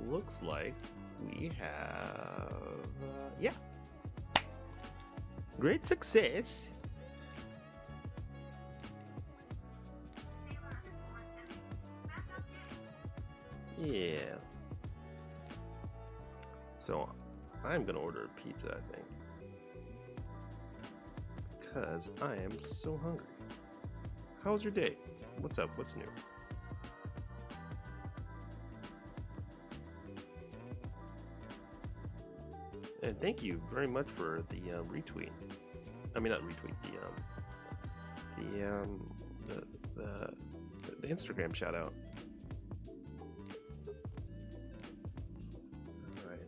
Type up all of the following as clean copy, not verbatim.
looks like we have, yeah, great success. Yeah. So I'm gonna order a pizza, I think, because I am so hungry. How was your day? What's up? What's new? And thank you very much for the retweet. I mean, not retweet. The Instagram shout out. All right.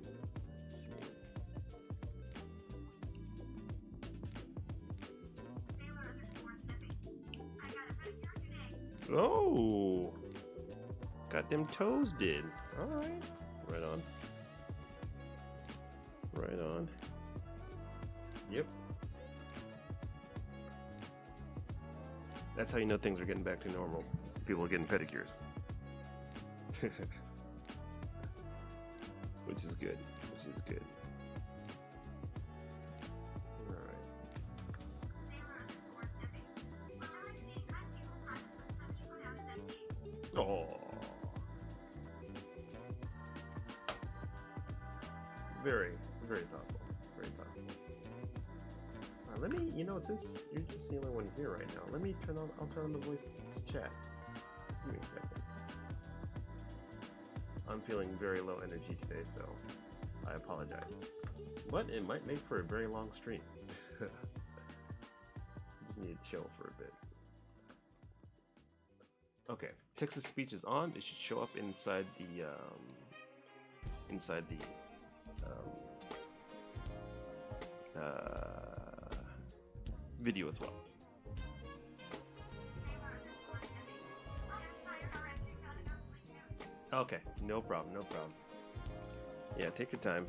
Oh, got them toes did. All right, right on. Right on. Yep. That's how you know things are getting back to normal. People are getting pedicures. Which is good. Which is good. Alright. Oh. Very thoughtful. Very thoughtful. Let me, since you're just the only one here right now, I'll turn on the voice chat. Give me a second. I'm feeling very low energy today, so I apologize. But it might make for a very long stream. Just need to chill for a bit. Okay, text-to-speech is on. It should show up inside the video as well. Okay, no problem. Yeah, take your time.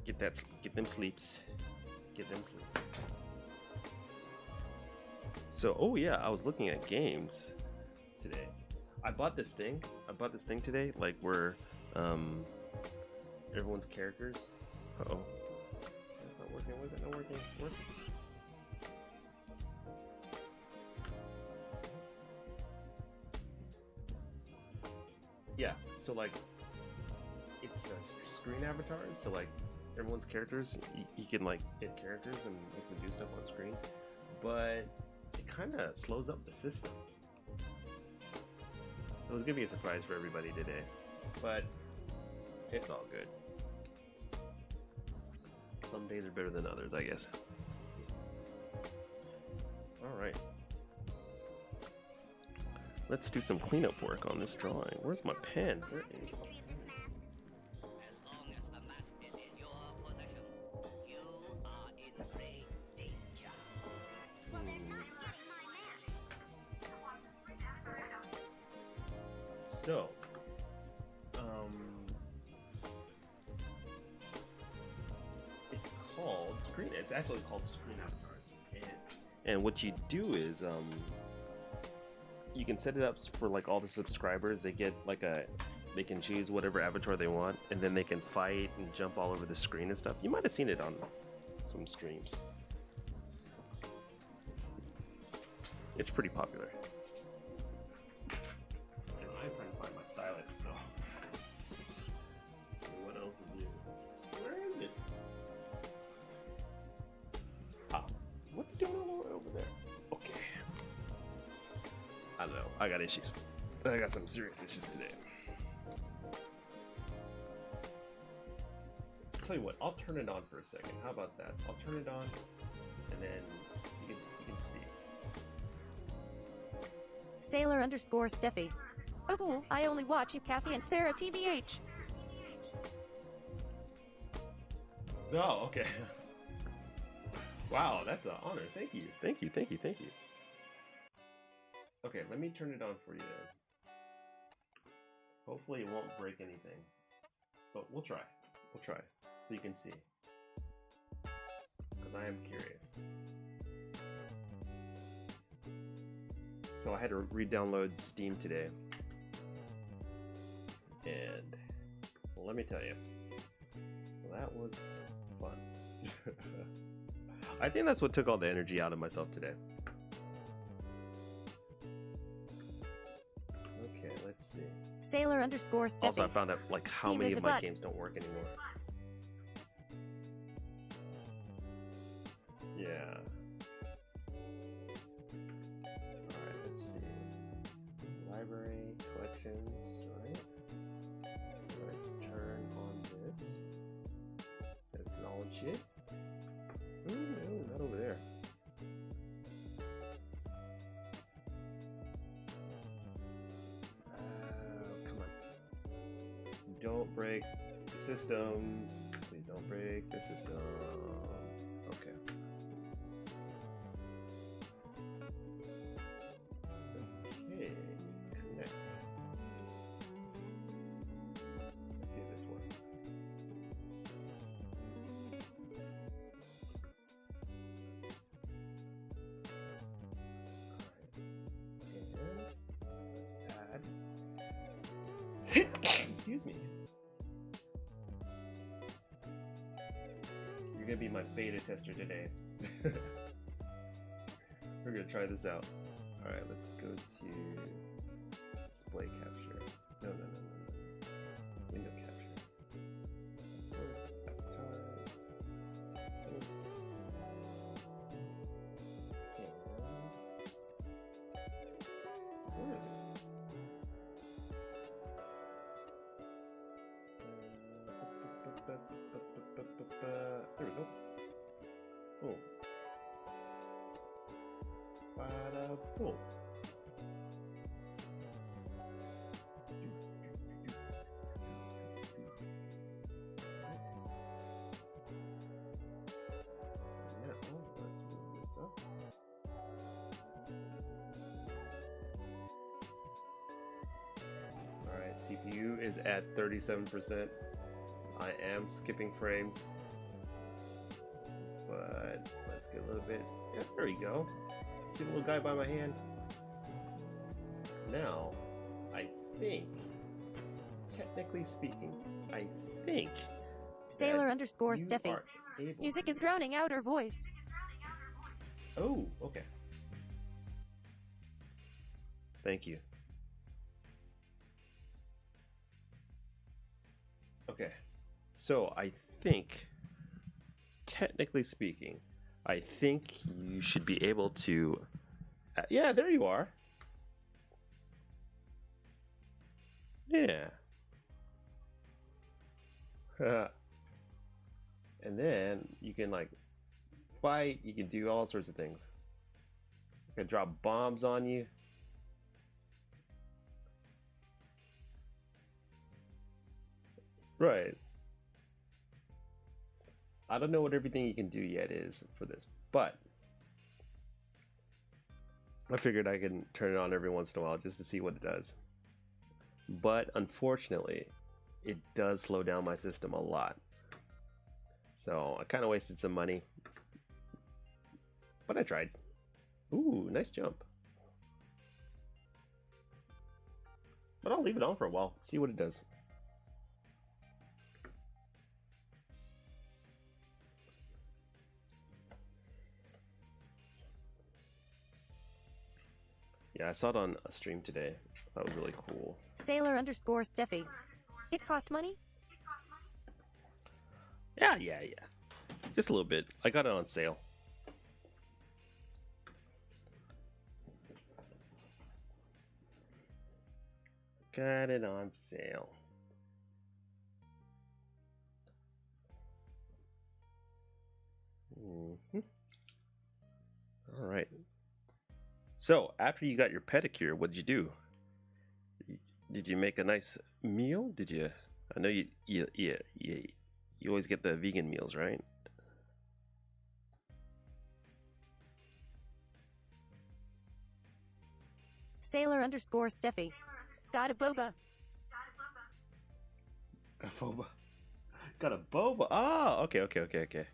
Get them sleeps. So, oh yeah, I was looking at games today. I bought this thing today, like where everyone's characters. Uh-oh. It's not working. Why is it not working? Yeah, so like it's screen avatars, so like everyone's characters, you can like hit characters and you can do stuff on screen, but it kind of slows up the system. It was gonna be a surprise for everybody today, but it's all good. Some days are better than others, I guess. Alright. Let's do some cleanup work on this drawing. Where's my pen? Where is my pen? So, it's actually called Screen Avatars. And what you do is, you can set it up for like all the subscribers. They get like they can choose whatever avatar they want, and then they can fight and jump all over the screen and stuff. You might have seen it on some streams. It's pretty popular. And I'm trying to find my stylus, so what else is new? Where is it? Ah, what's it doing all the way over there? Okay. I don't know. I got issues. I got some serious issues today. Tell you what, I'll turn it on for a second. How about that? I'll turn it on, and then you can see. Sailor_Steffi. Oh cool, I only watch you, Kathy and Sarah TBH. Oh, okay. Wow, that's an honor. Thank you. Okay, let me turn it on for you then. Hopefully it won't break anything. But we'll try. So you can see. Because I am curious. So I had to re-download Steam today. And let me tell you, that was fun. I think that's what took all the energy out of myself today. Okay, let's see. Sailor underscore Steffi. Also, I found out like how Steve many is of a my butt. games don't work anymore. Yeah. Alright, let's see. Library, collections, right? Let's turn on this. Acknowledge it. Ooh, no, not over there. Come on. Don't break the system. Please don't break the system. Okay. Okay, connect. Let's see if this works. Alright, and let's add. Excuse me. You're gonna be my beta tester today. We're gonna try this out. Alright, let's go to display capture. No. Window capture. Source, advertise. Source. And where is it? There we go. Oh. Bada boom. Now, let's move this up. Alright, CPU is at 37%. I am skipping frames. But let's get a little bit. Yeah, there we go. See the little guy by my hand? Now, I think, technically speaking, I think Sailor underscore you Steffi. are able Music to- is drowning out her voice. Oh, okay. Thank you. Okay. So I think, technically speaking, I think you should be able to. Yeah, there you are. Yeah. And then you can like fight. You can do all sorts of things. You can drop bombs on you. Right. I don't know what everything you can do yet is for this, but I figured I can turn it on every once in a while just to see what it does. But unfortunately, it does slow down my system a lot. So I kind of wasted some money, but I tried. Ooh, nice jump. But I'll leave it on for a while, see what it does. Yeah, I saw it on a stream today. That was really cool. Sailor underscore Steffi. It cost money? Yeah. Just a little bit. I got it on sale. Got it on sale. All right. So, after you got your pedicure, what did you do? Did you make a nice meal? Did you? I know you always get the vegan meals, right? Sailor underscore Steffi. Got a boba. A boba. Got a boba. Ah, okay.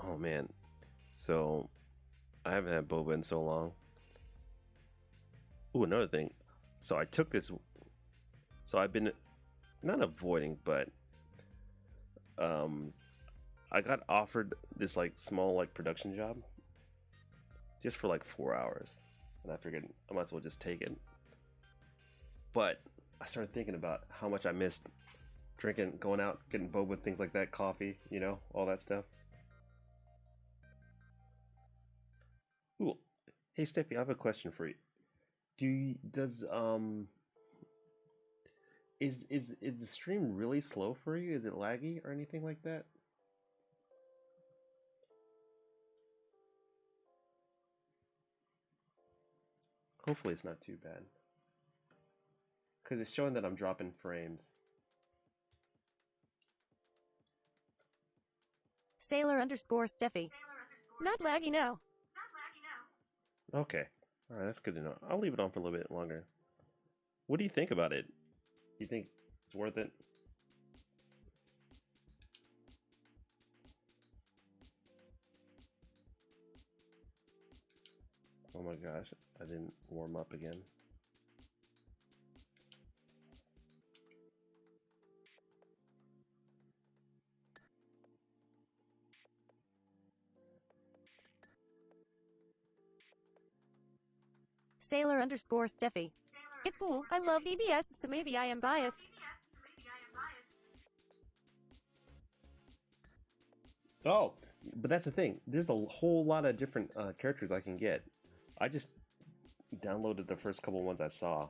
Oh man. So I haven't had boba in so long. Ooh, another thing. So I took this. So I've been not avoiding, but um, I got offered this like small like production job just for like 4 hours, and I figured I might as well just take it. But I started thinking about how much I missed drinking, going out, getting boba, things like that, coffee, you know, all that stuff. Ooh, hey Steffi, I have a question for you. Does is the stream really slow for you? Is it laggy or anything like that? Hopefully it's not too bad. Because it's showing that I'm dropping frames. Sailor underscore Steffi. Not laggy, no. Okay. Alright, that's good to know. I'll leave it on for a little bit longer. What do you think about it? You think it's worth it? Oh my gosh, I didn't warm up again. Sailor underscore Steffi. It's cool. I love DBS, so maybe I am biased. Oh, but that's the thing. There's a whole lot of different characters I can get. I just downloaded the first couple ones I saw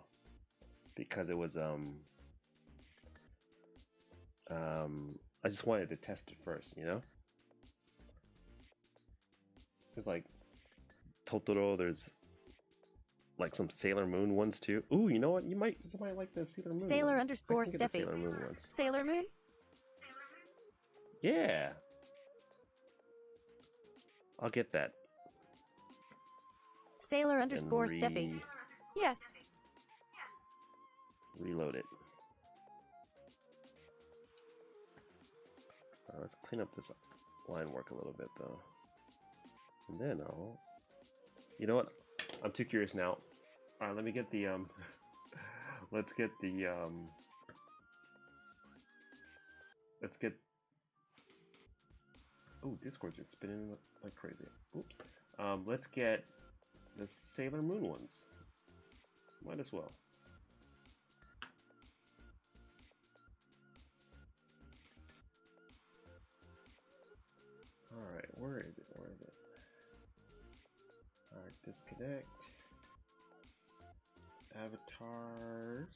because it was I just wanted to test it first, you know? There's like Totoro, there's like some Sailor Moon ones too. Ooh, you know what? You might like the Sailor Moon. Sailor ones. underscore I can get the Steffi. Sailor Moon ones. Sailor Moon? Yeah. I'll get that. Sailor underscore Steffi. Yes. Reload it. Let's clean up this line work a little bit though. And then I'll... You know what? I'm too curious now. Alright, let me get the let's get the let's get... Oh, Discord's just spinning like crazy. Oops. Let's get the Sailor Moon ones. Might as well. Alright, where is it? Where is it? Alright, disconnect. Avatars.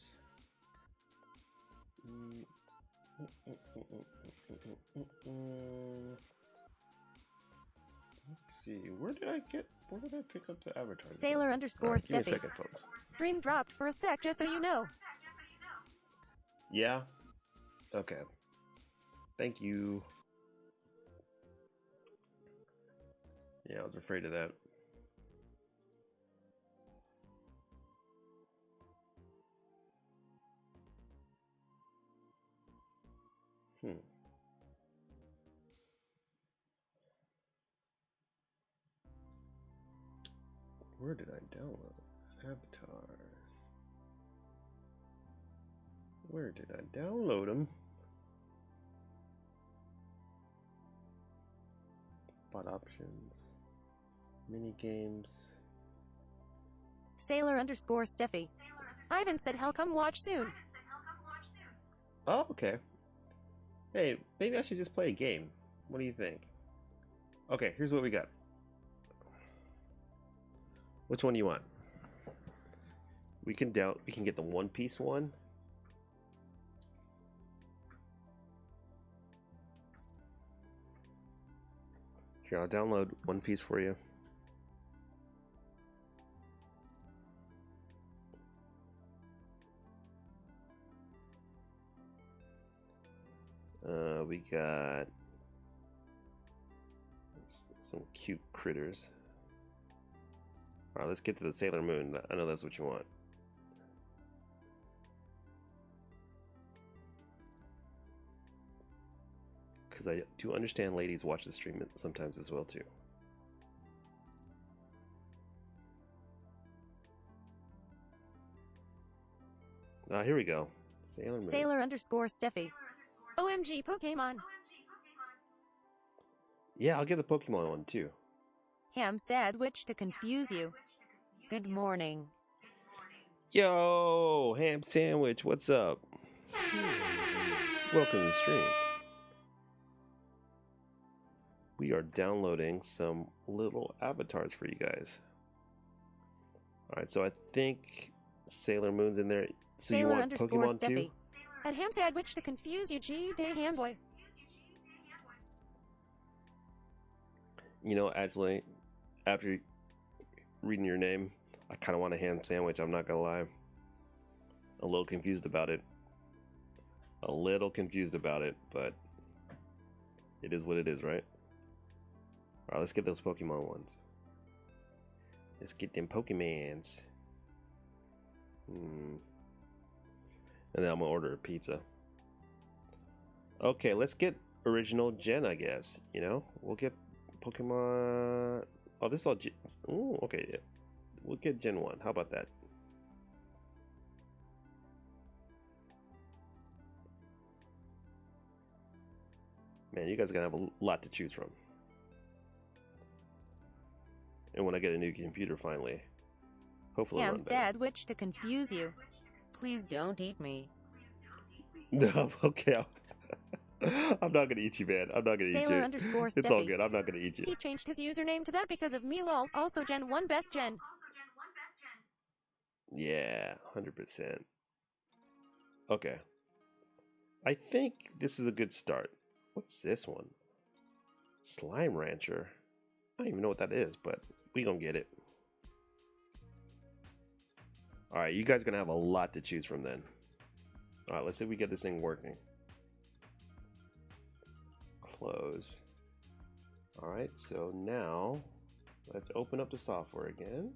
Let's see, where did I pick up the avatars? Sailor underscore Alright, give me a Steffi. second, folks. Stream dropped for a sec, just so you know. Yeah? Okay. Thank you. Yeah, I was afraid of that. Where did I download avatars? Where did I download them? Bot options, mini games. Sailor underscore Steffi. Ivan said he'll come watch soon. Oh, okay. Hey, maybe I should just play a game. What do you think? Okay, here's what we got. Which one do you want? We can get the One Piece one. Here, I'll download One Piece for you. We got some cute critters. Alright, let's get to the Sailor Moon. I know that's what you want. Because I do understand ladies watch the stream sometimes as well too. Here we go. Sailor Moon. Sailor underscore Steffi. OMG Pokemon. Yeah, I'll get the Pokemon one too. Ham Sandwich to confuse you. Good morning. Yo, Ham Sandwich, what's up? Welcome to the stream. We are downloading some little avatars for you guys. Alright, so I think Sailor Moon's in there. So Sailor you want underscore Pokemon Steffi. too? At Ham Sandwich to confuse you, G-Day Handboy. You know, actually, after reading your name, I kind of want a ham sandwich, I'm not gonna lie. A little confused about it. But it is what it is, right? Alright, let's get those Pokemon ones. Let's get them Pokemons. And then I'm gonna order a pizza. Okay, let's get original Gen, I guess. You know, we'll get Pokemon. Oh, this is all Gen. Ooh, okay, yeah. We'll get Gen 1. How about that? Man, you guys are gonna have a lot to choose from. And when I get a new computer finally, hopefully it'll Ham run better. Sandwich to confuse you. Please don't eat me. No, okay. I'm not gonna eat you, man. I'm not gonna eat Sailor you. underscore It's all Steffi. good. I'm not gonna eat you. He changed his username to that because of me lol. Also Gen 1 best Gen. Yeah, 100%. Okay. I think this is a good start. What's this one? Slime Rancher. I don't even know what that is, but we gonna get it. Alright, you guys are gonna have a lot to choose from then. Alright, let's see if we get this thing working. Close. Alright, so now let's open up the software again.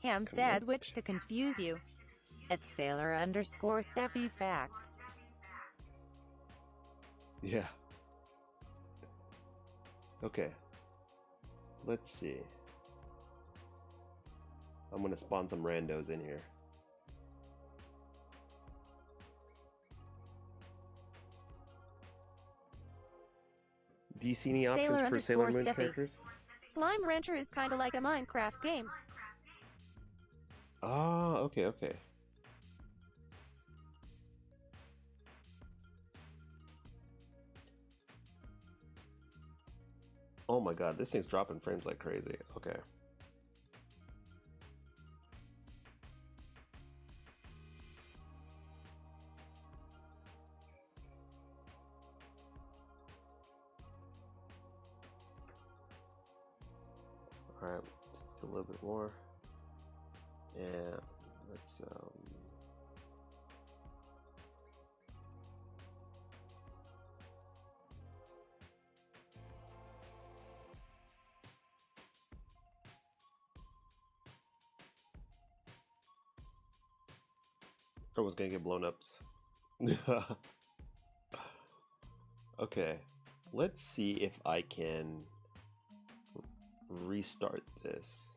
Ham Sandwich to confuse you. At Sailor underscore Steffi Facts. Yeah. Okay. Let's see. I'm gonna spawn some randos in here. Do you see any options for Sailor Moon Steffi. characters? Slime Rancher is kinda like a Minecraft game. Ah, okay, okay. Oh my god, this thing's dropping frames like crazy. Okay. Alright, just a little bit more. And let's I was gonna get blown ups. Okay, let's see if I can restart this.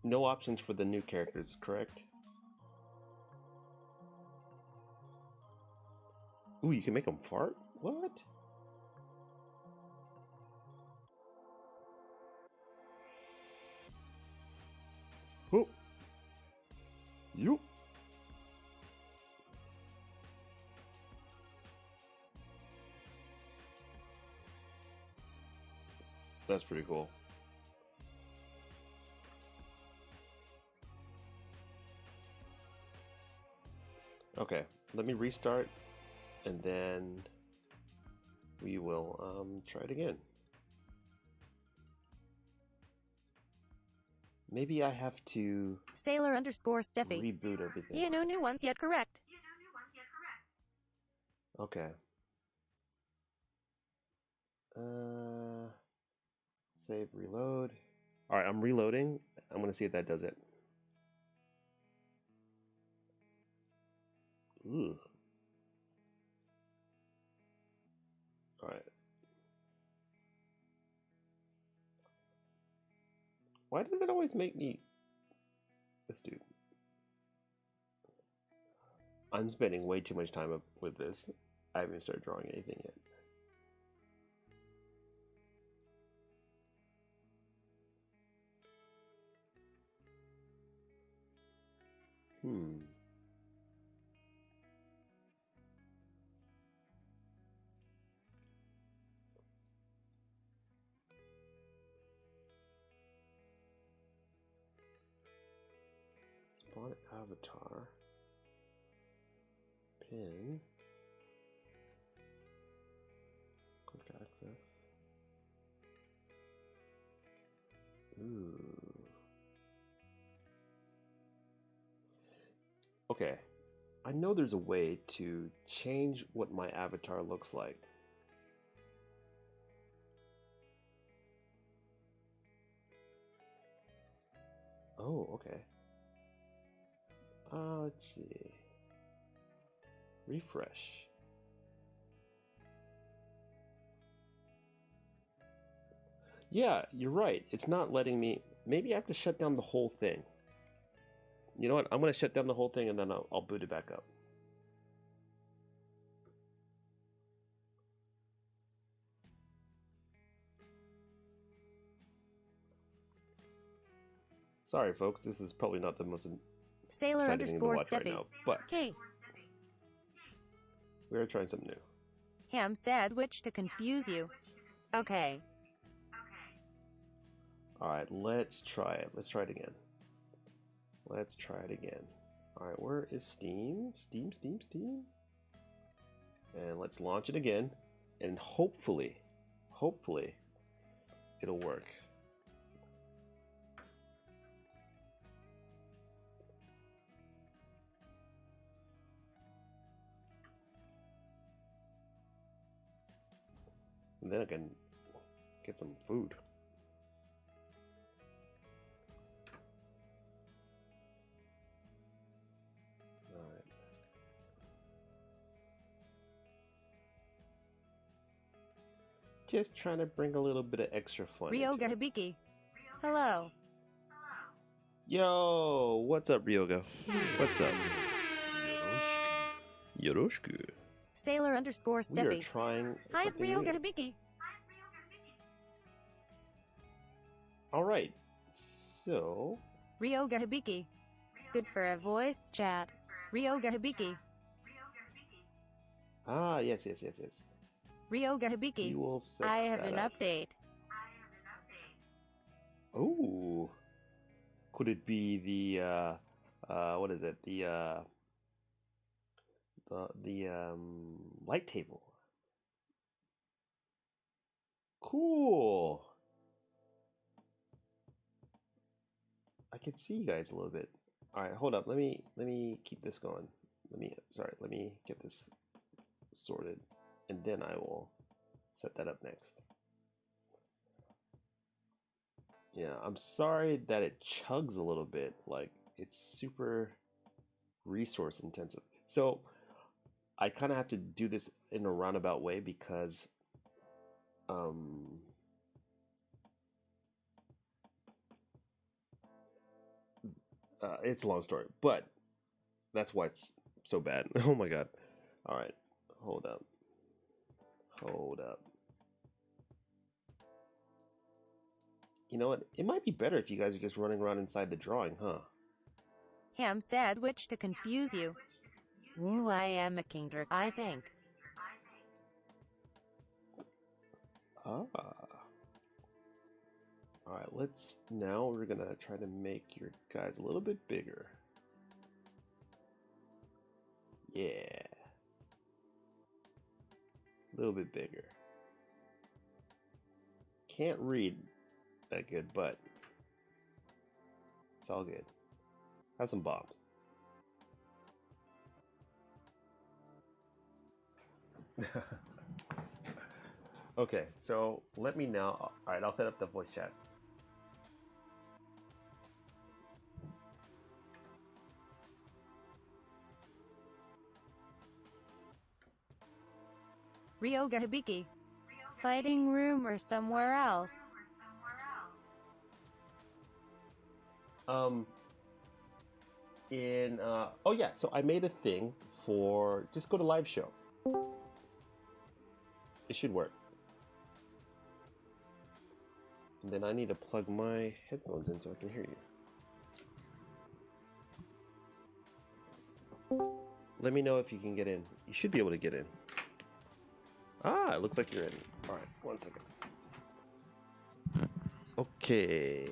No options for the new characters, correct? Ooh, you can make them fart? What? Oh. Yup. That's pretty cool. Okay, let me restart and then we will try it again. Maybe I have to Sailor underscore Steffi. reboot everything. Yeah, no new ones yet, correct. Okay. Save, reload. Alright, I'm reloading. I'm gonna see if that does it. Ooh. Alright. Why does it always make me... This dude. I'm spending way too much time with this. I haven't even started drawing anything yet. Spawn avatar. Pin. Quick access. Ooh. Okay. I know there's a way to change what my avatar looks like. Oh, okay. Let's see. Refresh. Yeah, you're right. It's not letting me... Maybe I have to shut down the whole thing. You know what? I'm going to shut down the whole thing and then I'll boot it back up. Sorry, folks. This is probably not the most Sailor exciting thing to underscore watch right Steffi. now, but K. we're trying something new. Ham sandwich to confuse you. Okay. Alright, let's try it. Let's try it again. Let's try it again. Alright, where is Steam? Steam. And let's launch it again. And hopefully, it'll work. And then I can get some food. Alright. Just trying to bring a little bit of extra fun. Ryoga Hibiki. Hello. Yo, what's up, Ryoga? What's up? Yoroshiku. Sailor underscore We are Steffi. trying Hi, something Ryoga new. Hibiki. Alright, so... Ryoga Hibiki. Good for a voice chat. Ryoga Hibiki. Ah, yes. Ryoga Hibiki. We will set I have that an up. update. Oh, could it be the what is it? The light table. Cool. I can see you guys a little bit. All right, hold up. Let me keep this going. Let me get this sorted, and then I will set that up next. Yeah, I'm sorry that it chugs a little bit. Like, it's super resource intensive. So I kind of have to do this in a roundabout way because it's a long story, but that's why it's so bad. Oh my god. All right, hold up. You know what? It might be better if you guys are just running around inside the drawing, huh? Ham sandwich to confuse you. Ooh, I am a kingdom, I think. Ah. Alright, we're gonna try to make your guys a little bit bigger. Yeah. A little bit bigger. Can't read that good, but it's all good. Have some bombs. Okay, so let me now. Alright, I'll set up the voice chat. Ryoga Hibiki. Fighting room or somewhere else. Um, oh yeah, so I made a thing for just go to live show. It should work. And then I need to plug my headphones in so I can hear you. Let me know if you can get in. You should be able to get in. Ah, it looks like you're in. All right, 1 second. Okay.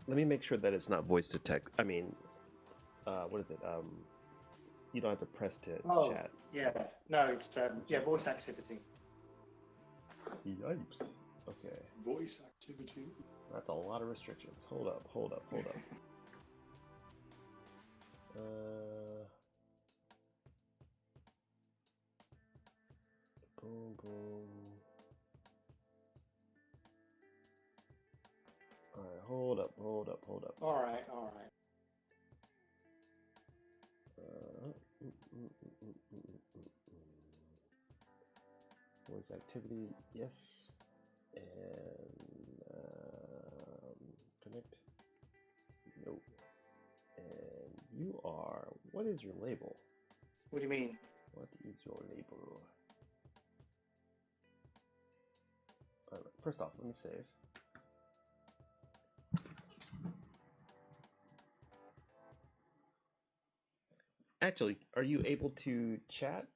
Let me make sure that it's not voice to text. I mean, what is it? You don't have to press to chat. Yeah. No, it's voice activity. Yipes. Okay. Voice activity. That's a lot of restrictions. Hold up. Boom, boom. All right, hold up. All right. Voice activity, yes. And connect. Nope. And you are. What is your label? What do you mean? What is your label? All right, first off, let me save. Actually, are you able to chat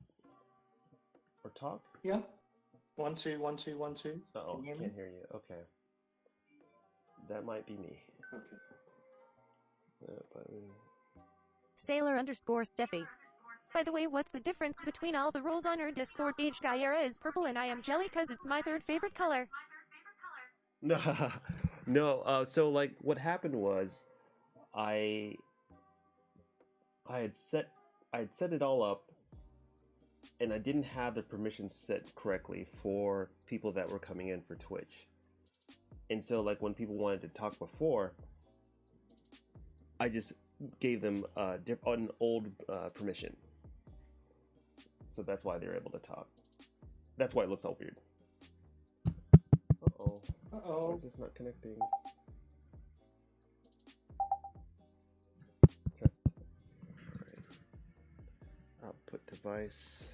or talk? Yeah. 1 2 1 2 1 2. Oh, can't hear you. Okay. That might be me. Okay. Sailor_Steffi. By the way, what's the difference between all the roles on our Discord? H guy era is purple and I am jelly cause it's my third favorite color. No. So like, what happened was, I had set it all up, and I didn't have the permissions set correctly for people that were coming in for Twitch. And so like when people wanted to talk before, I just gave them an old permission. So that's why they're able to talk. That's why it looks all weird. Uh-oh. Why is this not connecting? Okay. All right. Output device.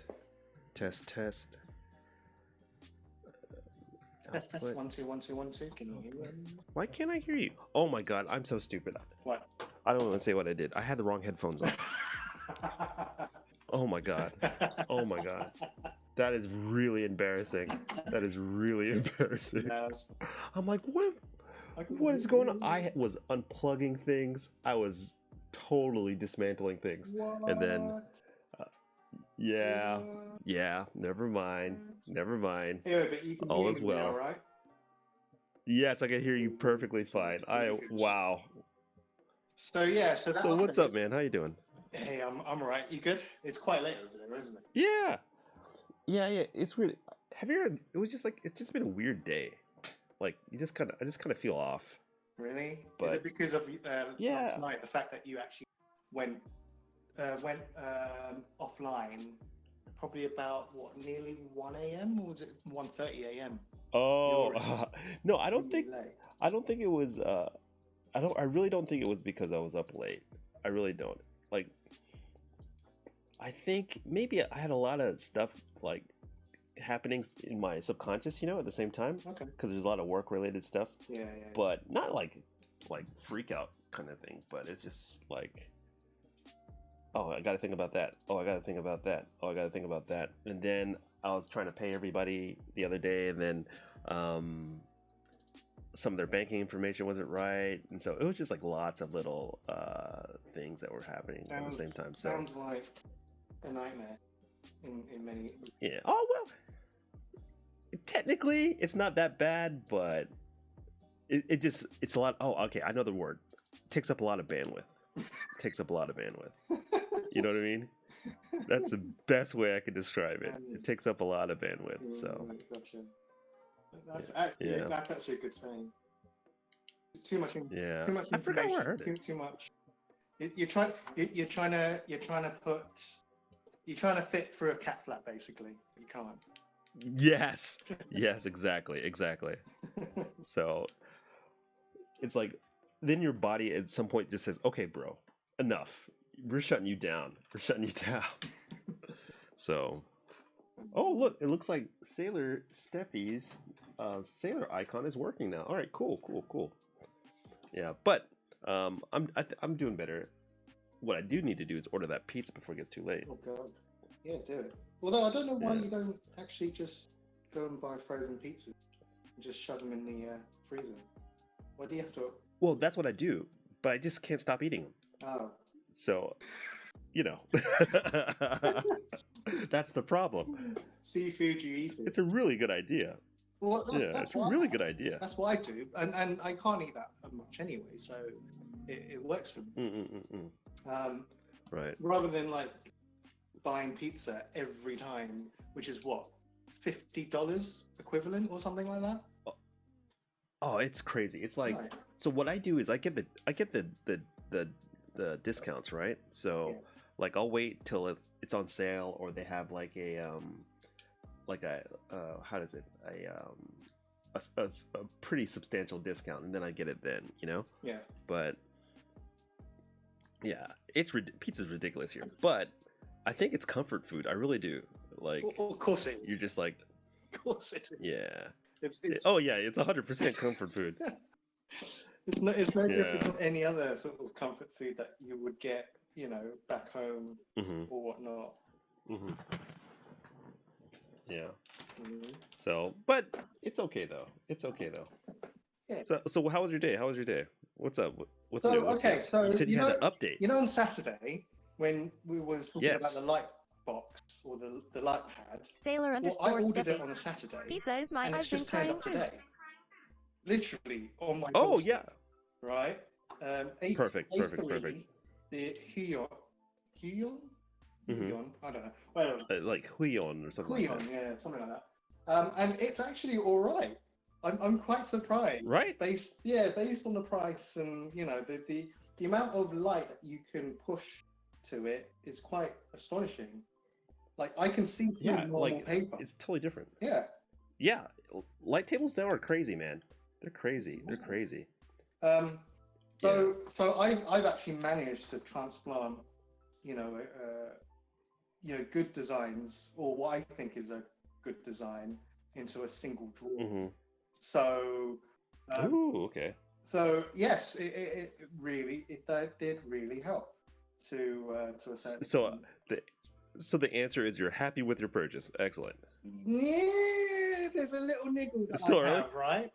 Test. Test 1 2 1 2 1 2. Can you hear me? Why can't I hear you? Oh my god, I'm so stupid. What? I don't want to say what I did. I had the wrong headphones on. Oh my god. That is really embarrassing. I'm like, what is going on? I was unplugging things. I was totally dismantling things. What? And then yeah, never mind. Anyway, but you can All hear is me well. now, right? Yes, I can hear you perfectly fine. Wow. So that's So what's up, man? How you doing? Hey, I'm alright. You good? It's quite late over there, isn't it? Yeah. It's weird. Have you heard? It's just been a weird day. Like I just kind of feel off. Really? But, is it because of yeah, last night? The fact that you actually went offline, probably about nearly 1 a.m. or was it 1:30 a.m.? Oh no, I don't think it was. I really don't think it was because I was up late. I really don't. Like, I think maybe I had a lot of stuff like happening in my subconscious, at the same time. Okay. Because there's a lot of work related stuff. Yeah. But not like freak out kind of thing. But it's just like, oh, I got to think about that. Oh, I got to think about that. Oh, I got to think about that. And then I was trying to pay everybody the other day, and then some of their banking information wasn't right, and so it was just like lots of little things that were happening at the same time. So sounds like a nightmare in many. Yeah. Oh well. Technically, it's not that bad, but it's a lot. Oh, okay. I know the word. It takes up a lot of bandwidth. You know what I mean? That's the best way I could describe it. It takes up a lot of bandwidth. So. Gotcha. That's actually a good saying. Too much. Yeah. Too much information. I forgot where I heard it. Too much. You're trying to fit through a cat flap, basically. You can't. Yes. Exactly. So it's like then your body at some point just says, "Okay, bro, enough. We're shutting you down. We're shutting you down." So, oh look, it looks like Sailor Steffi's sailor icon is working now. All right, cool. Yeah, but I'm doing better. What I do need to do is order that pizza before it gets too late. Oh god. Yeah, do it. Although I don't know why Yeah. you don't actually just go and buy frozen pizzas and just shove them in the freezer. Why do you have to? Well, that's what I do, but I just can't stop eating them. Oh. So, that's the problem. Seafood you eat it. It's a really good idea. Well, It's a really good idea. That's what I do, and I can't eat that much anyway, so it works for me. Right. Rather than like buying pizza every time, which is what, $50 equivalent or something like that. Oh, it's crazy. It's like, Right. so what I do is I get the discounts, right? So Yeah. like I'll wait till it's on sale, or they have like a how does it, a pretty substantial discount, and then I get it then, Yeah. But yeah, pizza's ridiculous here, but I think it's comfort food. I really do. Like, Well, of course it is. you're just like, Of course it is. yeah. It's Oh yeah, it's 100% comfort food. it's no Yeah. different than any other sort of comfort food that you would get, back home hmm or whatnot. hmm Yeah. Mhm. So, but it's okay though. Yeah. So how was your day? What's up? What's So, new? What's okay, new? so, you said you had an update. On Saturday when we was talking about Yes. the light box or the light pad, Sailor well, I underscore ordered it Steffi. on a Saturday, Pizza is my and it's I've been just turned trying up too. today. Literally on my Oh doorstep, yeah. right? Perfect. A3, the Huion, Mhm. I don't know. Well, Like Huion or something like Huion, that. yeah, something like that. And it's actually all right. I'm quite surprised. Right? Based on the price and the amount of light that you can push to it is quite astonishing. Like I can see through Yeah, normal like paper. it's totally different. Yeah. Yeah, light tables now are crazy, man. They're crazy. So I've actually managed to transplant, good designs, or what I think is a good design, into a single drawer. hmm So, Ooh, okay. so yes, it did really help to a certain So extent. the answer is you're happy with your purchase. Excellent. Yeah, there's a little niggle that It's still I early? have, right?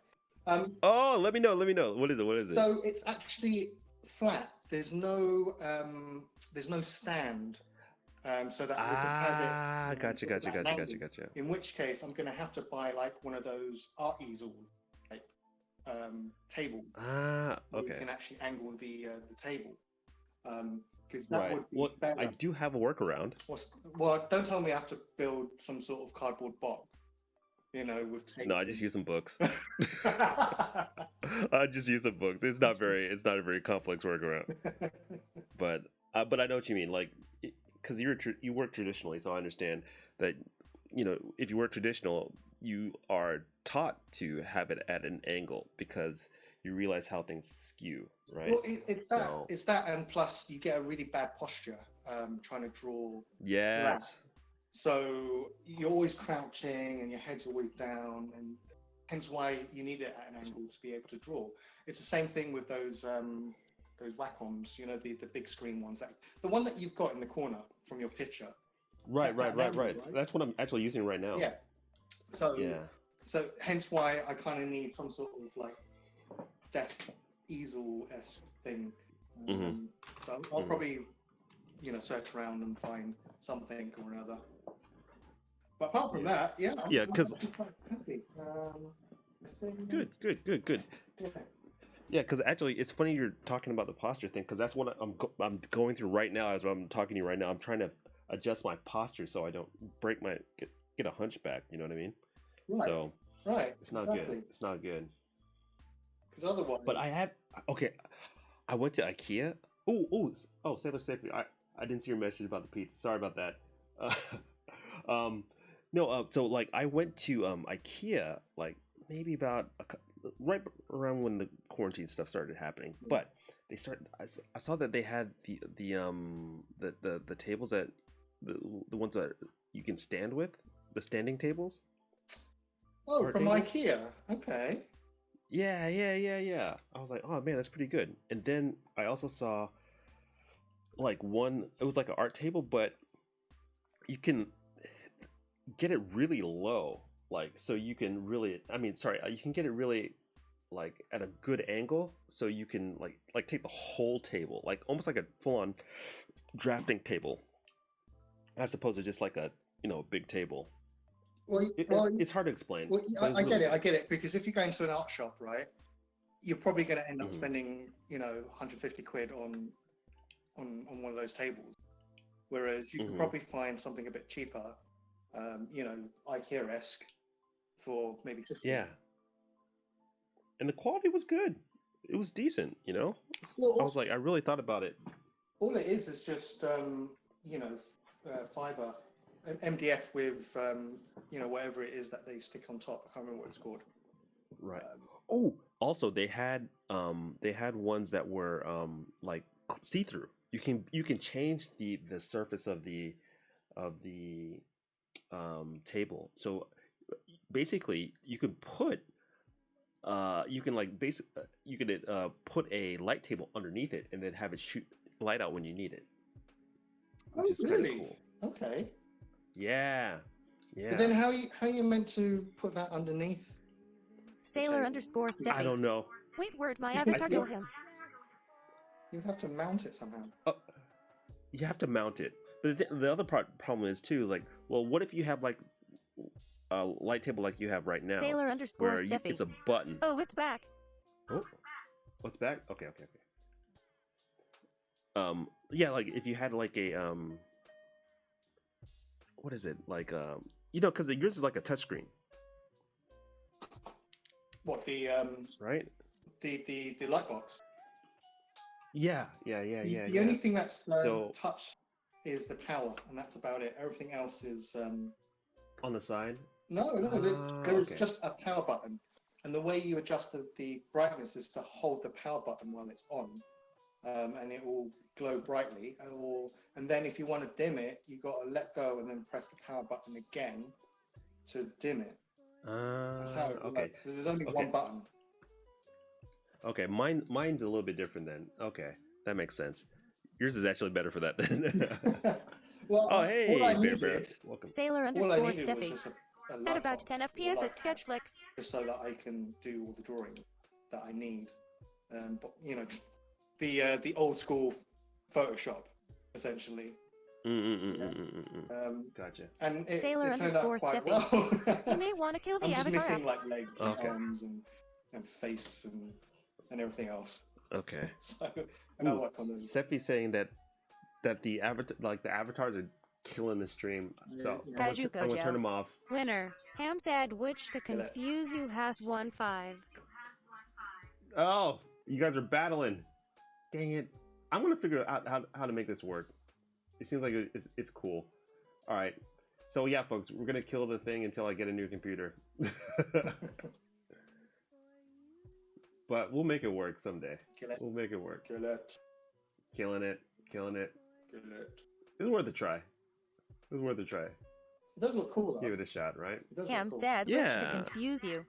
Oh, let me know. What is it? So it's actually flat. There's no stand, so that we can have it. Gotcha. at an angle. In which case, I'm going to have to buy like one of those art easel type table. So you Okay. can actually angle the table. Because that Right. would be Well, better. I do have a workaround. Well, don't tell me I have to build some sort of cardboard box. With tape. No, I just use some books. I just use some books. It's not a very complex workaround. But I know what you mean. Like, because you work traditionally, so I understand that. If you work traditional, you are taught to have it at an angle because you realize how things skew, right? Well, it's that, and plus you get a really bad posture trying to draw. Yes. So you're always crouching and your head's always down, and hence why you need it at an angle to be able to draw. It's the same thing with those Wacom, the big screen ones. The one that you've got in the corner from your picture. Right. That's at an angle, right? That's what I'm actually using right now. Yeah. So Yeah. So hence why I kind of need some sort of like desk easel-esque thing. So I'll probably search around and find something or another. But apart from that, yeah. Yeah, 'cause- I'm actually quite happy. I think, Good. Yeah. Yeah, because actually, it's funny you're talking about the posture thing, because that's what I'm going through right now as I'm talking to you right now. I'm trying to adjust my posture so I don't get a hunchback. You know what I mean? Right. So Right. it's not exactly. good. It's not good. Because otherwise. But I went to IKEA. Oh, Sailor Safety. I didn't see your message about the pizza. Sorry about that. No. So like I went to IKEA like maybe about right around when the quarantine stuff started happening. But they started. I saw that they had the tables that the ones that you can stand with, the standing tables. Oh, Art from tables? IKEA. Okay. Yeah. I was like, oh man, that's pretty good. And then I also saw like one. It was like an art table, but you can get it really low, like so you can really. I mean, sorry, you can get it really like at a good angle, so you can like take the whole table, like almost like a full-on drafting table, as opposed to just like a big table. Well, It's hard to explain, well, but it's I really get it. good. I get it because if you go into an art shop, right, you're probably going to end up Mhm. spending 150 quid on one of those tables, whereas you could Mhm. probably find something a bit cheaper, IKEA-esque for maybe 50. Yeah, and the quality was good. It was decent, I Well, was like, I really thought about it. all it is just fiber, MDF with whatever it is that they stick on top. I can't remember what it's called. Right. Oh, also they had ones that were like see-through. You can change the surface of the table. So basically you can put you can like basic you could put a light table underneath it and then have it shoot light out when you need it, which Oh, is kind of really? cool. Okay. Yeah. But then how you meant to put that underneath? Sailor table. _Steffi. I don't know. Wait, word, my I avatar think kill him. You have to mount it somehow. You have to mount it. But the other problem is too, like, well, what if you have like a light table like you have right now, Sailor where _Steffi. it's a button. Oh, it's back. Oh, what's back? Okay. Yeah, like if you had like a what is it like because yours is like a touchscreen, What right? the light box? Yeah. The only thing that's So touch is the power, and that's about it. Everything else is on the side. no. There is Okay. just a power button, and the way you adjust the brightness is to hold the power button while it's on, and it will glow brightly. And then if you want to dim it, you got to let go and then press the power button again to dim it. That's how it Okay. works. So there's only one button. Okay, mine's a little bit different then. Okay, that makes sense. Yours is actually better for that then. Well, Oh, all hey, I Bear, needed, welcome. Sailor all I _Steffi. needed was just a At light about box, 10 or FPS light at Sketchflix. just so that I can do all the drawing that I need. But the old school Photoshop, essentially. Gotcha. And it Sailor turned out quite _Steffi. well. You may want to kill the I'm just avatar missing app. like legs and Okay. arms and face and everything else. Okay. So and I'll work on those. Seppi's saying that the avatars are killing the stream. So Yeah. Kaiju I'm gonna turn Gojo. them off. Winner. Ham said which to confuse you has won 5. Oh, you guys are battling. Dang it! I'm gonna figure out how to make this work. It seems like it's cool. All right. So yeah, folks, we're gonna kill the thing until I get a new computer. But we'll make it work someday. Kill it. We'll make it work. Kill it. Killing it. Kill it. It's worth a try. It was worth a try. It does look cool though. Give it a shot, right? It does Ham look cool. said which to Yeah. confuse you.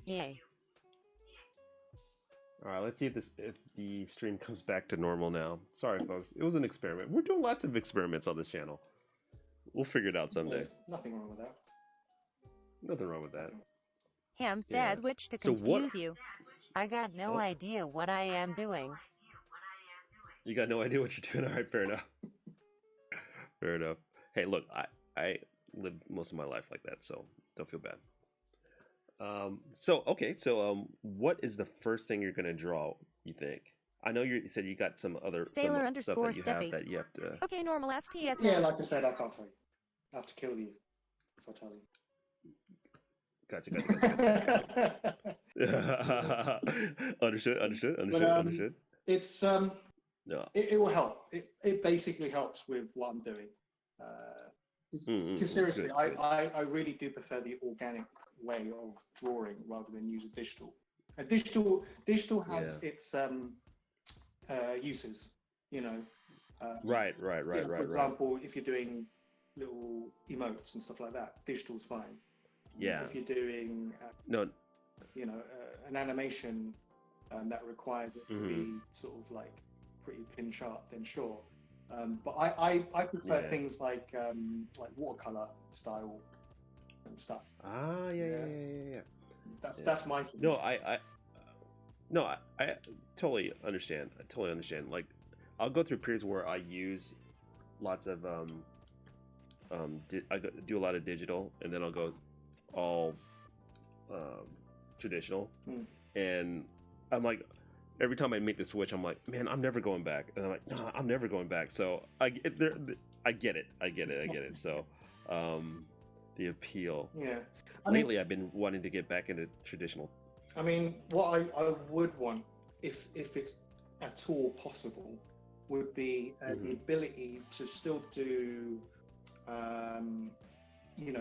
Yay. All right, let's see if the stream comes back to normal now. Sorry, folks. It was an experiment. We're doing lots of experiments on this channel. We'll figure it out someday. There's nothing wrong with that. Nothing wrong with that. Ham said Yeah. which to So what- confuse you. I got no idea what I am doing. You got no idea what you're doing. All right, fair enough. Fair enough. Hey, look, I lived most of my life like that, so don't feel bad. So what is the first thing you're gonna draw? You think? I know you said you got some other Sailor some stuff that you have _Steffi. that you have to. Okay, normal FPS Yeah, now. like I said, I can't tell you. I have to kill you if I tell you. Gotcha. Understood. It's No. it will help. It basically helps with what I'm doing. Because seriously, good. I really do prefer the organic way of drawing rather than use a digital. Digital has its uses, you know. Right. For example, if you're doing little emotes and stuff like that, digital's fine. Yeah. If you're doing No. An animation that requires it to be sort of like pretty pin sharp, then sure. But I prefer things like watercolor style and stuff. Yeah. That's my thing. No, I totally understand. Like, I'll go through periods where I use lots of do a lot of digital, and then I'll go all traditional, and I'm like, every time I make the switch, I'm like, man, I'm never going back, and I'm like, no, I'm never going back. So I get it. So the appeal. Yeah. Lately, I've been wanting to get back into traditional. I mean, what I would want, if it's at all possible, would be the ability to still do,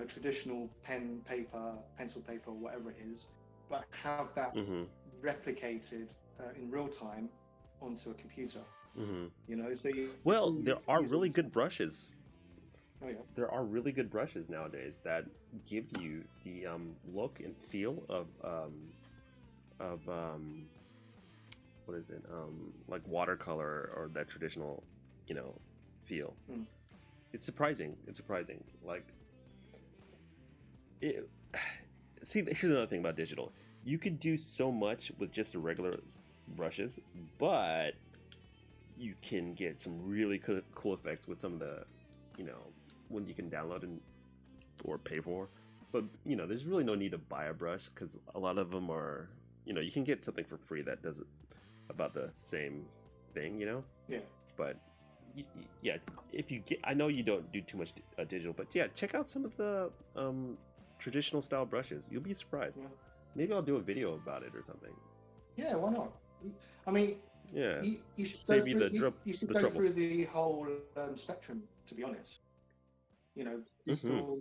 traditional pen, paper, pencil paper, whatever it is, but have that replicated in real time onto a computer. So there are really good brushes. Oh yeah. There are really good brushes nowadays that give you the look and feel of what is it? Like watercolor or that traditional, feel. It's surprising. Like, see, here's another thing about digital. You could do so much with just the regular brushes, but you can get some really cool effects with some of the, when you can download or pay for. But there's really no need to buy a brush, because a lot of them are, you can get something for free that does about the same thing, Yeah. But yeah, if you get, I know you don't do too much digital, but yeah, check out some of the traditional style brushes. You'll be surprised. Yeah. Maybe I'll do a video about it or something. Yeah, why not? I mean, yeah, you should save go you through, you should go trouble. through the whole spectrum, to be honest. Digital,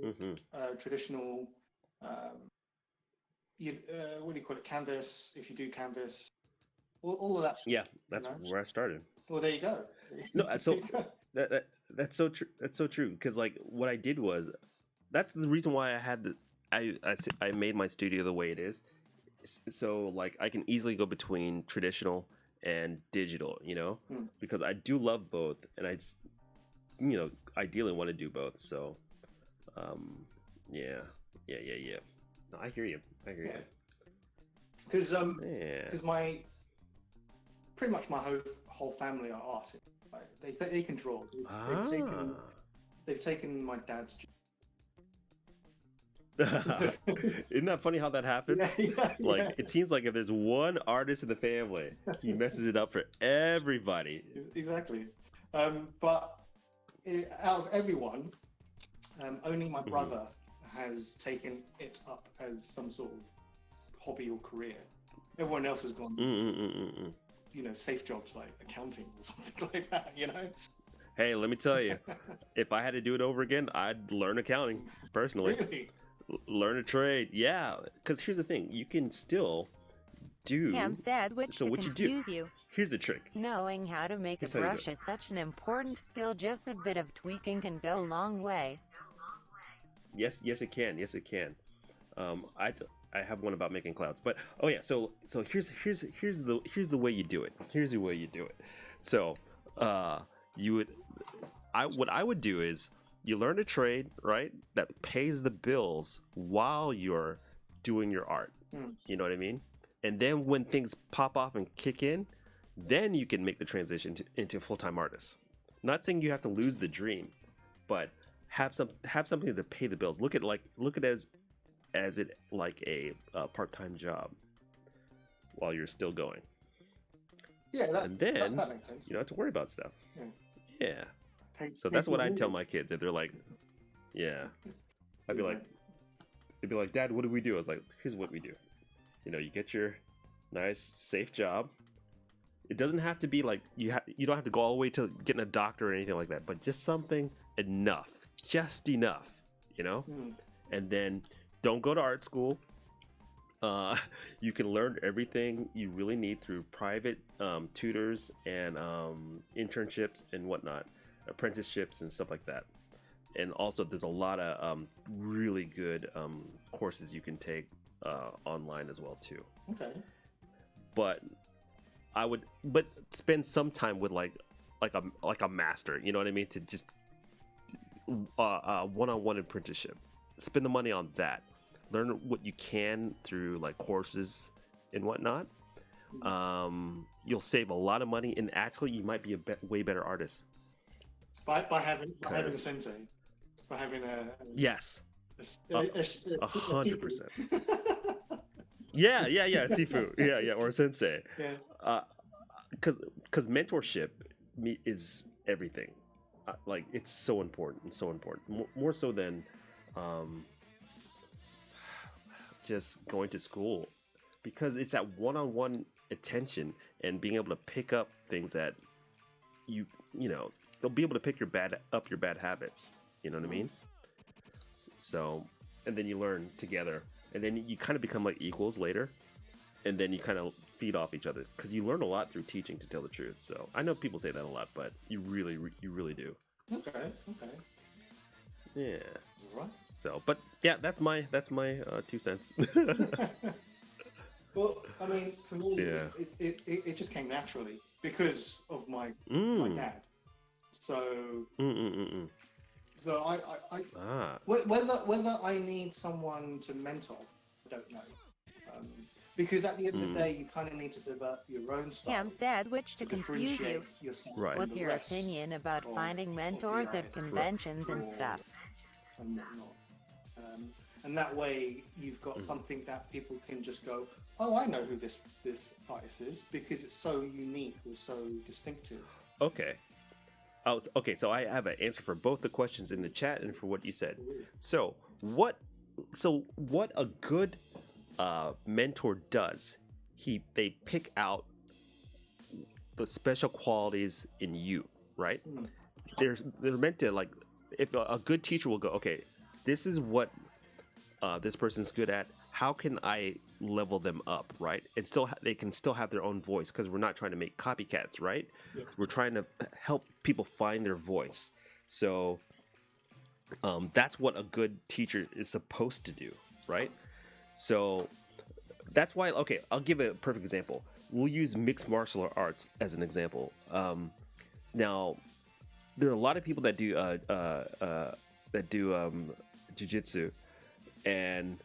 traditional, what do you call it? Canvas, if you do canvas, all of that stuff. Yeah, that's where I started. Well, there you go. No, so that's so true. That's so true. Because like what I did was, that's the reason why I had I made my studio the way it is. So like I can easily go between traditional and digital, because I do love both, and I ideally want to do both. So yeah. No, I hear you. Because pretty much my whole family are artists. Right? They can draw. They've taken my dad's. Isn't that funny how that happens? Yeah. It seems like if there's one artist in the family, he messes it up for everybody. Exactly. But out of everyone, only my brother has taken it up as some sort of hobby or career. Everyone else has gone, safe jobs like accounting or something like that, Hey, let me tell you, if I had to do it over again, I'd learn accounting, personally. Really? Learn a trade, yeah. Because here's the thing, you can still do... I'm sad so what you do, here's the trick. Knowing how to make a brush is such an important skill. Just a bit of tweaking can go a long way. Yes, it can. I have one about making clouds, but so here's the way you do it. So what I would do is, you learn a trade, right, that pays the bills while you're doing your art. You know what I mean? And then when things pop off and kick in, then you can make the transition into a full-time artist. Not saying you have to lose the dream, but have something to pay the bills. Look at it as it like a part-time job while you're still going. Yeah, and then that makes sense. You don't have to worry about stuff. Yeah. So Take that's what the I tell rules. my kids. If they're like, yeah, they'd be like, Dad, what do we do? I was like, here's what we do. You get your nice, safe job. It doesn't have to be like you don't have to go all the way to getting a doctor or anything like that, but just something just enough, And then don't go to art school. You can learn everything you really need through private tutors and internships and whatnot, apprenticeships and stuff like that. And also, there's a lot of really good courses you can take online as well too. Okay. But but spend some time with like a master. You know what I mean? To just one-on-one apprenticeship. Spend the money on that. Learn what you can through like courses and whatnot. You'll save a lot of money, and actually, you might be a way better artist By having a sensei, by having a yes, a 100%. sifu. Yeah, sifu, yeah, or sensei. Yeah. Because mentorship is everything. Like it's so important, more so than just going to school, because it's that one-on-one attention and being able to pick up things that you know they'll be able to pick your bad habits. You know what I mean? So, and then you learn together, and then you kind of become like equals later, and then you kind of feed off each other because you learn a lot through teaching, to tell the truth. So I know people say that a lot, but you really do. Okay. Yeah. All right. So, but yeah, that's my 2 cents. Well, I mean, for me, Yeah. it just came naturally because of my dad. So, so whether I need someone to mentor, I don't know. Because at the end of the day, you kind of need to develop your own style. Ham sandwich to confuse you. Right. What's your opinion about finding mentors at conventions and stuff? And whatnot. And that way, you've got something that people can just go, oh, I know who this artist is, because it's so unique or so distinctive. Okay. So I have an answer for both the questions in the chat and for what you said. So what a good mentor does, they pick out the special qualities in you, right? They're meant to, like, if a good teacher will go, okay, this is what this person's good at. How can I level them up, right? And still, they can still have their own voice, because we're not trying to make copycats, right? Yeah. We're trying to help people find their voice. So that's what a good teacher is supposed to do, right? So that's why, okay, I'll give a perfect example. We'll use mixed martial arts as an example. Now, there are a lot of people that do jiu-jitsu, and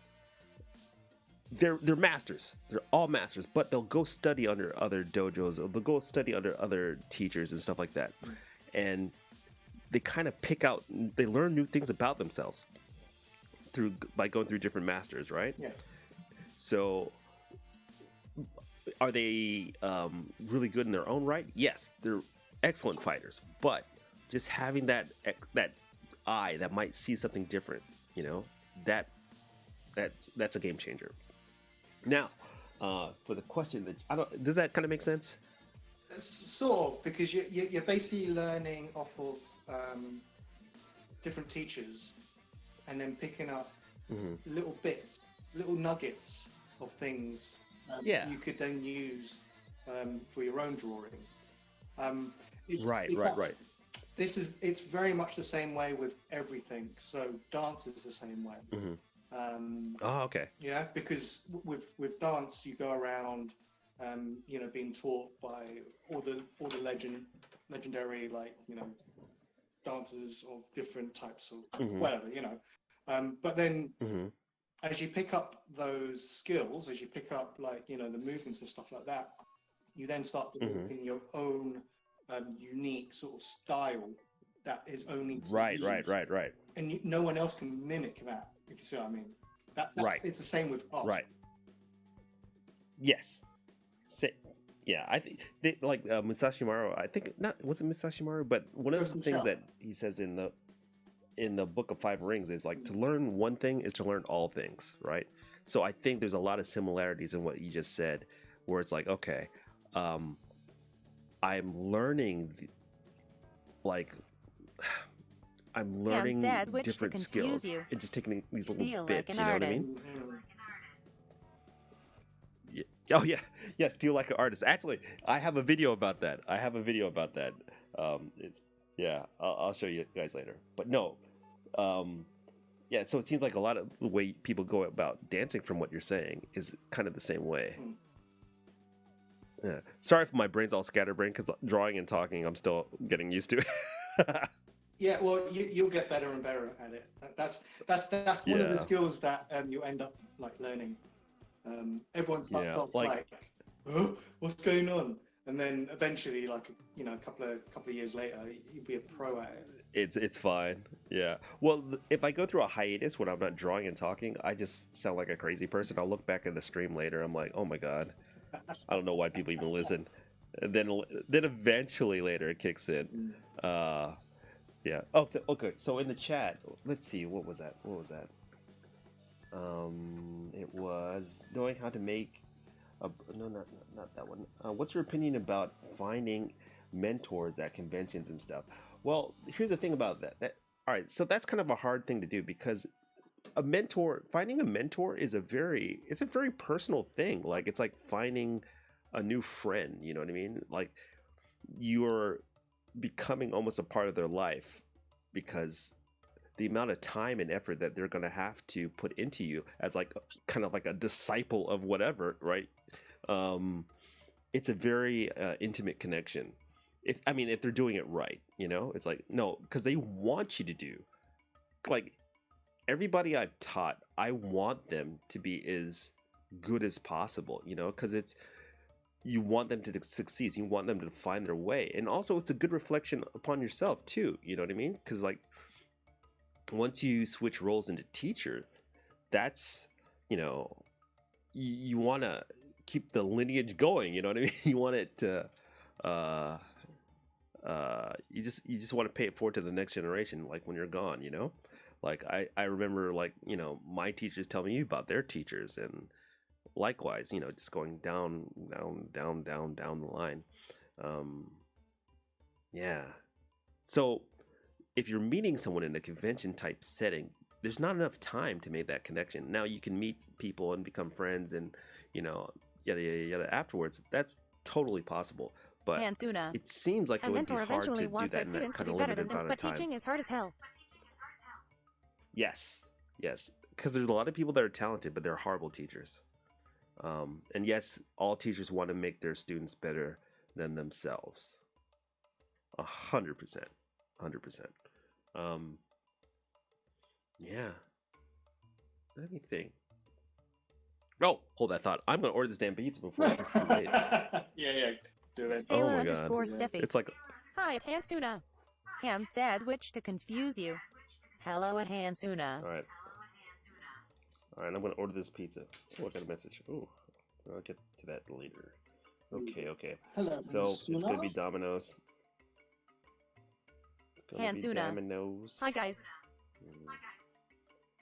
they're masters. They're all masters, but they'll go study under other dojos, or they'll go study under other teachers and stuff like that. And they kind of they learn new things about themselves by going through different masters, right? Yeah. So, are they really good in their own right? Yes, they're excellent fighters, but just having that eye that might see something different, that's a game changer. Now, for the question, does that kind of make sense? Sort of, because you're basically learning off of different teachers, and then picking up little bits, little nuggets of things you could then use for your own drawing. Right. It's very much the same way with everything. So dance is the same way. Okay. Yeah, because with dance, you go around, being taught by all the legendary, like, dancers of different types of whatever, But then as you pick up those skills, as you pick up, like, the movements and stuff like that, you then start developing your own unique sort of style that is only right. And no one else can mimic that, if you see what I mean. That's right. It's the same with art. Right. Yes. Yeah, I think Musashi Maru. I think was it Musashi Maru, but one of the things that he says in the Book of Five Rings is, like, to learn one thing is to learn all things, right? So I think there's a lot of similarities in what you just said, where it's like, okay, I'm learning different skills and just taking these little bits. You know what I mean? Oh yeah, yeah. Steal like an artist. Actually, I have a video about that. It's yeah. I'll show you guys later. But no, yeah. So it seems like a lot of the way people go about dancing, from what you're saying, is kind of the same way. Yeah. Sorry if my brain's all scatterbrained because drawing and talking, I'm still getting used to. Yeah, well, you'll get better and better at it. That's one of the skills that you end up like learning. Everyone starts off like, oh, what's going on? And then eventually, like a couple of years later, you'll be a pro at it. It's fine. Yeah. Well, if I go through a hiatus when I'm not drawing and talking, I just sound like a crazy person. I'll look back at the stream later. I'm like, oh my god, I don't know why people even listen. And then eventually later it kicks in. Yeah. Oh, okay. So in the chat, let's see. What was that? It was knowing how to make. No, not that one. What's your opinion about finding mentors at conventions and stuff? Well, here's the thing about that. All right. So that's kind of a hard thing to do because finding a mentor is a very personal thing. Like it's like finding a new friend. You know what I mean? Like you're becoming almost a part of their life because the amount of time and effort that they're going to have to put into you as like kind of like a disciple of whatever, right? It's a very intimate connection. If they're doing it right, it's like, no, because they want you to do, like, everybody I've taught, I want them to be as good as possible, because you want them to succeed. You want them to find their way. And also it's a good reflection upon yourself too. You know what I mean? Because like once you switch roles into teacher, that's, you want to keep the lineage going. You know what I mean? You want it to, you just want to pay it forward to the next generation. Like when you're gone, like I remember like, my teachers telling me about their teachers and, likewise, just going down the line. Yeah. So if you're meeting someone in a convention type setting, there's not enough time to make that connection. Now you can meet people and become friends and, yada, yada, yada afterwards. That's totally possible. But it seems like it would be hard to do that in that kind of limited amount of time. But teaching is hard as hell. Yes. Because there's a lot of people that are talented, but they're horrible teachers. And yes, all teachers want to make their students better than themselves. 100%. Yeah. Let me think. Oh, hold that thought. I'm gonna order this damn pizza before it's too late. Yeah. Do it. Sailor oh my god. Steffi. It's like. Hi, it's Hansuna. Ham sandwich to confuse you. Hello at Hansuna. All right, I'm gonna order this pizza. Oh, I got a message. Ooh, I'll get to that later. Okay. Hello. So it's gonna be Domino's. Hansuna. Domino's. Hi guys.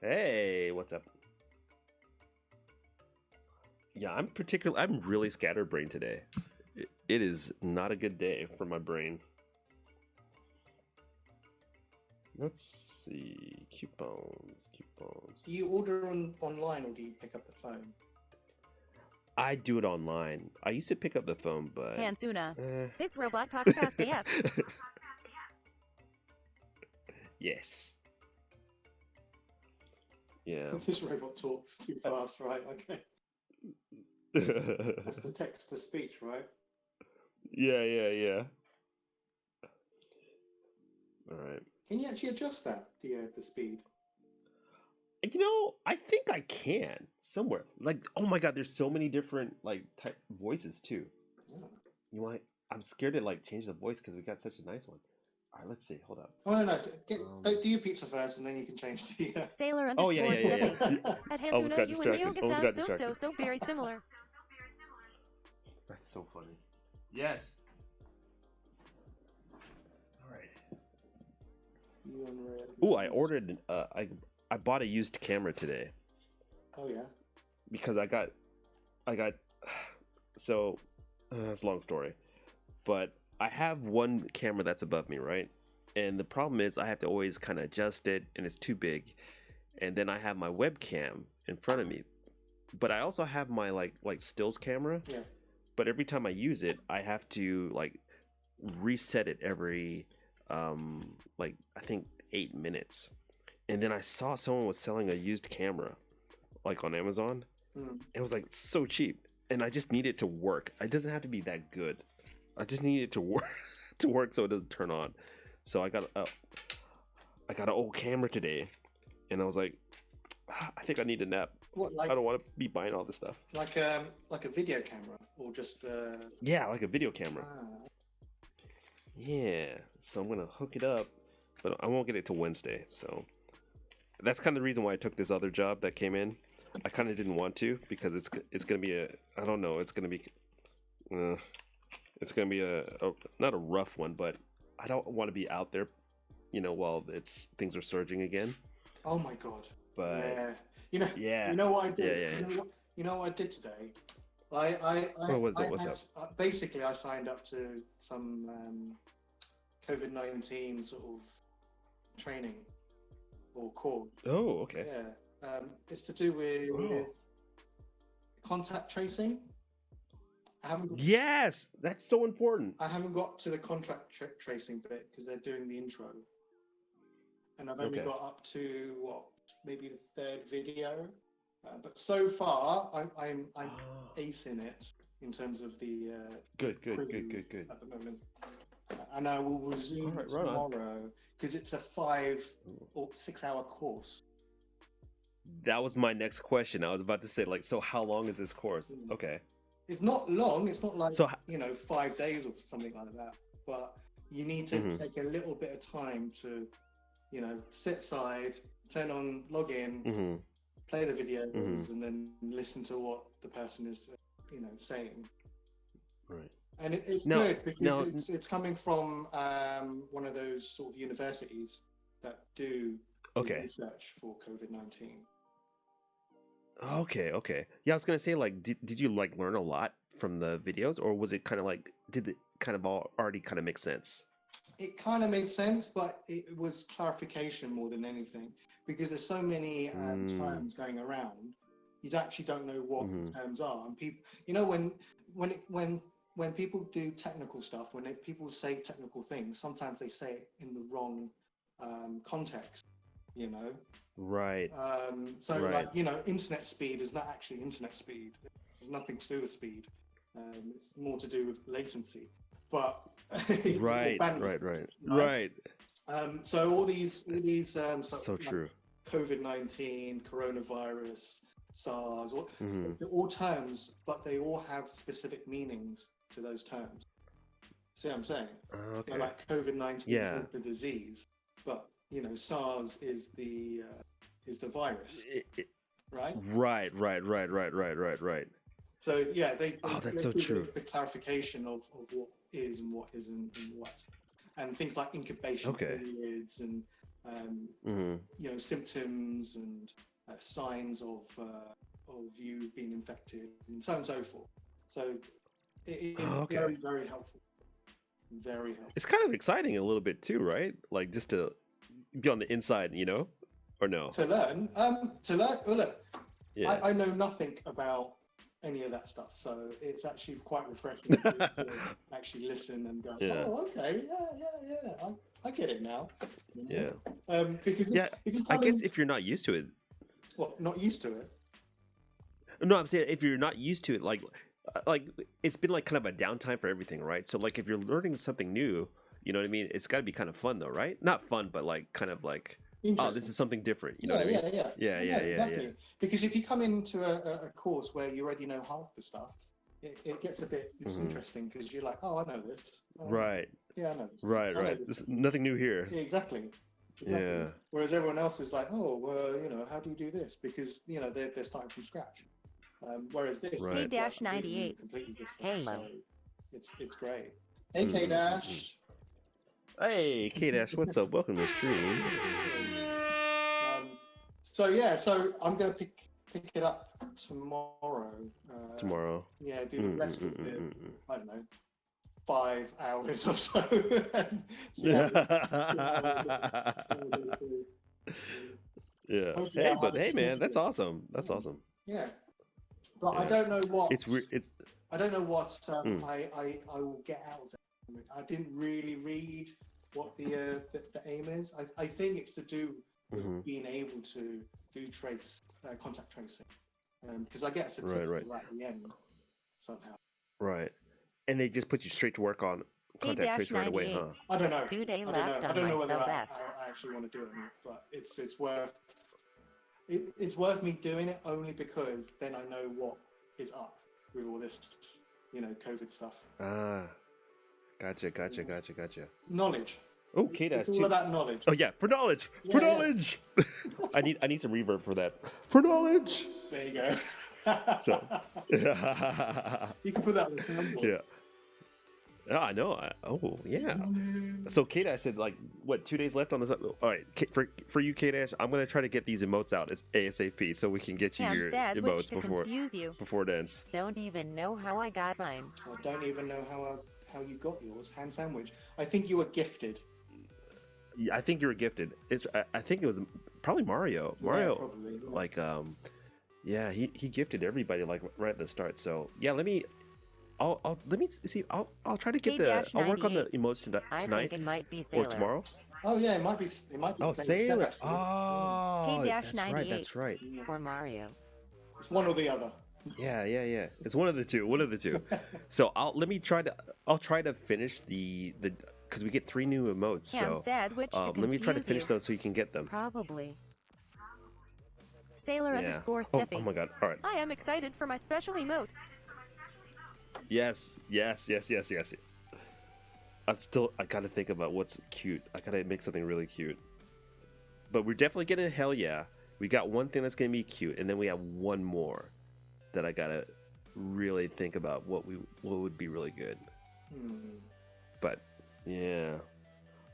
Hey, what's up? Yeah, I'm really scatterbrained today. It is not a good day for my brain. Let's see. Coupons. Do you order online or do you pick up the phone? I do it online. I used to pick up the phone, but... Hansuna. This robot talks fast AF. Yes. Yeah. This robot talks too fast, right? Okay. That's the text to speech, right? Yeah. All right. Can you actually adjust that, the speed? I think I can somewhere. Like, oh my god, there's so many different like type voices too. Yeah. I'm scared to like change the voice because we got such a nice one. All right, let's see. Hold up. Oh no, do your pizza first, and then you can change the. Sailor Oh yeah. Steffi. At Almost got Hansuna, you and distracted. Myoga sound so very similar. That's so funny. Yes. All right. Ooh, I ordered. I bought a used camera today. Oh yeah. Because I got. So, it's a long story, but I have one camera that's above me, right? And the problem is I have to always kind of adjust it, and it's too big. And then I have my webcam in front of me, but I also have my like stills camera. Yeah. But every time I use it, I have to like reset it every like I think 8 minutes. And then I saw someone was selling a used camera like on Amazon. It was like so cheap, and I just need it to work. It doesn't have to be that good. I just need it to work to work so it doesn't turn on. So I got an old camera today, and I was like, I think I need a nap. What, I don't want to be buying all this stuff. like a video camera or just Yeah, like a video camera. ah. Yeah, so I'm gonna hook it up, but I won't get it till Wednesday. So that's kind of the reason why I took this other job that came in. I kind of didn't want to because it's gonna be I don't know, it's gonna be a not a rough one, but I don't want to be out there, while things are surging again. Oh my god. But yeah. You know what I did? Yeah. You know what I did today? What's up? Basically, I signed up to some COVID-19 sort of training or course. Oh, okay. Yeah, it's to do with contact tracing. Yes, that's so important. I haven't got to the contact tracing bit because they're doing the intro, and I've only got up to maybe the 3rd video. But so far, I'm acing it in terms of the good at the moment, and I will resume tomorrow because it's a 5 or 6 hour course. That was my next question. I was about to say, so how long is this course? Okay. It's not long. It's not like 5 days or something like that. But you need to take a little bit of time to, sit aside, turn on, log in, play the videos, and then listen to what the person is, saying. Right. And it's good because it's coming from one of those sort of universities that do research for COVID-19. Okay. Yeah, I was gonna say, did you learn a lot from the videos, or was it kind of did it kind of already kind of make sense? It kind of made sense, but it was clarification more than anything because there's so many terms going around. You actually don't know what the terms are, and people, when people do technical stuff, when people say technical things, sometimes they say it in the wrong context. Right. Internet speed is not actually internet speed. There's nothing to do with speed. It's more to do with latency. But right. So all these so true. COVID-19, coronavirus, SARS, they're all terms, but they all have specific meanings to those terms. See what I'm saying? Okay. So like COVID-19 is the disease, but SARS is the virus, right? Right. So yeah, they that's so true. The clarification of what is and what isn't and what, and things like incubation periods and symptoms and signs of you being infected and so on and so forth. So it is very, very helpful. Very helpful. It's kind of exciting a little bit too, right? Just to be on the inside, or no? To learn. Well, look, I know nothing about any of that stuff, so it's actually quite refreshing to actually listen and go, oh, okay, yeah, I get it now. Yeah. Because I guess if you're not used to it. What? Not used to it? No, I'm saying if you're not used to it, like it's been kind of a downtime for everything, right? So if you're learning something new, you know what I mean? It's got to be kind of fun though, right? Not fun, but kind of oh, this is something different. You know what I mean? Yeah, exactly. Because if you come into a course where you already know half the stuff, it gets a bit interesting because you're like, oh, I know this. Right. Yeah, I know this. Right. There's nothing new here. Yeah, exactly. Yeah. Whereas everyone else is like, oh, well, how do you do this? Because they're starting from scratch. Whereas this, K-98. completely different. Hey. So it's great. Hey, K-Dash. Hey, K-Dash, what's up? Welcome to the stream. So I'm going to pick it up tomorrow. Tomorrow. Yeah, do the rest of it. I don't know, 5 hours or so. Yeah. Hey, man, that's awesome. That's awesome. Yeah. But I Yeah. don't know what It's weird. It's I don't know what Mm. I will get out of it. I didn't really read what the aim is. I think it's to do with Mhm. being able to do contact tracing, because I get a Right, certificate right, at the end somehow. right. And they just put you straight to work on contact trace right away, 98. huh? I don't know. 2-day I don't left know. I on don't my know whether sub I, F. I actually want to do it or not, but it's worth me doing it only because then I know what is up with all this, COVID stuff. Ah, gotcha. Knowledge. Oh, K-Dash It's all too. about knowledge. Oh yeah, for knowledge. Yeah, For yeah. knowledge. I need some reverb for that. For knowledge. There you go. So. You can put that on the soundboard. Yeah. Oh, I know. Oh, yeah. So K-Dash said, like, what, 2 days left on this? All right, for you, K-Dash, I'm gonna try to get these emotes out as ASAP so we can get you Ham your sandwich emotes to confuse you. before it ends. Don't even know how I got mine. I don't even know how you got yours. Hand sandwich. I think you were gifted. Yeah, I think you were gifted. I think it was probably Mario. Yeah, Mario, probably. like, yeah, he gifted everybody like right at the start. So yeah, let me see. I'll try to get I'll work on the emotes I tonight think it might be or Sailor. tomorrow. Oh yeah, it might be. Oh, the same Sailor. step, actually. Oh, that's right. K-98. That's right. For Mario. It's one or the other. Yeah. It's one of the two. So I'll try to finish the because we get 3 new emotes. Ham So sandwich to let me try to confuse finish you. those so you can get them. Probably. Sailor Yeah. underscore Oh, Steffi. oh my god. All right. I am excited for my special emotes. Yes. I gotta think about what's cute. I gotta make something really cute. But we're definitely getting a hell yeah. We got one thing that's gonna be cute, and then we have one more that I gotta really think about what would be really good. But yeah.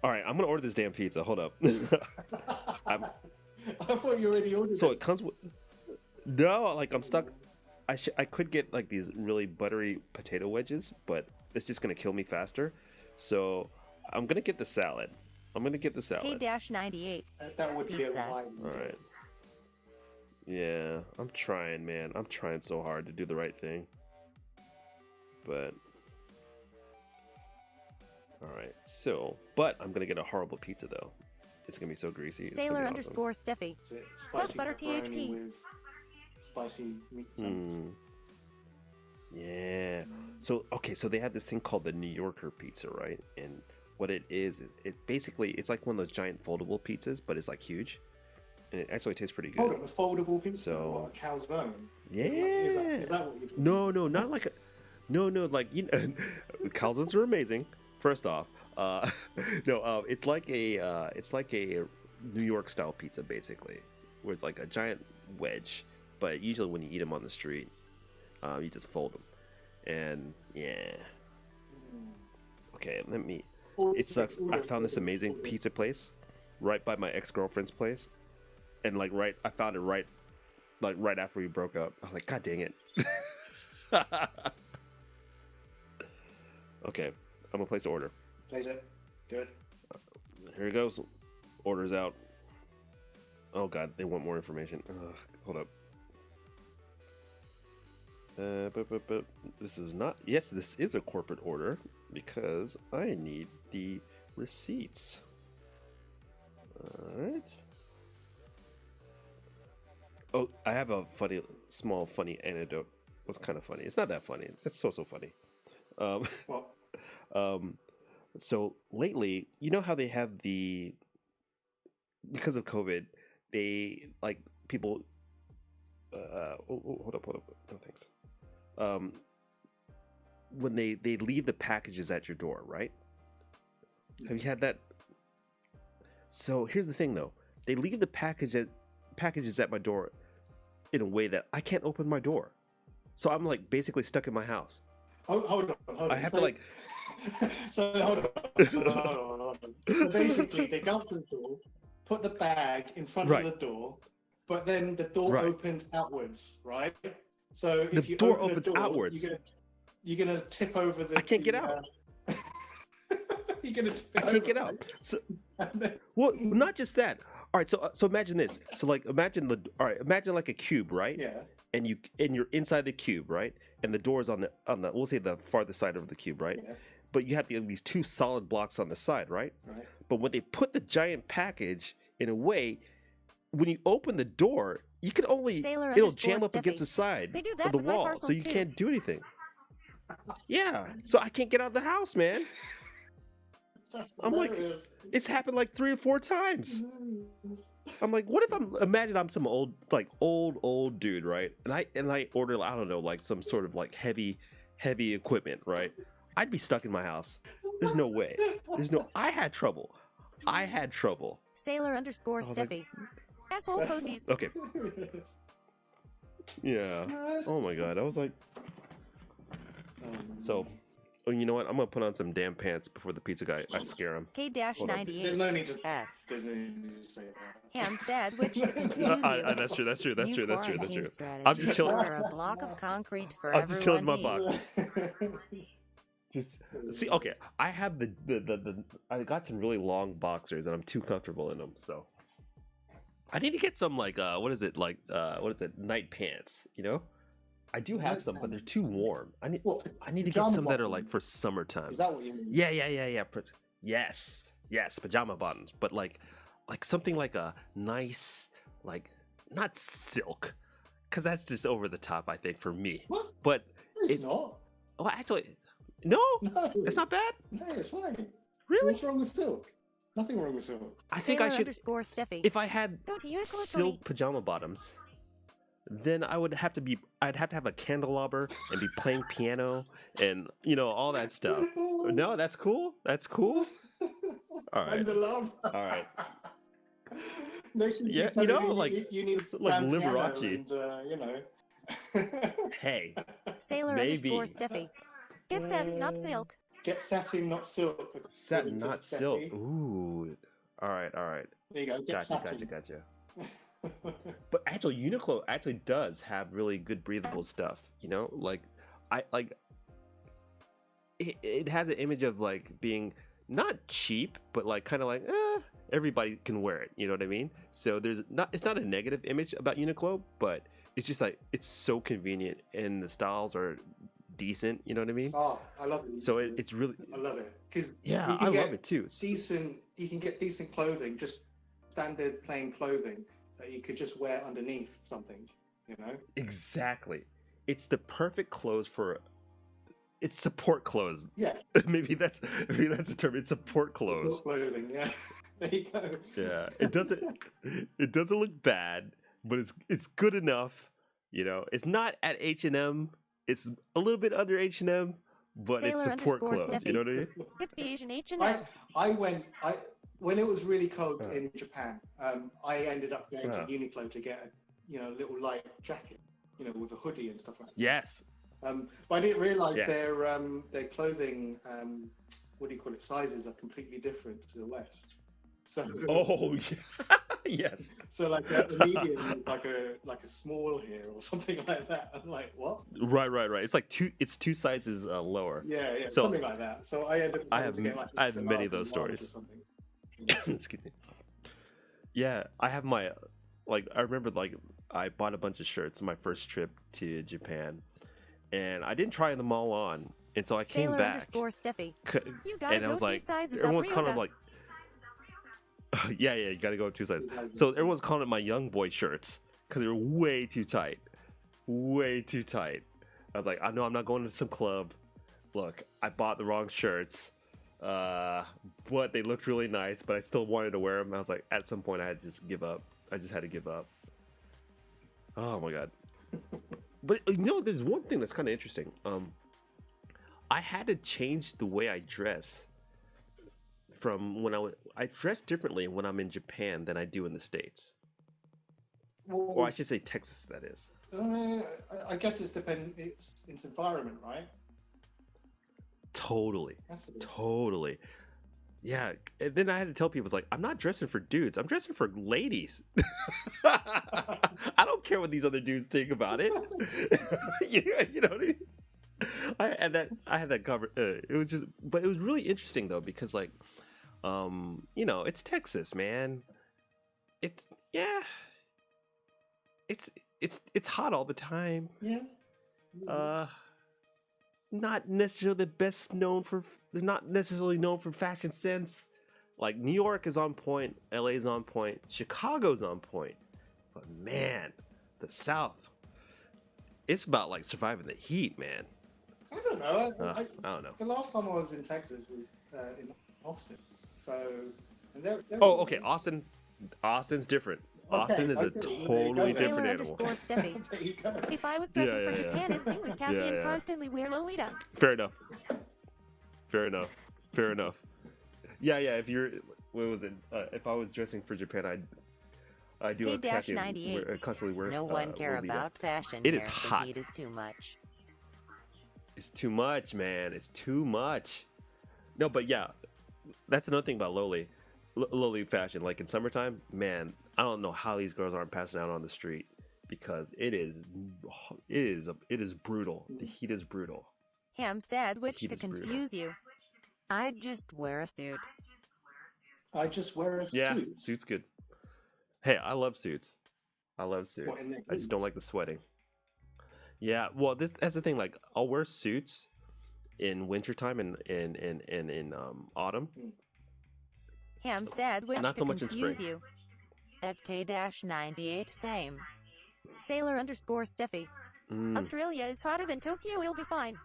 All right, I'm gonna order this damn pizza. Hold up. I thought you already ordered So it. it comes with no, like I'm stuck. I could get like these really buttery potato wedges, but it's just gonna kill me faster. So I'm gonna get the salad. K-98. That would be a Pizza. wise. All right. Yeah, I'm trying, man. I'm trying so hard to do the right thing. But all right. So, but I'm gonna get a horrible pizza though. It's gonna be so greasy. It's gonna Sailor be awesome. underscore Steffi. Spicy Plus butter pepperoni THP. with spicy meat. Mm. Yeah. So so they have this thing called the New Yorker pizza, right? And what it is, it's like one of those giant foldable pizzas, but it's like huge, and it actually tastes pretty good. Oh, a foldable pizza. So- What, a calzone. Yeah. Is that what you're doing? No, not like a. No, like calzones are amazing. First off, it's like a New York style pizza basically, where it's like a giant wedge, but usually when you eat them on the street, you just fold them, and yeah. Okay, It sucks. I found this amazing pizza place right by my ex-girlfriend's place, and I found it right after we broke up. I was like, God dang it. Okay, I'm gonna place an order. Place it. Do it. Here it goes. Order's out. Oh god, they want more information. Ugh, hold up. But this is not. Yes, this is a corporate order because I need the receipts. All right. Oh, I have a small funny anecdote. It was kind of funny. It's not that funny. It's so funny. What? So lately, you know how they have because of COVID, they like people. Hold up. No thanks. When they leave the packages at your door, right? Have you had that? So here's the thing, though. They leave the packages at my door in a way that I can't open my door. So I'm like basically stuck in my house. Hold on. I have to like. So hold on. So basically, they go up to the door, put the bag in front Right. of the door, but then the door Right. opens outwards, right? So if The you door open opens the door, outwards. You're gonna tip over the. I can't get out. You're gonna tip I over, can't get out. right? So, And then- well, not just that. All right, so imagine this. So like imagine like a cube, right? yeah. and you're inside the cube, right? And the door's on the we'll say the farthest side of the cube, right? Yeah. But you have these two solid blocks on the side, right? Right. But when they put the giant package in a way, when you open the door, you can only it'll jam up against the side They do of that the with my wall, so parcels, you too. can't do anything. Yeah, so I can't get out of the house, man. That's I'm like, hilarious. It's happened like 3 or 4 times. I'm like, what if imagine I'm some old dude, right? And I order, I don't know, like some sort of like heavy equipment, right? I'd be stuck in my house. There's no way. I had trouble. Sailor __ was like- Steffi. Asshole posties. Okay. Yeah. Oh my god. I was like, so, oh, you know what? I'm gonna put on some damn pants before the pizza guy. I scare him. There's K-98. no need to. F. There's no need to say that. Ham sandwich to confuse you. That's true. That's New true. quarantine I'm just strategy. chilling. Order a block of concrete for I'm just chilling in my everyone to eat. box. Just see, okay. I have the I got some really long boxers and I'm too comfortable in them, so I need to get some like what is it night pants, you know? I do have Night some, but they're pants. too warm. I need to get Pajama some that are bottoms? like for summertime. Is that what you mean? Yeah. Yes, pajama bottoms, but like something like a nice, like not silk, because that's just over the top, I think, for me. What? But It's it's not. well, actually, no, No. it's not bad. No, it's fine. Really, What's wrong with silk? Nothing wrong with silk. I think I Sailor should. _ Steffi. If I had Go to Uniqlo silk pajama bottoms, then I'd have to have a candelabra and be playing piano and all that stuff. No, that's cool. All right. And the love. All right. Next you Yeah, tell you know, me like- you need it's like grand piano Liberace. and, Hey, Sailor Maybe. _ Steffi. Get satin, not silk. Get satin, not silk. satin, according to not silk. Steffi. Ooh. All right. There you go. Get satin. Gotcha. But actually, Uniqlo actually does have really good breathable stuff. Like it has an image of like being not cheap, but like kind of like everybody can wear it. You know what I mean? So it's not a negative image about Uniqlo, but it's just like it's so convenient and the styles are decent. You know what I mean? Oh, I love it. So it's really I love it because yeah, I love it too. You can get decent clothing, just standard plain clothing that you could just wear underneath something. Exactly. It's the perfect clothes for. It's support clothes. Yeah. maybe that's the term. It's support clothes. Clothing. Yeah. There you go. Yeah. It doesn't look bad, but it's good enough. It's not at H&M. It's a little bit under H&M, but it's Sailor support _ clothes. You know what I mean? It's the Asian H&M. When it was really cold Huh. in Japan, I ended up going to Huh. Uniqlo to get a little light jacket, with a hoodie and stuff like that. Yes. But I didn't realize Yes. their clothing, sizes are completely different to the West. So, Oh, yeah. Yes. so like the medium is like a small here or something like that. I'm like, what? Right. It's like two sizes lower. Yeah, So- something like that. So I ended up I having have to get like I have extra many of large those and large stories. or something. Excuse me. Yeah, I have my I remember I bought a bunch of shirts my first trip to Japan, and I didn't try them all on, and so I came Sailor back. _ Steffi. c- You gotta and I go was 2 like, sizes up everyone's calling them Ryoga. like, yeah, you gotta go 2 sizes. So everyone's calling it my young boy shirts because they were way too tight. I was like, I know I'm not going to some club. Look, I bought the wrong shirts, but they looked really nice. But I still wanted to wear them. I was like, at some point, I had to just give up. I just had to give up. Oh my god! But there's one thing that's kind of interesting. I had to change the way I dress from when I dress differently when I'm in Japan than I do in the States. Or I should say Texas, that is. I guess it's environment, right? Totally. That's the Totally. Yeah. And then I had to tell people, it's like, I'm not dressing for dudes. I'm dressing for ladies. I don't care what these other dudes think about it. You know what I mean? I had that cover. But it was really interesting though, because it's Texas, man. It's it's hot all the time. Yeah. Uh, not necessarily the best known for. They're not necessarily known for fashion sense. Like New York is on point, LA is on point, Chicago's on point, but man, the South, it's about like surviving the heat, man. I don't know. I don't know. The last time I was in Texas was in Austin. So, and Oh, okay, Austin's different. Austin is a okay, totally there you different Sailor animal. underscore Steffi. There you go. If I was dressing Yeah, for yeah, Japan, I'd be with Kathy Yeah, and yeah. constantly wear Lolita. Fair enough. Fair enough. Fair enough. Yeah, yeah. If you're, what was it? If I was dressing for Japan, I do a Kathy K-98. constantly wear. No one care Lolita. about fashion It here. is hot. The heat is too much. It's too much, man. It's too much. No, but yeah, that's another thing about Loli fashion. Like in summertime, man, I don't know how these girls aren't passing out on the street because it is brutal. The heat is brutal. Ham sandwich Heat to is brutal. confuse you. I'd just wear a suit. I just wear a Yeah, suit. suits good. Hey, I love suits. I love suits. What, in the I just don't heat? like the sweating. Yeah, well, that's the thing. Like, I'll wear suits in wintertime and in autumn. Ham sandwich Not to so much in confuse spring. you. At K-98, same. Sailor underscore Steffi. Mm, Australia is hotter than Tokyo, we'll be fine.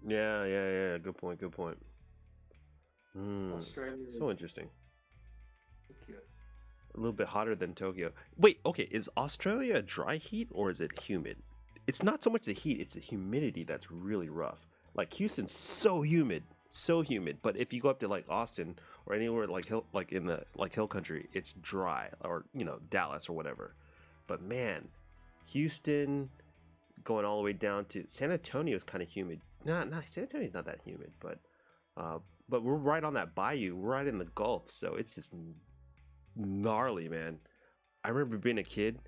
yeah. Good point. Good point. Mm, Australia is so interesting. good. A little bit hotter than Tokyo. Wait, okay. Is Australia a dry heat or is it humid? It's not so much the heat; it's the humidity that's really rough. Like Houston's so humid, so humid. But if you go up to like Austin or anywhere like in the hill country, it's dry, or Dallas or whatever. But man, Houston, going all the way down to San Antonio is kind of humid. Not San Antonio's not that humid, but we're right on that bayou. We're right in the Gulf, so it's just gnarly, man. I remember being a kid,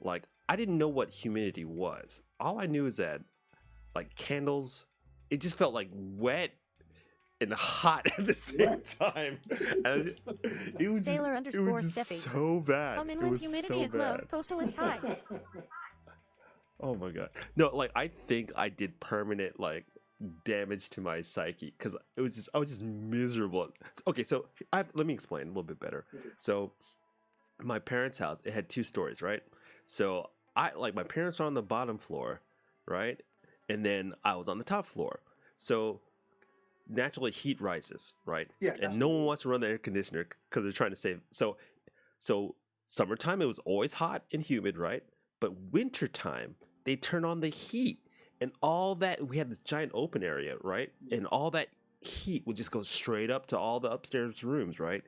like I didn't know what humidity was. All I knew is that like candles, it just felt like wet and hot at the same time. And it was Sailor just, it underscore was just Steffi. so bad. Some It inland was humidity so is low, bad. coastal is high. Oh my god. No, like I think I did permanent like damage to my psyche because I was just miserable. Okay, so let me explain a little bit better. So my parents' house, it had 2 stories, right? So my parents were on the bottom floor, right? And then I was on the top floor. So naturally heat rises, right? Yeah, And no one wants to run the air conditioner because they're trying to save. So summertime it was always hot and humid, right? But wintertime they turn on the heat, and all that, we had this giant open area, right? And all that heat would just go straight up to all the upstairs rooms, right?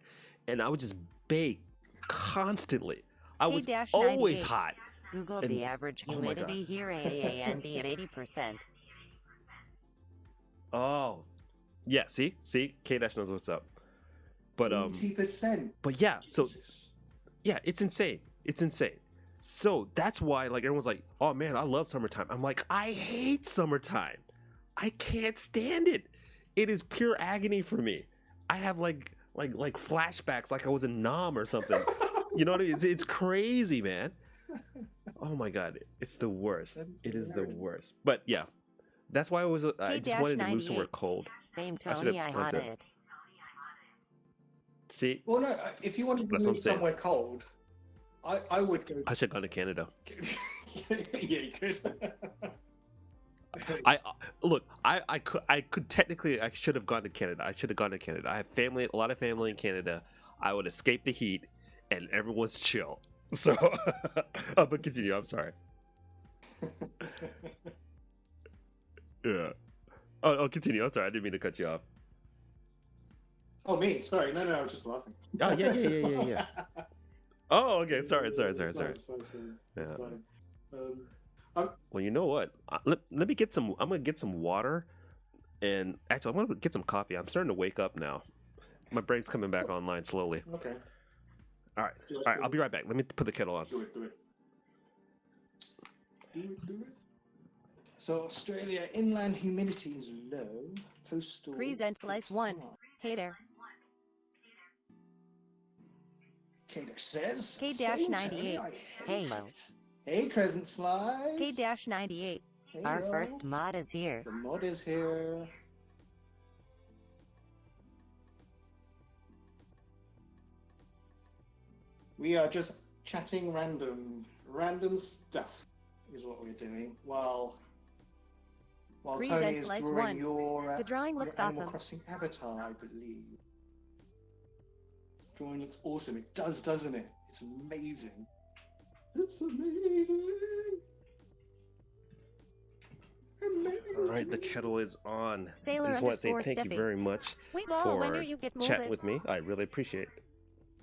And I would just bake constantly. I was always K-98. hot. Google And- the average oh my God. humidity here, AAND at 80%. Oh, yeah. See, K-Dash knows what's up. But 80%. but yeah. So yeah, it's insane. It's insane. So that's why like everyone's like, oh man, I love summertime. I'm like, I hate summertime. I can't stand it. It is pure agony for me. I have like flashbacks like I was in Nam or something. You know what I mean? It's crazy, man. Oh my god, it's the worst. That is It is the hilarious. worst. But yeah, that's why I just wanted to move somewhere K-98. cold. Same I should've Tony, I went had there. it. See, Well, no, if you wanted to That's what I'm move saying. somewhere cold, I would go. I should have gone to Canada. Yeah, you could. Look. I could technically. I should have gone to Canada. I should have gone to Canada. I have a lot of family in Canada. I would escape the heat, and everyone's chill. So, but continue. I'm sorry. Yeah. Oh, continue. I'm sorry. I didn't mean to cut you off. Oh, me? Sorry. No, I was just laughing. Oh, yeah. Oh, okay. Sorry. It's fine. Yeah. It's fine. Well, you know what? Let me get some. I'm gonna get some water, and actually, I'm gonna get some coffee. I'm starting to wake up now. My brain's coming back online slowly. Okay. All right. I'll be right back. Let me put the kettle on. Do it. So Australia, inland humidity is low. Coastal. Present slice 1. high. Hey there. K-Dash says. K-98. Tony, I hate Halo. it. Hey, Crescent Slice. K-98. Hey, Our yo. first mod is here. The mod is here. We are just chatting random stuff is what we're doing while Grease Tony and is Slice drawing one. your The drawing your looks Animal awesome. Crossing avatar, I believe. Drawing looks awesome. It does, doesn't it? It's amazing. It's amazing. All right, the kettle is on. Sailor I just want to say underscore thank you Steffi. very much Sweet ball, when for do you get chatting molded? with me. I really appreciate it.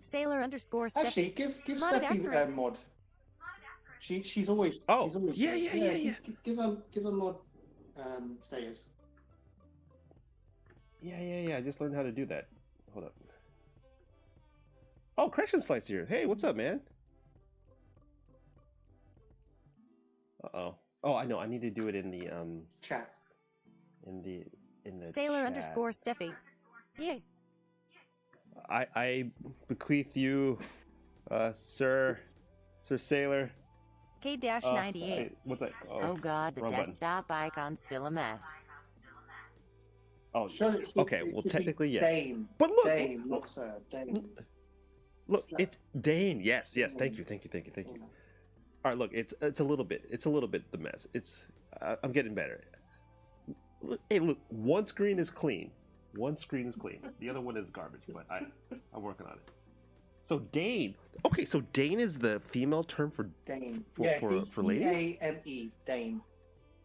Sailor underscore Steffi. Actually, give Modded Steffi a asterisk. mod. She's always Oh, she's always yeah. Give her mod status. Yeah. I just learned how to do that. Hold up. Oh, Crescent Slice here. Hey, what's up, man? Uh-oh. Oh, I know. I need to do it in the Chat. in the Sailor chat. underscore Steffi. Yay. I bequeath you, Sir Sailor. K-98. What's that? Oh god, the wrong button. desktop icon's still a mess. Oh, Should it okay. should Well, be technically, yes. Dane. But look, Dane, not Sir. Dane. look, it's Dane. Yes. Dane. Thank you. Yeah. All right, look, it's a little bit the mess. It's I'm getting better. Hey, look, one screen is clean. The other one is garbage, but I'm working on it. So Dane. Okay, so Dane is the female term for Dane. for ladies. Dame. Dane.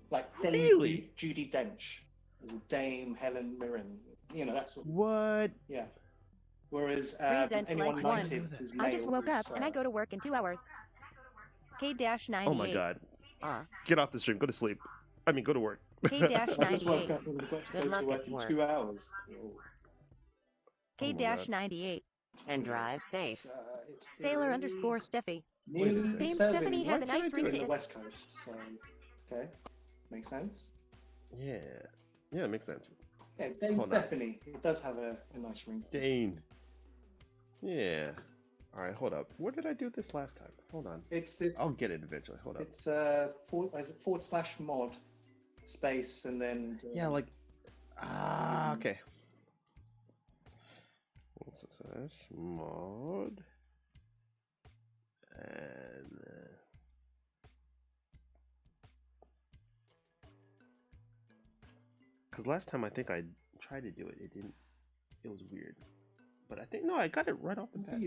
Like Dame Really? Judi Dench. Or Dame Helen Mirren. You know, that's what. What? Yeah. Whereas Grease and anyone Slice native one. who's I just male woke up is, and I go to work in 2 hours. K-98. Oh my god. Ah, Get off the stream. Go to sleep. I mean, go to work. I just woke K-98. up and got to Good go luck to work at in work. 2 hours. K-98. and drive safe. It Sailor is underscore Steffi. nearly Dame 7. Stephanie has a Why can't nice I ring do to in the it. West Coast. So, okay, makes sense. Yeah, it makes sense. Yeah, Dame Hold on. Stephanie. It does have a nice ring. Dane. Yeah. All right, hold up. Where did I do this last time? Hold on. It's I'll get it eventually. Hold up. it's /mod space and then Yeah, like okay. Mod and because last time I think I tried to do it, it didn't. It was weird, but I think no, I got it right off the bat.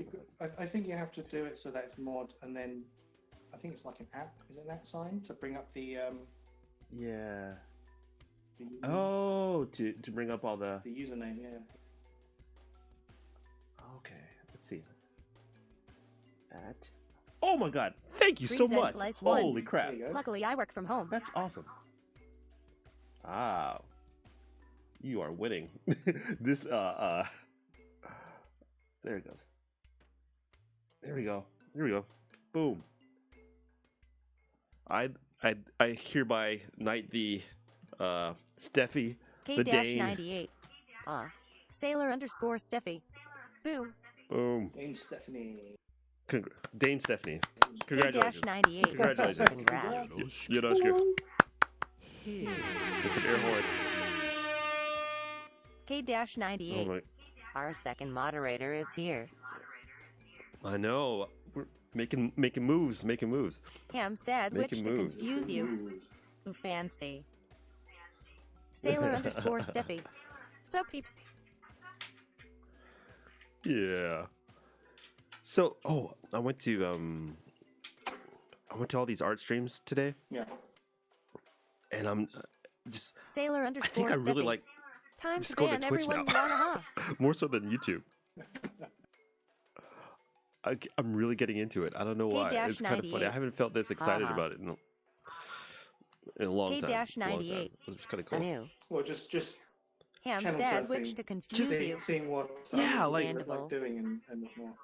I think you have to do it so that it's mod and then I think it's like an @ is it an @ sign to bring up the Yeah. the, Oh, to bring up all the. the username, yeah. Okay, let's see. At. Oh my God! Thank you so Grease and much. Slice one. Holy crap! There you go. Luckily, I work from home. That's awesome. Wow. You are winning. This there it goes. There we go. Boom. I hereby knight the Steffi the Dane. K-98. Ah, Sailor underscore Steffi. Boom. Boom. Dame Stephanie. Dane Stephanie. Congratulations. K-98. Congratulations. congrats. Yodoshku. Get some air horns. K-98. Oh my. Our second moderator is here. I know. We're making moves. Ham sandwich Making to moves. confuse you. Ooh. Who fancy? Sailor underscore Steffi. So peeps. Yeah. So, I went to all these art streams today, Yeah. and I'm just Sailor I underscore think I really Steffi. like Time just to go to ban Twitch everyone now. wanna more so than YouTube. I'm really getting into it. I don't know why. It's kind of funny. I 98. haven't felt this excited Haha. about it in a long time. K-98. It's kind of I cool. knew. Well, just Ham Channel sandwich surfing. to confuse seeing, you. seeing what Yeah, others like- like doing and whatnot.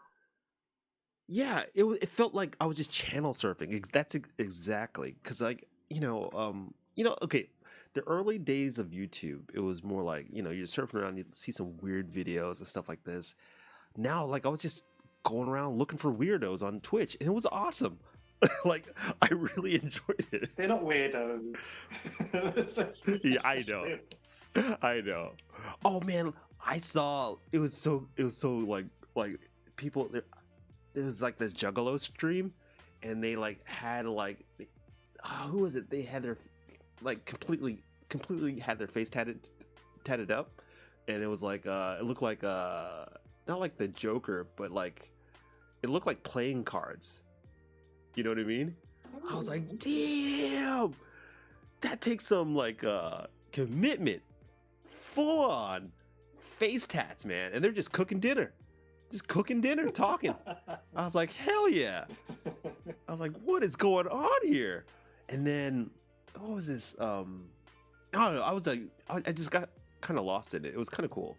Yeah, it felt like I was just channel surfing. That's exactly because okay, the early days of YouTube, it was more like you're surfing around, you see some weird videos and stuff like this. Now, like I was just going around looking for weirdos on Twitch, and it was awesome. Like, I really enjoyed it. They're not weirdos. Yeah, I know. I know. Oh man, I saw it was so like people. It was like this Juggalo stream, and they like had like who was it? They had their like completely had their face tatted up, and it was like it looked like not like the Joker, but like it looked like playing cards. You know what I mean? I was like, damn, that takes some like commitment, full on face tats, man, and they're just cooking dinner, talking. I was like, hell yeah. I was like, what is going on here? And then what was this? I don't know. I was like, I just got kind of lost in it. It was kind of cool.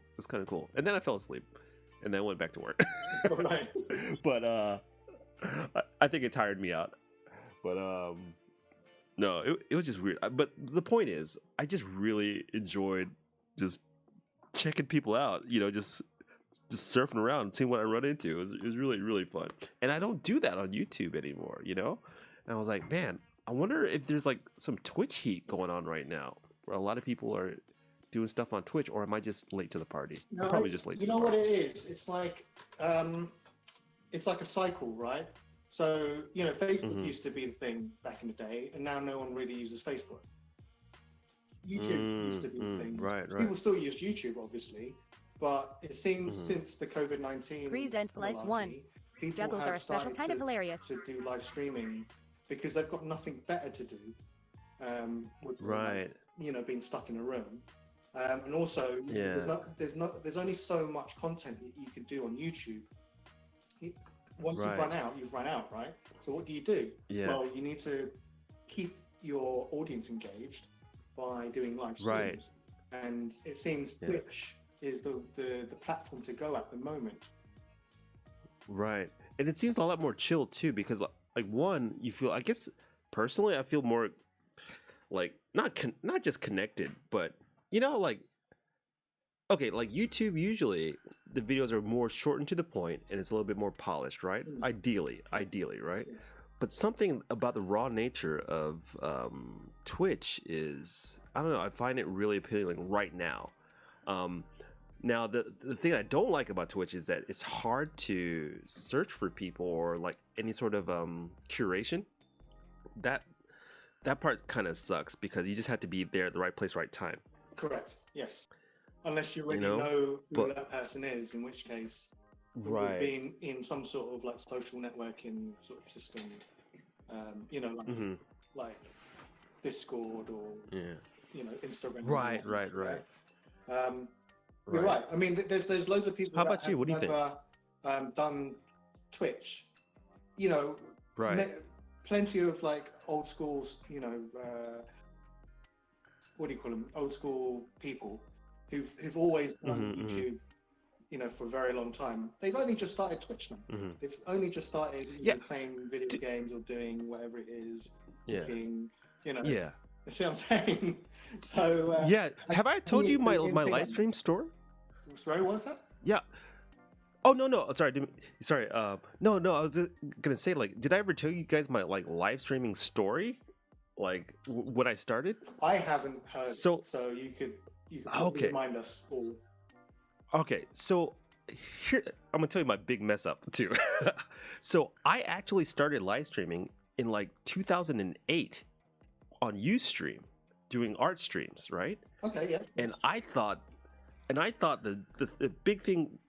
And then I fell asleep, and then I went back to work. Right. But I think it tired me out. But no, it was just weird. But the point is, I just really enjoyed just checking people out. You know, just surfing around and seeing what I run into. It was really, really fun. And I don't do that on YouTube anymore, you know? And I was like, man, I wonder if there's like some Twitch heat going on right now where a lot of people are doing stuff on Twitch, or am I just late to the party? No, I'm probably just late to the what party. it is? It's like a cycle, right? So, you know, Facebook used to be the thing back in the day, and now no one really uses Facebook. YouTube used to be the thing. Right. People still use YouTube, obviously, but it seems since the COVID-19 Presents Les one. people Juggles have are a special started kind of hilarious. to do live streaming because they've got nothing better to do. With Right. you know, being stuck in a room. And also, there's only so much content that you can do on YouTube. Once you've run out, right? So what do you do? Yeah. Well, you need to keep your audience engaged by doing live streams. Right. And it seems Twitch is the platform to go at the moment. Right. And it seems a lot more chill too, because like one, you feel, I guess personally, I feel more like not just connected, but you know, like, okay, like YouTube, usually the videos are more short and to the point, and it's a little bit more polished, right? Ideally, right? Yes. But something about the raw nature of Twitch is, I don't know, I find it really appealing right now. Now, the thing I don't like about Twitch is that it's hard to search for people or like any sort of curation. That part kind of sucks because you just have to be there at the right place, right time. Correct. Yes. Unless you already know who that person is, in which case it would be in some sort of like social networking sort of system, you know, like Discord or you know, Instagram. Right. You're right. I mean, there's loads of people. How about you? What do you think? Done Twitch, you know, plenty of like old schools, you know, what do you call them? Old school people who've always done YouTube, you know, for a very long time. They've only just started Twitch now. They've only just started playing video games or doing whatever it is. Cooking, you know. Yeah. You see what I'm saying? So have I told you my live stream story? Sorry, what's that? Yeah. Oh no! Sorry, no. I was just gonna say, like, did I ever tell you guys my like live streaming story, like when I started? I haven't heard. So you could remind us all. Okay, so here I'm gonna tell you my big mess up too. So I actually started live streaming in like 2008 on Ustream, doing art streams, right? Okay, yeah. And I thought the big thing,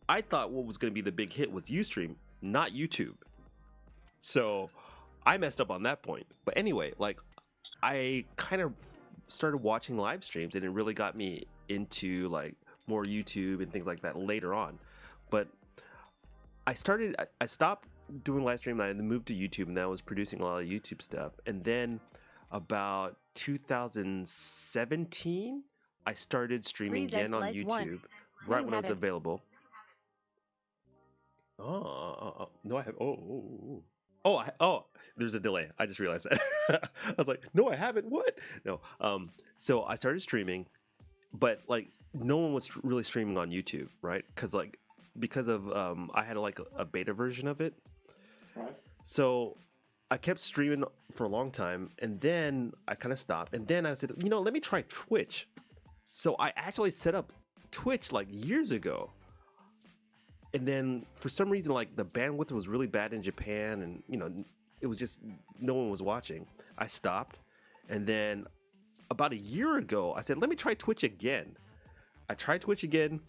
I thought what was going to be the big hit was Ustream, not YouTube. So I messed up on that point. But anyway, like I kind of started watching live streams, and it really got me into like more YouTube and things like that later on. But I stopped doing live stream, and I moved to YouTube, and I was producing a lot of YouTube stuff. And then about 2017, I started streaming again on YouTube, right when it was available. No, I have. There's a delay. I just realized that. I was like, no, I haven't. What? No. So I started streaming, but like no one was really streaming on YouTube, right? Because like because of I had like a beta version of it. Right. So I kept streaming for a long time, and then I kind of stopped, and then I said, let me try Twitch. So I actually set up Twitch like years ago, and then for some reason, like the bandwidth was really bad in Japan, and it was just no one was watching. I stopped, and then about a year ago, I said, let me try Twitch again. I tried Twitch again,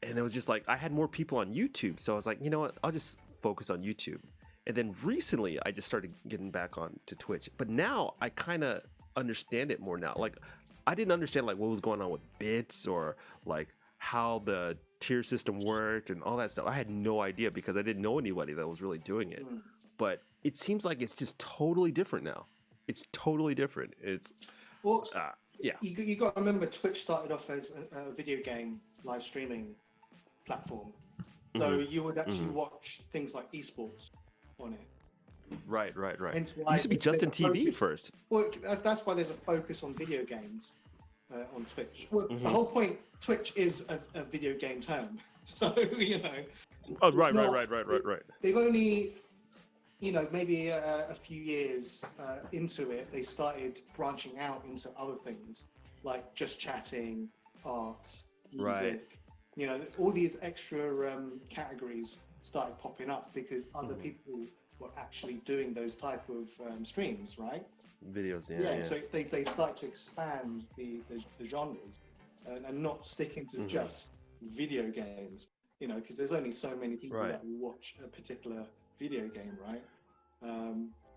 and it was just like I had more people on YouTube, so I was like, you know what? I'll just focus on YouTube. And then recently, I just started getting back on to Twitch. But now I kind of understand it more now. Like, I didn't understand like what was going on with bits or like how the tier system worked and all that stuff. I had no idea because I didn't know anybody that was really doing it. But it seems like it's just totally different now. It's totally different. It's yeah. You got to remember, Twitch started off as a video game live streaming platform. So you would actually watch things like esports on it. Right. Hence It why used to be Justin TV first. Well, that's why there's a focus on video games on Twitch. Well, the whole point, Twitch is a video game term. So, Oh, right. They've only, maybe a few years into it, they started branching out into other things, like just chatting, art, music. Right. All these extra categories started popping up because other people were actually doing those type of streams, right? Videos, yeah. So they start to expand the genres and not sticking to just video games, because there's only so many people that will watch a particular video game, right?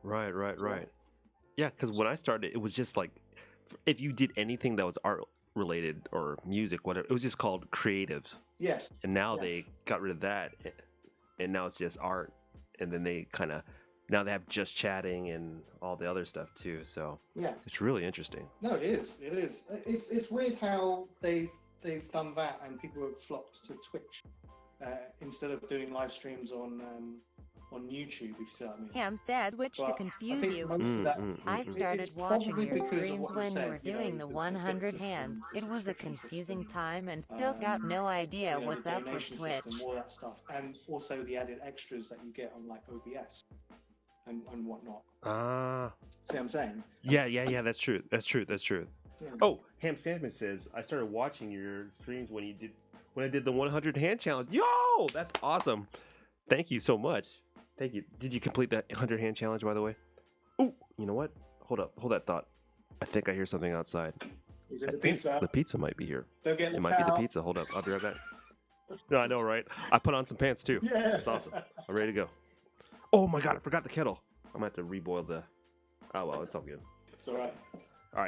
Right. Yeah, because when I started, it was just like, if you did anything that was art related or music, whatever, it was just called creatives. Yes. And now they got rid of that, and now it's just art. And then they now they have just chatting and all the other stuff too. So it's really interesting. No, it is. It's weird how they've done that and people have flocked to Twitch instead of doing live streams on YouTube, if you see what I mean. Ham sandwich to confuse you. I started watching your streams when you were doing the 100 hands. It was a confusing time and still got no idea what's up with Twitch. And all that stuff, and also the added extras that you get on like OBS and whatnot. See what I'm saying? Yeah. That's true. Yeah. Oh, Ham Sandwich says I started watching your streams when I did the 100 hand challenge. Yo, that's awesome. Thank you so much. Thank you. Did you complete that 100 hand challenge, by the way? Oh, you know what? Hold that thought. I think I hear something outside. Is it the pizza? The pizza might be here. It might be the pizza. Hold up. I'll be right back. No, I know, right? I put on some pants too. Yeah. That's awesome. I'm ready to go. Oh my God, I forgot the kettle. I'm going to have to reboil the... Oh, well, it's all good. It's all right. All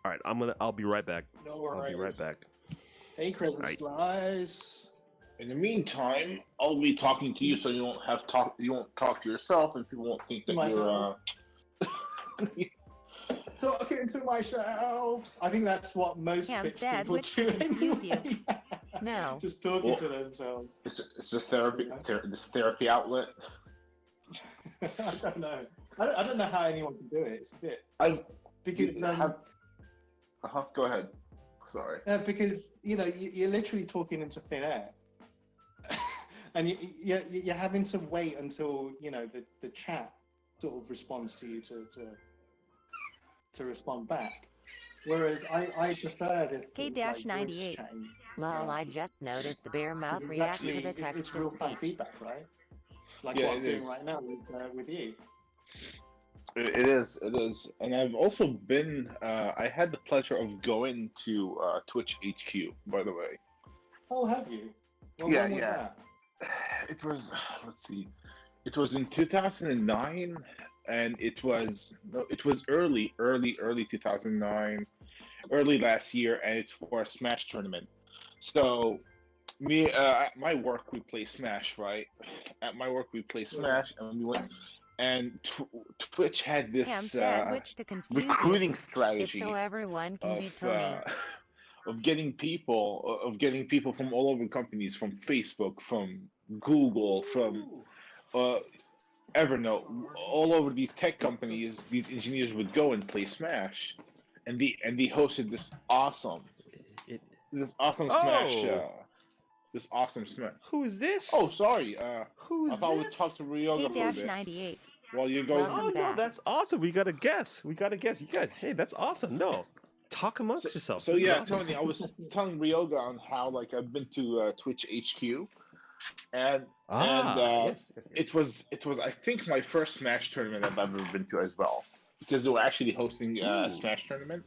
right. I'll be right back. No worries. I'll be right back. Hey, Crescent Slice. In the meantime, I'll be talking to you, so you won't talk to yourself, and people won't think that you're. So okay, into myself. I think that's what most people do anyway. No. Just talking to themselves. It's just therapy. This therapy outlet. I don't know. I don't know how anyone can do it. It's a bit. Go ahead. Sorry. Because you're literally talking into thin air. And you're having to wait until the chat sort of responds to you to respond back, whereas I prefer this K-98 lol. I just noticed the bear mouth react to the text it's real time feedback, right? Like what I'm doing right now with you. It is, and I've also been. I had the pleasure of going to Twitch HQ, by the way. Oh, have you? Well, yeah. When was that? It was. Let's see. It was in 2009, and it was early 2009, early last year, and it's for a Smash tournament. So, at my work we play Smash, right? At my work we play Smash, and we went. And Twitch had this recruiting strategy so everyone can be Tony. Of getting people from all over companies, from Facebook, from Google, from Evernote, all over these tech companies. These engineers would go and play Smash, and they hosted this awesome Smash This awesome Smash. Who is this? Oh, sorry. Who I is thought this? we'd talk to Ryoga for a bit. D-98. While you're going. Welcome Oh no, back. that's awesome. We got to guess. We got to guess. You guys, hey, that's awesome. No, talk amongst yourself. So This is yeah, awesome. Tony, I was telling Ryoga on how like I've been to Twitch HQ, and Yes. it was I think my first Smash tournament I've ever been to as well, because they were actually hosting a Ooh. Smash tournament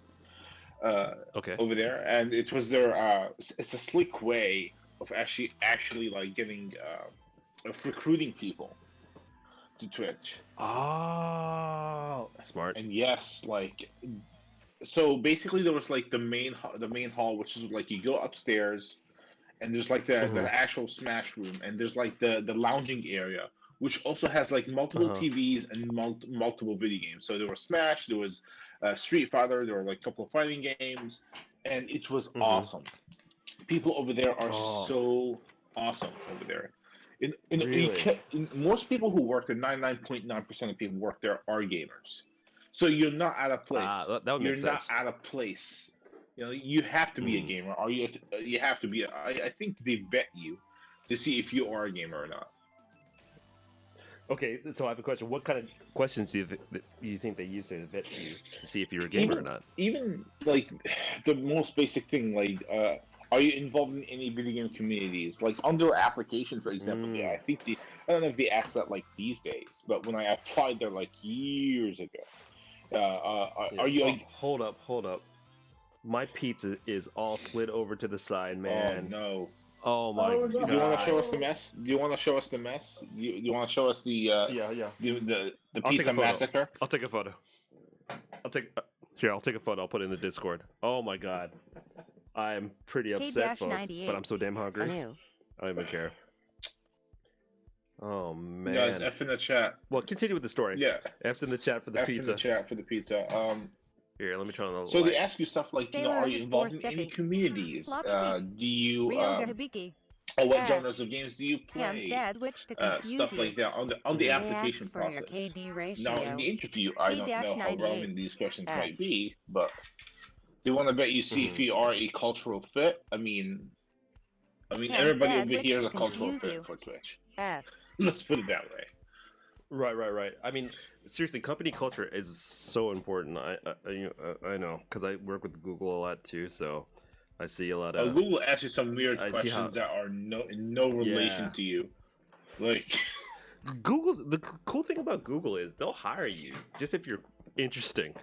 Okay. over there, and it was their it's a slick way of actually like getting of recruiting people to Twitch. Oh, smart. And yes, like so basically there was like the main hall, which is like you go upstairs and there's like the actual Smash room, and there's like the lounging area, which also has like multiple TVs and multiple video games. So there was Smash, there was Street Fighter, there were like a couple of fighting games, and it was awesome. People over there are so awesome over there. Really? Most people who work there, 99.9% of people work there are gamers. So you're not out of place. That would make sense. Not out of place. You know, you have to be a gamer, or you have to be. I think they vet you to see if you are a gamer or not. Okay, so I have a question. What kind of questions do you think they use to vet you to see if you're a gamer or not? Even like the most basic thing, like are you involved in any video game communities? Like on their application, for example, yeah, I think I don't know if they ask that like these days, but when I applied there like years ago, are you like? Hold up. My pizza is all slid over to the side, man. Oh no. Oh my god. Do you want to show us the mess? Do you want to show us the mess? You want to show us the Yeah. the I'll pizza massacre? I'll take a photo. I'll take a photo. I'll put it in the Discord. Oh my god. I'm pretty upset, folks, but I'm so damn hungry. I don't even care. Oh man. Guys, F in the chat. Well, continue with the story. Yeah. F's in the chat for the F pizza. in the chat for the pizza. Here, let me turn on the So light. they ask you stuff like, are you involved in any communities? Do you what genres of games do you play? Stuff like that on the application process. Now in the interview, I don't know how relevant these questions might be, but they want to bet you see if you are a cultural fit. I mean, everybody over here is a cultural fit for Twitch. Let's put it that way. Right. I mean, seriously, company culture is so important. I know because I work with Google a lot too, so I see a lot of. Google asks you some weird questions that are in no relation to you. Like the cool thing about Google is they'll hire you just if you're interesting.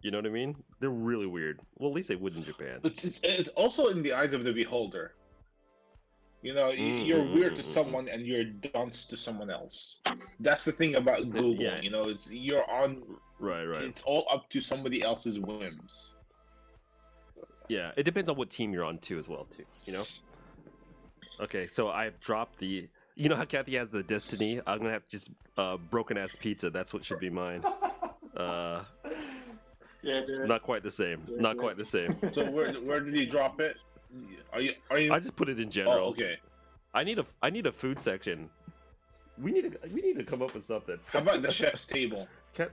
You know what I mean? They're really weird. Well, at least they would in Japan. It's also in the eyes of the beholder. You know, you're weird to someone and you're dunce to someone else. That's the thing about Google. Yeah. You know, you're on. Right. It's all up to somebody else's whims. Yeah, it depends on what team you're on too, as well, too. You know. Okay, so I've dropped the. You know how Kathy has the Destiny? I'm gonna have just broken ass pizza. That's what should be mine. Yeah, dude. Not quite the same. Not quite the same. So where did you drop it? Are you? I just put it in general. Oh, okay. I need a food section. We need to come up with something. How about the chef's table? The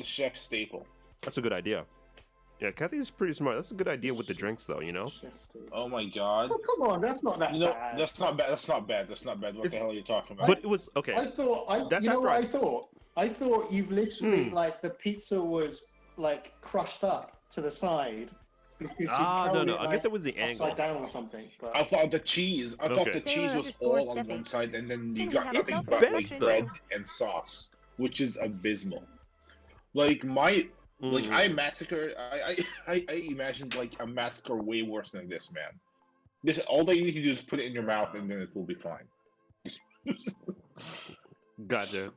chef's table. That's a good idea. Yeah, Kathy's pretty smart. That's a good idea with the drinks, though. You know. Oh my god. Oh, come on, that's not that bad. That's not bad. That's not bad. What the hell are you talking about? But it was okay. I thought you've literally like the pizza was like crushed up to the side because you held no. it, I guess it was the angle. upside down or something. But I thought the cheese. I thought the cheese was all on one side, and then you got nothing but like bread and sauce, which is abysmal. Like I massacre. I imagined like a massacre way worse than this, man. This all that you need to do is put it in your mouth, and then it will be fine. Gotcha.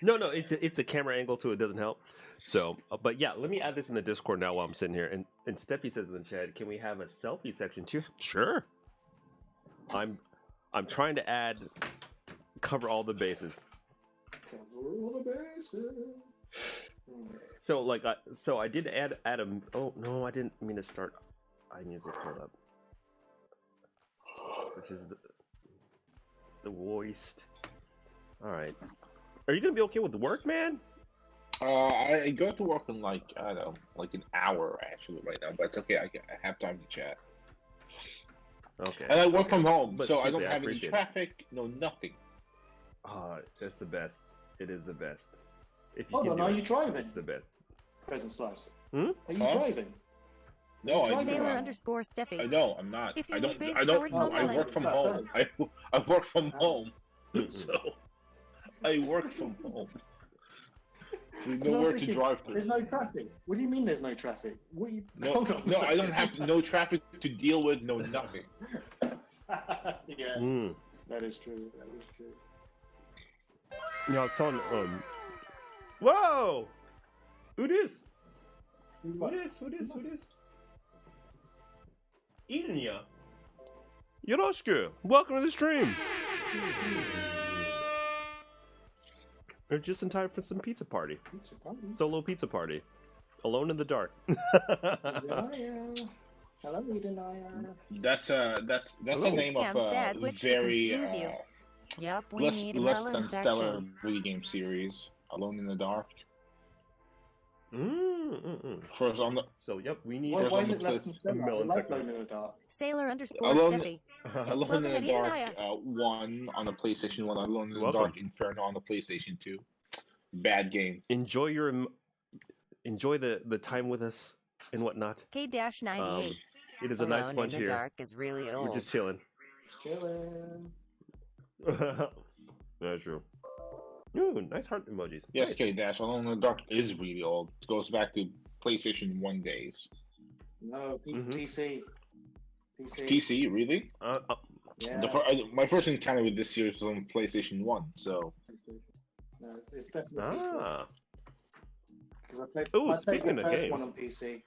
No, it's the camera angle too. It doesn't help. So, but yeah, let me add this in the Discord now while I'm sitting here. And Steffi says in the chat, can we have a selfie section too? Sure. I'm trying to cover all the bases. cover all the bases. So like, I did add a. Oh no, I didn't mean to start iMusic. Hold up. This is the voiced. All right. Are you gonna be okay with work, man? I go to work in like I don't know, like an hour actually right now, but it's okay. I have time to chat. Okay. And I work from home, But so I seriously, don't I have any appreciate it. traffic, no nothing. It's the best. It is the best. If you Hold can on, do are it, you driving? it's the best. Present Slice. Hmm? Are you Huh? driving? No, I Sailor do Sailor not. underscore Steffi. No, I'm not. If you I need don't. base I don't. forward Oh, I Poland. work from That's home. I work from home. So I work from home. There's Because I was nowhere to thinking, drive through. There's no traffic. What do you mean there's no traffic? What you... No, Hold on a no, I don't second. have no traffic to deal with. No nothing. Yeah, Mm. that is true. That is true. Yeah, I'm telling Whoa! Who this? What? Who this? Eden, yeah. Yoroshiku, welcome to the stream. We're just in time for some pizza party. Pizza party. Solo pizza party. Alone in the dark. Edenaya. Hello, Edenaya. That's the Hello. name of Yeah, I'm sad, a which to very confuse you. Yep, we less need a less melon than stellar section. video game series, Alone in the Dark. Mm-mm-mm. First on the So, yep, we need Why First is on the it less than list, stellar? I melon like second. Alone in the Dark. Sailor underscore Alone- Steffi. Alone welcome in to the the Dark Edenaya. 1 on the PlayStation 1, Alone in the Welcome. Dark Inferno on the PlayStation 2. Bad game. enjoy the time with us and whatnot. K-98. It is a nice Alone bunch in the here. Dark is really We're old. just chilling. Just chilling. That's true. Ooh, nice heart emojis. Yes, Nice. K-Dash, Alone in the Dark is really old. It goes back to PlayStation 1 days. No, Mhm. PC. PC. PC, really? Yeah. My first encounter with this series was on PlayStation 1, so... No, it's definitely PC. Ah. Because I played Ooh, the speaking of first games. one on PC.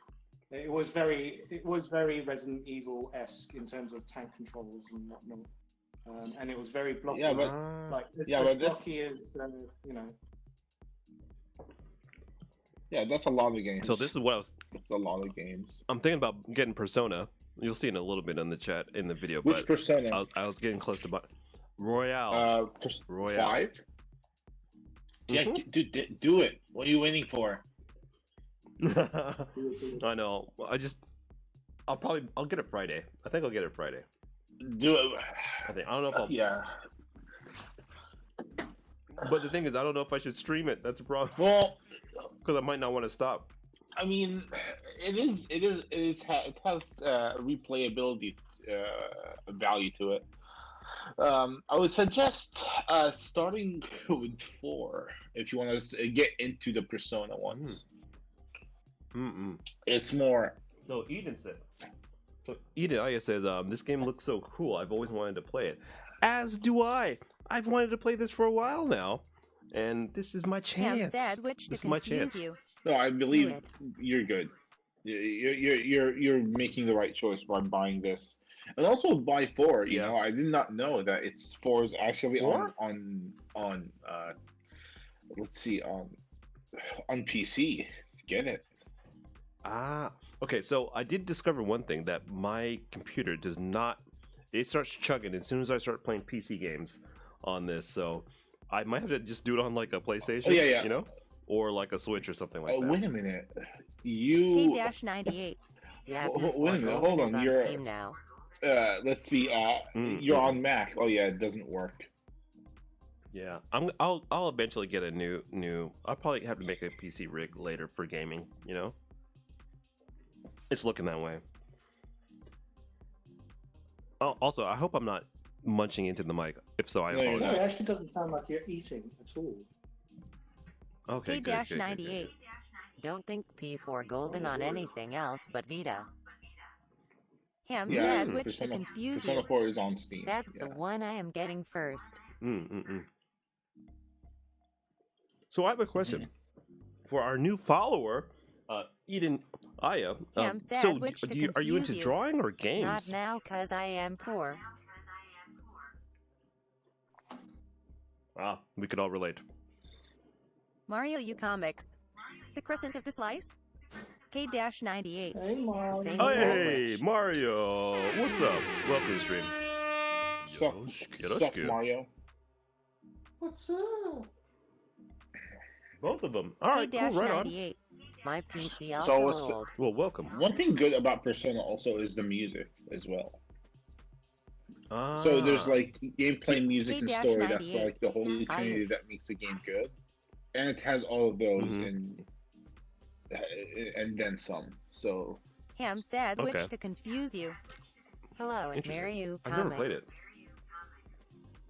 It was very Resident Evil-esque in terms of tank controls and whatnot. And it was very blocky. Yeah, but- like as but this- blocky as you know. Yeah, that's a lot of games. So this is what It's a lot of games. I'm thinking about getting Persona. You'll see in a little bit in the chat in the video, Which but Persona? I was getting close to Royale. Royale. 5? Yeah, Mhm. dude, do it. What are you waiting for? I know. I'll get it Friday. I think I'll get it Friday. Do it. I don't know if I'll. Yeah. But the thing is, I don't know if I should stream it. That's a problem. Well, Because I might not want to stop. I mean, it has replayability value to it. I would suggest starting with 4 if you want to get into the Persona ones. Mm-mm. It's more. So Eden said. So Eden Aya says, this game looks so cool. I've always wanted to play it. As do I. I've wanted to play this for a while now, and this is my Yeah, I'm chance. sad, which to This is my confuse chance. you. No, I believe it. you're good. You're making the right choice by buying this, and also buy 4. You Yeah. know, I did not know that 4 is actually 4? on let's see on PC. Get it? Ah, okay. So I did discover one thing, that my computer does not. It starts chugging as soon as I start playing PC games on this. So I might have to just do it on like a PlayStation. Oh, yeah. You know, or like a Switch or something like that. Wait a minute. You K-98. Wait a minute, hold on, Is on you're- Steam now. let's see. You're on Mac. Oh yeah, it doesn't work. Yeah, I'll eventually get a new. I'll probably have to make a PC rig later for gaming. You know, it's looking that way. Oh, also, I hope I'm not munching into the mic. If so, I No, you're No, apologize. it actually doesn't sound like you're eating at all. Okay, good, good, good, good. K-98. Don't think P4 Golden on anything else but Vita. Yeah, I'm Yeah, sad, which to Persona, confuse Persona you. 4 is on Steam. That's yeah. the one I am getting first. So I have a question for our new follower, Eden Aya. Yeah, I'm sad, so, which to are you into confuse you. drawing or Not games? now, cause I am poor. Ah, we could all relate. Mario U Comics. The Crescent of the Slice. K-98. Hey, Mom. Same Hey, Mario! What's up? Welcome to the stream. Suck, Yoroshiku. suck Mario. What's up? Both of them. All right, cool. Right on. K-98. My PC So also what's- old. Well, welcome. One thing good about Persona also is the music as well. So there's Ah, like gameplay, see, music, and story. That's K-98. like the holy Fire. trinity that makes the game good, and it has all of those hmm and then some. So Ham sandwich okay, to confuse you. Hello and interesting. marry you I've never played it. comics.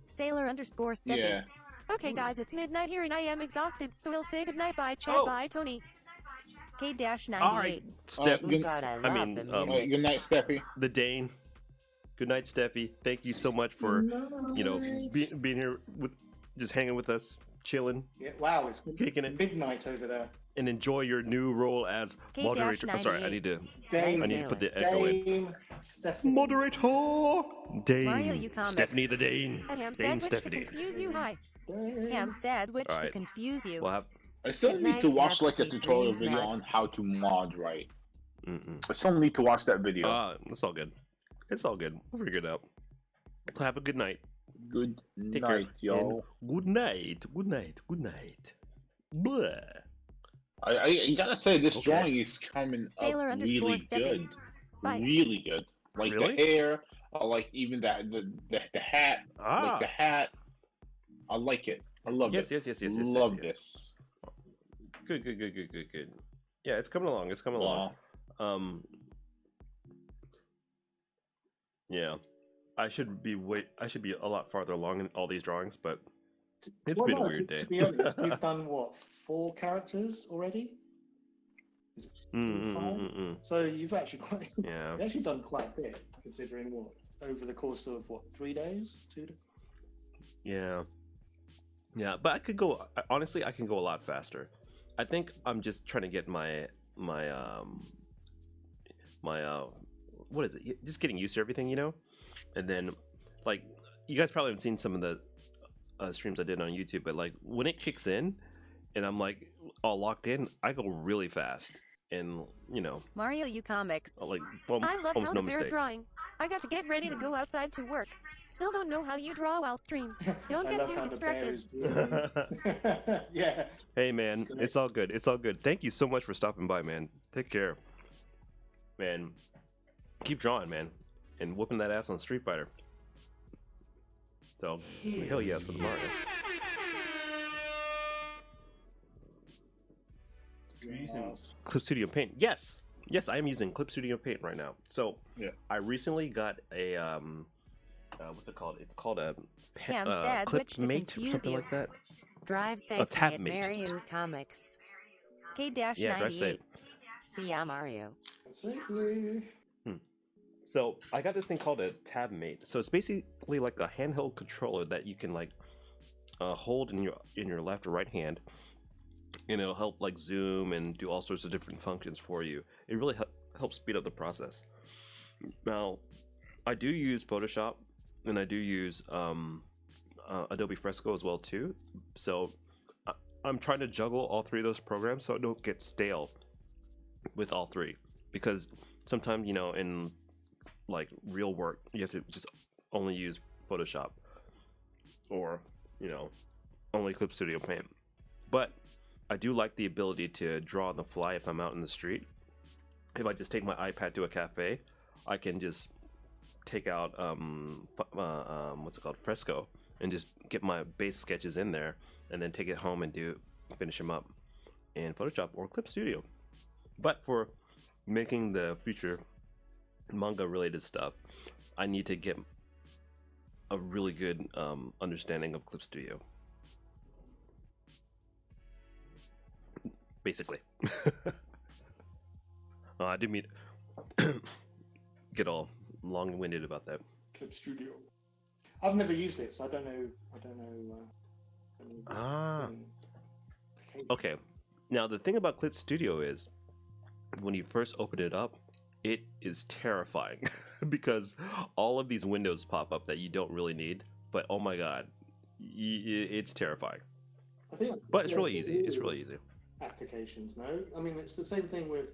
Sailor underscore Steffi. yeah, Okay guys, it's midnight here and I am exhausted, so we'll say goodnight, bye chat, Oh, bye Tony. K-98. all right, Steph. Oh good, god, I I love mean, the all music. right, good night, Steffi. the Dane. Good night, Steffi. Thank you so much for being here with just hanging with us, chilling, Yeah, wow, it's kicking it, midnight over there. and enjoy your new role as moderator. Oh, sorry, I need to Dame, put the echo in. Dame, Stephanie. Moderator, Mario, Dane, you comics. Stephanie the Dane, A ham Dane sandwich to Stephanie. confuse you, hi. Ham sandwich All to right. confuse you. We'll have. I still Good need to night, watch have like a sweet tutorial dreams, video Nut. on how to mod right. Mm-mm. I still need to watch that video. That's all good. It's all good. We'll figure it out. So have a good night. Good Take care. night, y'all. And good night. Good night. Good night. Blah. I gotta say, this Okay. drawing is coming Sailor up underscore really Steffi. good. Bye. Really good. Like Really? the hair, I like even the hat. Like the hat. I like it. I love Yes, it. yes. Love this. Good. Yeah, it's coming along. It's coming along. Wow. Yeah. I should be a lot farther along in all these drawings, but it's Well, been a no, weird day. to be honest, we've done what, 4 characters already? Is it 5? So you've actually Yeah. you've actually done quite a bit, considering what, over the course of what, 3 days, 2 days? Yeah. Yeah, but honestly, I can go a lot faster. I think I'm just trying to get my what is it? Just getting used to everything, you know? And then like you guys probably haven't seen some of the streams I did on YouTube, but like when it kicks in and I'm like all locked in, I go really fast. And you know, Mario, you comics. like I love almost how no the bear's mistakes. drawing. I got to get ready to go outside to work. Still don't know how you draw while stream. Don't I get love too how the bear distracted. is breathing. Yeah. Hey man, it's all good. It's all good. Thank you so much for stopping by, man. Take care. Man, keep drawing, man. And whooping that ass on Street Fighter. So, hell yes for the Mario. You're using Clip Studio Paint. Yes, I am using Clip Studio Paint right now. So, Yeah. I recently got a what's it called? It's called a Ham Clip sandwich to Mate or confuse something you. like that. Drive safely tab at mate. Mario comics. K-98. Yeah, drive safe. See ya, Mario. Safely. So I got this thing called a tab mate. So it's basically like a handheld controller that you can like hold in your left or right hand, and it'll help like zoom and do all sorts of different functions for you. It really helps speed up the process. Now, I do use Photoshop and I do use Adobe Fresco as well too. So I'm trying to juggle all 3 of those programs so I don't get stale with all 3, because sometimes, you know, in like real work you have to just only use Photoshop or, you know, only Clip Studio Paint. But I do like the ability to draw on the fly if I'm out in the street. If I just take my iPad to a cafe, I can just take out what's it called, Fresco, and just get my base sketches in there and then take it home and finish them up in Photoshop or Clip Studio. But for making the future manga related stuff, I need to get a really good understanding of Clip Studio, basically. I didn't mean get all long-winded about that. Clip Studio. I've never used it, so I don't know. Okay. Now the thing about Clip Studio is, when you first open it up, it is terrifying because all of these windows pop up that you don't really need. But oh my god, it's terrifying. I think that's But it's like really easy. It's all really easy. Applications, no? I mean, it's the same thing with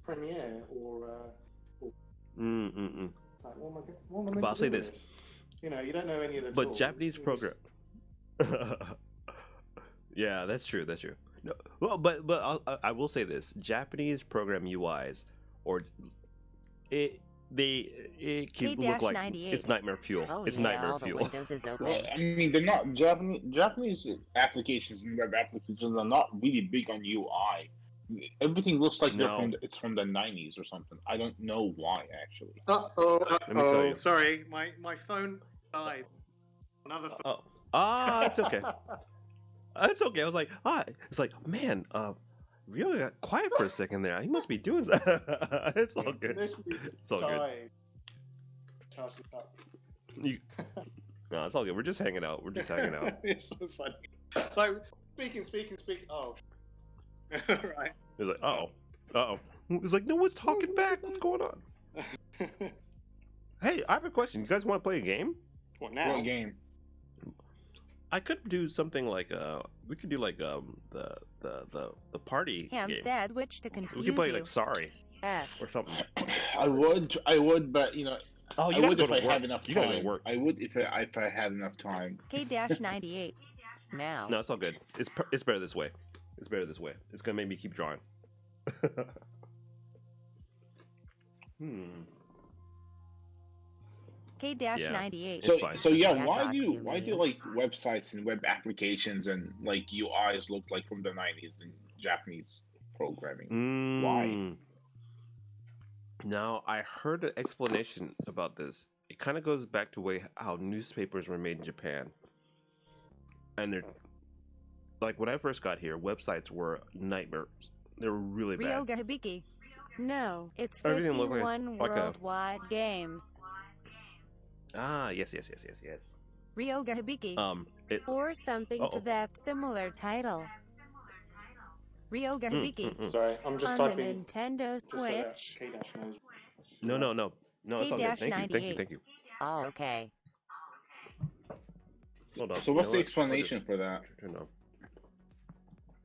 Premiere or. It's like, what am I meant But I'll to say do with this. You know, you don't know any of the But tools. Japanese You program. Yeah, that's true. That's true. No, well, but I will say this: Japanese program UIs, or it can look like it's nightmare fuel. Oh It's yeah, nightmare all the fuel. windows is open. Well, I mean, they're not Japanese applications and web applications are not really big on UI. Everything looks like No. it's from the 90s or something. I don't know why actually. Let me tell you. Sorry, my phone died. Another phone. It's okay. It's okay. I was like, it's like, man, Rio got quiet for a second there. He must be doing that. It's all good. It's all good. Charge it up. No, it's all good. We're just hanging out. It's so funny. So speaking. Oh, right. He's like, uh-oh. He's like, no one's talking back. What's going on? Hey, I have a question. You guys want to play a game? What now? What game? I could do something like we could do like the party Ham game. sandwich to confuse We could play you. like Sorry F. or something. I would, but you know, Oh, I you would gotta if go I to work. had enough You gotta go time. to work. I would if I had enough time. K-98. Now. No, it's all good. It's better this way. It's better this way. It's gonna make me keep drawing. K-98. So fine. so yeah, Jack why Box, do you why do mean. like websites and web applications and like UIs look like from the 90s in Japanese programming? Why? Now I heard an explanation about this. It kind of goes back to how newspapers were made in Japan, and they're like when I first got here, websites were nightmares. They were really bad. Ryoga Hibiki. No, it's Everything looked 51 like a- worldwide games. Ah, yes. Ryoga Hibiki. Or something to that similar title. Ryoga Hibiki. Sorry, I'm just On typing. the Nintendo just so that Switch. K-Dash knows. No. It's all good. Thank you. Oh, okay. Hold on. So You know what's the what? I'll explanation just for that? turn off.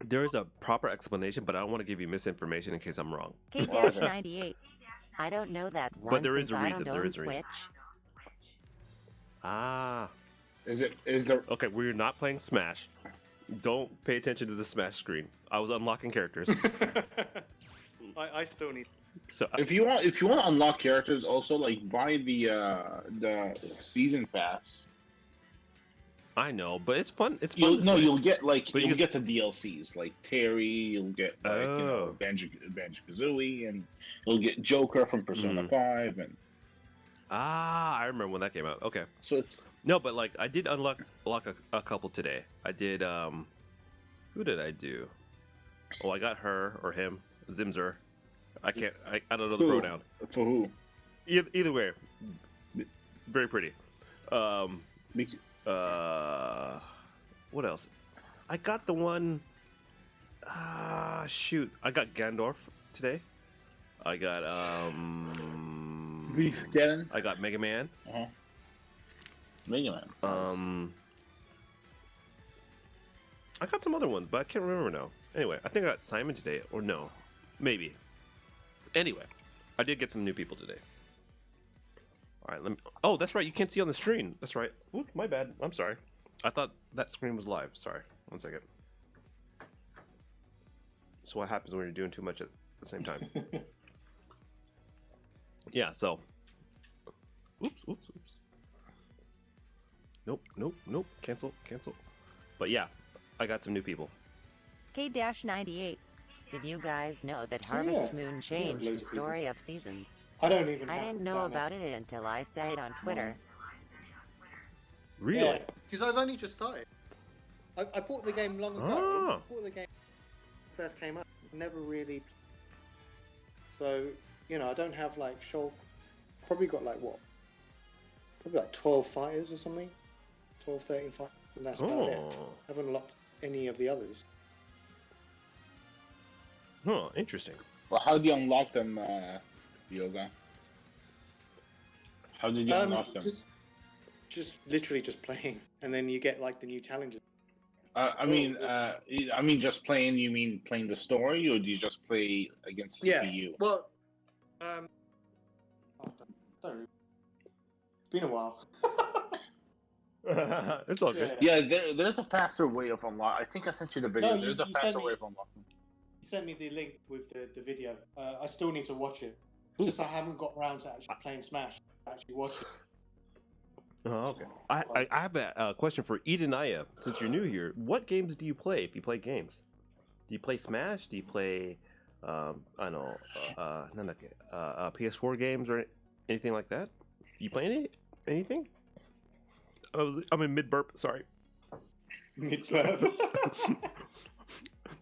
There is a proper explanation, but I don't want to give you misinformation in case I'm wrong. K-98. I don't know that one But there is since a I reason, don't there own is a reason. Switch. Ah. Is there Okay, we're not playing Smash. Don't pay attention to the Smash screen. I was unlocking characters. I still need. So if you want to unlock characters, also like buy the season pass. I know, but it's fun. It's fun. You'll get like But you you'll can get the DLCs like Terry. You'll get like Banjo-Kazooie, and you'll get Joker from Persona 5, and I remember when that came out. Okay. so it's No, but like I did unlock a couple today. I did who did I do? Oh, I got her or him, Zimzer. I don't know the pronoun. for who? Either way, very pretty. Bec- What else? I got the one. Shoot! I got Gandorf today. I got Beef Cannon. I got Mega Man. Mega Man. I got some other ones, but I can't remember now. Anyway, I think I got Simon today, or no, maybe. Anyway, I did get some new people today. All right, oh, that's right. You can't see on the screen. That's right. Ooh, my bad. I'm sorry. I thought that screen was live. Sorry. 1 second. So what happens when you're doing too much at the same time? Yeah. So. Oops. Nope. Cancel. But yeah, I got some new people. K-98. Did you guys know that Oh, Harvest yeah. Moon changed the story of seasons? I don't even. I have didn't know that about it until I said it on Twitter. Really? Because I've only just started. I bought the game long ago. Ah. I bought the game when it first came out. Never really. So I don't have like Probably got like what? Probably like 12 fighters or something. 12, 13 fighters, and that's about it. I haven't unlocked any of the others. Huh, interesting. Well, how do you unlock them, Yoga? How did you unlock them? Just literally just playing, and then you get like the new challenges. I mean, just playing. You mean playing the story, or do you just play against CPU? Yeah. Well, don't. It's been a while. It's all good. Yeah, there's a faster way of unlock. I think I sent you the video. No, There's you a faster sent me- way of unlocking. You sent me the link with the video. I still need to watch it. It's just I haven't got around to actually playing Smash. Actually watching. Oh, okay. I have a question for Edenaya. Since you're new here, what games do you play if you play games? Do you play Smash? Do you play, I don't know, PS4 games or anything like that? You play anything? I'm in mid burp. Sorry. Mid burp.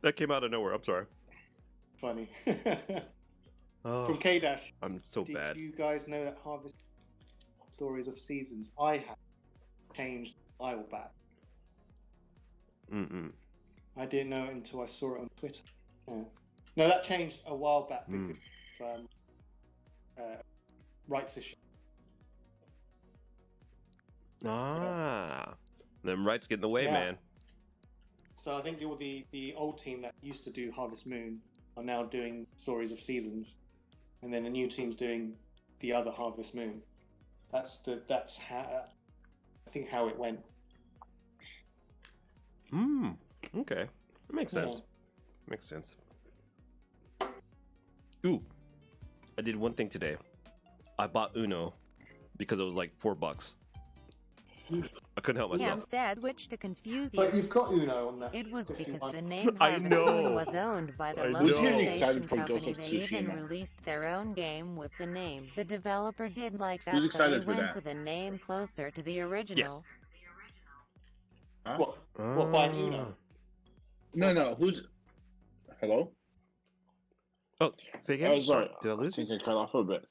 That came out of nowhere. I'm sorry. Funny. Oh, From K-Dash. I'm so bad. Did you guys know that Harvest Stories of Seasons? I have changed a while back. I didn't know it until I saw it on Twitter. Yeah. No, that changed a while back because of rights issue. Them rights get in the way, man. So I think the old team that used to do Harvest Moon are now doing Stories of Seasons, and then a new team's doing the other Harvest Moon. That's how I think how it went. Okay, that makes sense. Makes sense. Ooh, I did one thing today. I bought Uno because it was like $4. I couldn't help myself. Ham sandwich to confuse you. But you've got Uno on that. It was 51. because the name I Harvest know. Moon was owned by the I know. Who's getting localization excited for company. Ghost of They even Tsushima? released their own game with the name. The developer did like that, Who's so excited they for went that? with a name closer to the original. Yes. Huh? What buying Uno? No. Who's? Hello? Oh, say again? Oh, sorry. Did I lose think you? I cut off a bit.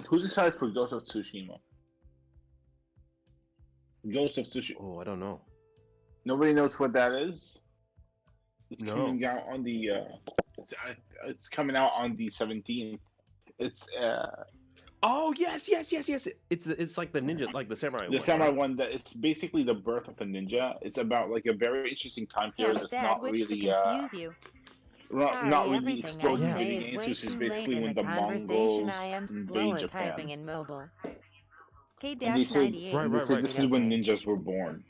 Who's excited for Ghost of Tsushima? Ghost of Tsushima. Oh, I don't know. Nobody knows what that is. It's No. coming out on the. It's coming out on the 17th. It's Oh yes. It's like the ninja, like the samurai. the one, samurai right? one. That it's basically the birth of a ninja. It's about like a very interesting time period. Ham That's not sandwich to really confuse you. Sorry, not really everything I exploding Yeah. say video is games, way which is too late basically in when the the conversation. Mongols I am slow invade at Japan. typing in mobile. And they said, K-98. Right, they said right. this is when ninjas were born.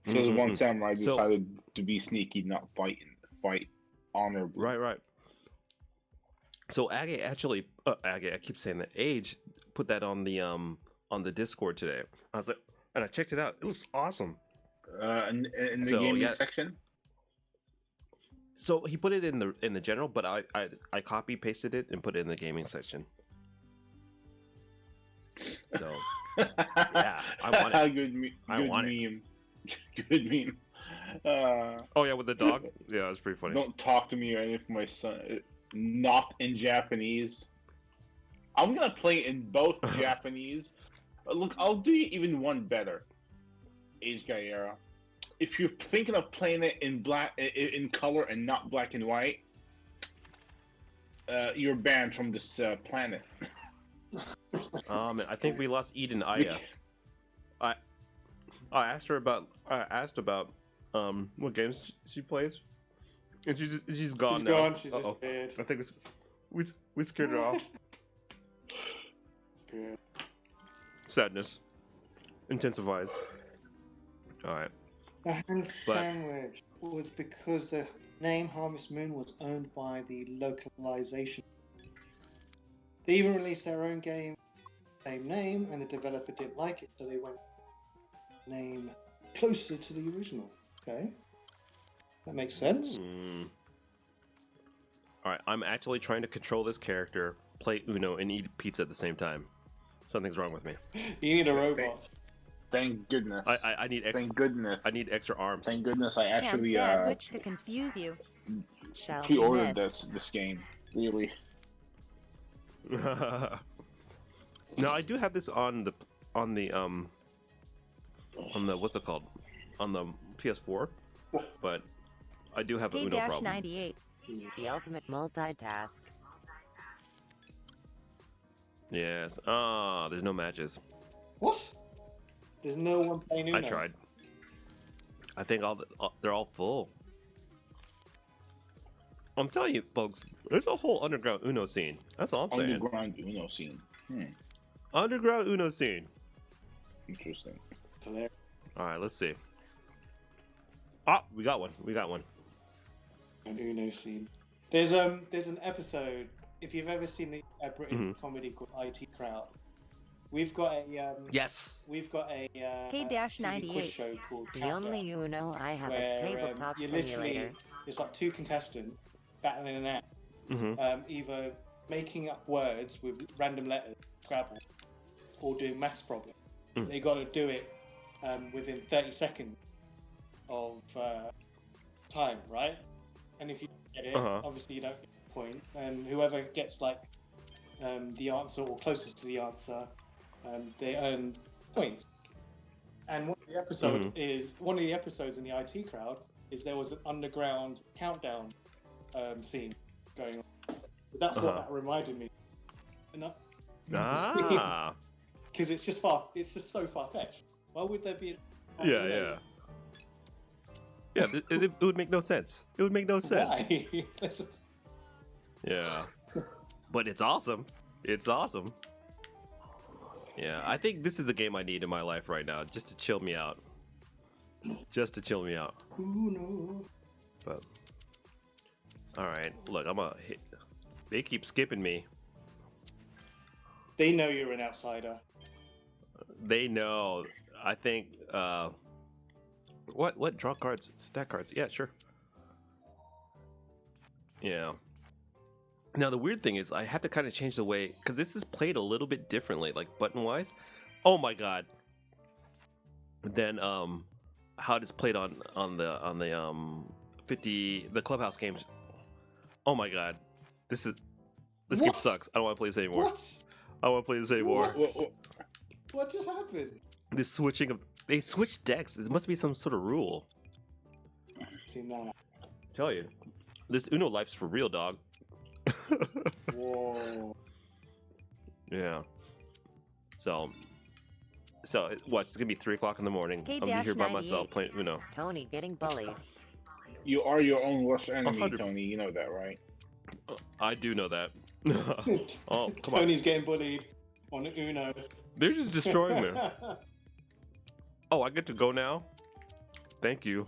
Because one samurai So- decided to be sneaky, not fight honorably. Right. So Aggie actually, Aggie, I keep saying that. Age put that on the Discord today. I was like, and I checked it out. It looks awesome. In the So, gaming yeah. section. So he put it in the general, but I copy pasted it and put it in the gaming section. So yeah, I want it. Good meme. I want it. meme. Good meme. Oh yeah, with the dog. Yeah, it's pretty funny. Don't talk to me or anything for my son. Not in Japanese. I'm gonna play in both Japanese. Look, I'll do you even one better. Age Guy Era. If you're thinking of playing it in color and not black and white, you're banned from this planet. Man, I think we lost Eden Aya. I asked about what games she plays, and she's gone She's now. gone. She's Uh-oh. disappeared. I think we scared her off. Yeah. Sadness intensifies. All right. The hand sandwich was because the name Harvest Moon was owned by the localization. They even released their own game, same name, and the developer didn't like it, so they went name closer to the original. Okay, that makes sense. All right, I'm actually trying to control this character, play Uno, and eat pizza at the same time. Something's wrong with me. You need a robot. Thank goodness. I need extra. Thank goodness. I need extra arms. Thank goodness I Ham actually sandwich to confuse you. Shall be pre-ordered missed. this game. Really. Now I do have this on the what's it called, on the PS4, but I do have a Uno problem. K-98. The ultimate multitask. Yes. There's no matches. What? There's no one playing Uno. I tried. I think they're all full. I'm telling you, folks, there's a whole underground Uno scene. That's all I'm saying. Underground Uno scene. Underground Uno scene. Interesting. Hilarious. All right, let's see. Ah, we got one. An Uno scene. There's an episode if you've ever seen the British comedy called IT Crowd, we've got a Yes. we've got a TV K-98. quiz show called The Countdown, only Uno I have is where tabletop you literally simulator. it's like two contestants battling it out, either making up words with random letters, Scrabble, or doing maths problems. They got to do it within 30 seconds of time, right? And if you get it, obviously you don't get the point. And whoever gets like the answer or closest to the answer, they earn points. And one of the episodes in the IT Crowd is there was an underground countdown scene going on. That's what that reminded me. Because it's just so far fetched. Why would there be? Yeah. It would make no sense. It would make no sense. Why? Yeah, but it's awesome. It's awesome. Yeah, I think this is the game I need in my life right now, just to chill me out. Just to chill me out. Uno. But all right, look, I'm gonna hit. They keep skipping me. They know you're an outsider. They know. I think. What? Draw cards, stack cards. Yeah, sure. Yeah. Now the weird thing is, I have to kind of change the way because this is played a little bit differently, like button wise. Oh my god. Then how it is played on the 50 the clubhouse games. Oh my god. This game sucks. I don't want to play this anymore. What? I don't want to play this anymore. What just happened? This switching of they switched decks. This must be some sort of rule. Seen that. Tell you, this Uno life's for real, dog. Whoa. Yeah. So watch. It's gonna be 3 o'clock in the morning. I'm gonna be here by myself playing Uno. Tony getting bullied. You are your own worst enemy, 100. Tony. You know that, right? I do know that. Oh, come Tony's on. getting bullied on Uno. They're just destroying me. Oh, I get to go now? Thank you.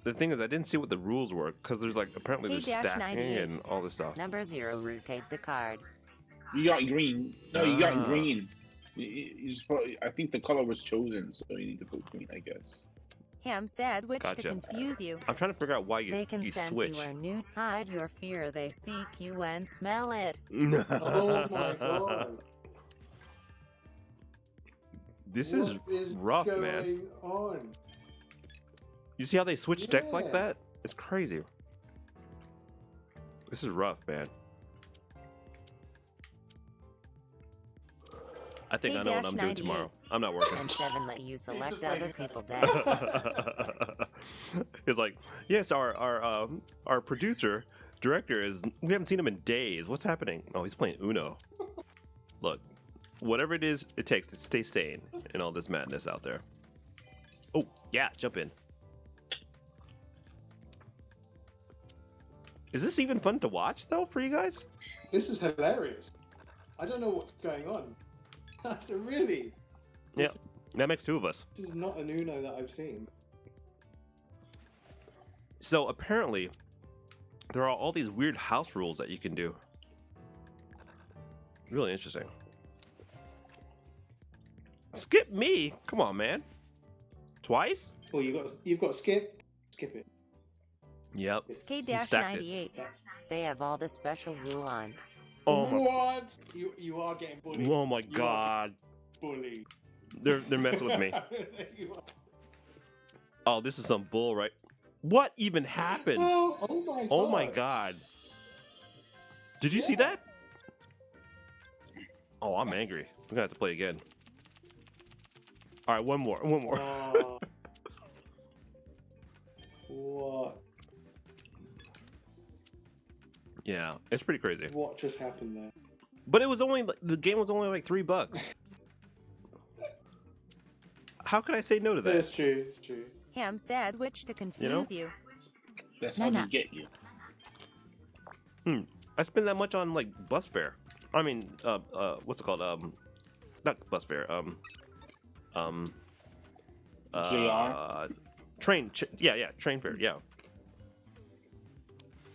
The thing is, I didn't see what the rules were, because there's like, apparently there's stacking and all this stuff. Number 0, rotate the card. You got green. No, you got green. I think the color was chosen, so you need to put green, I guess. Ham sandwich Gotcha. to confuse you. I'm trying to figure out why They you can sense switch. you are new. Hide your fear. They seek you and smell it. Oh my god. This What is rough, going man. on? You see how they switch decks like Yeah. that? It's crazy. This is rough, man. I think I know what I'm doing tomorrow. I'm not working. And 7 let you select It's like- other people's decks. It's like, yes, our producer, director is. We haven't seen him in days. What's happening? Oh, he's playing Uno. Look, whatever it is, it takes to stay sane in all this madness out there. Oh yeah, jump in. Is this even fun to watch though for you guys? This is hilarious. I don't know what's going on. Really? Yeah, that makes 2 of us. This is not an Uno that I've seen. So apparently, there are all these weird house rules that you can do. Really interesting. Skip me? Come on, man. Twice? Well, you've got skip it. Yep. He stacked it. K-98. They have all the special rule on. Oh my. What? You are getting bullied. Oh my You are god. bullied. They're messing with me. You are- Oh, this is some bull, right? What even happened? Oh my god. Oh my god. Did you see Yeah. that? Oh, I'm angry. We're gonna have to play again. All right, one more. What? Yeah, it's pretty crazy. What just happened there? But it was only the game was only like $3. How could I say no to that? That's true. It's true. Ham sandwich to confuse you. That's how they get you. I spend that much on like bus fare. I mean, what's it called? Not bus fare. JR? Train. Yeah, train fare. Yeah.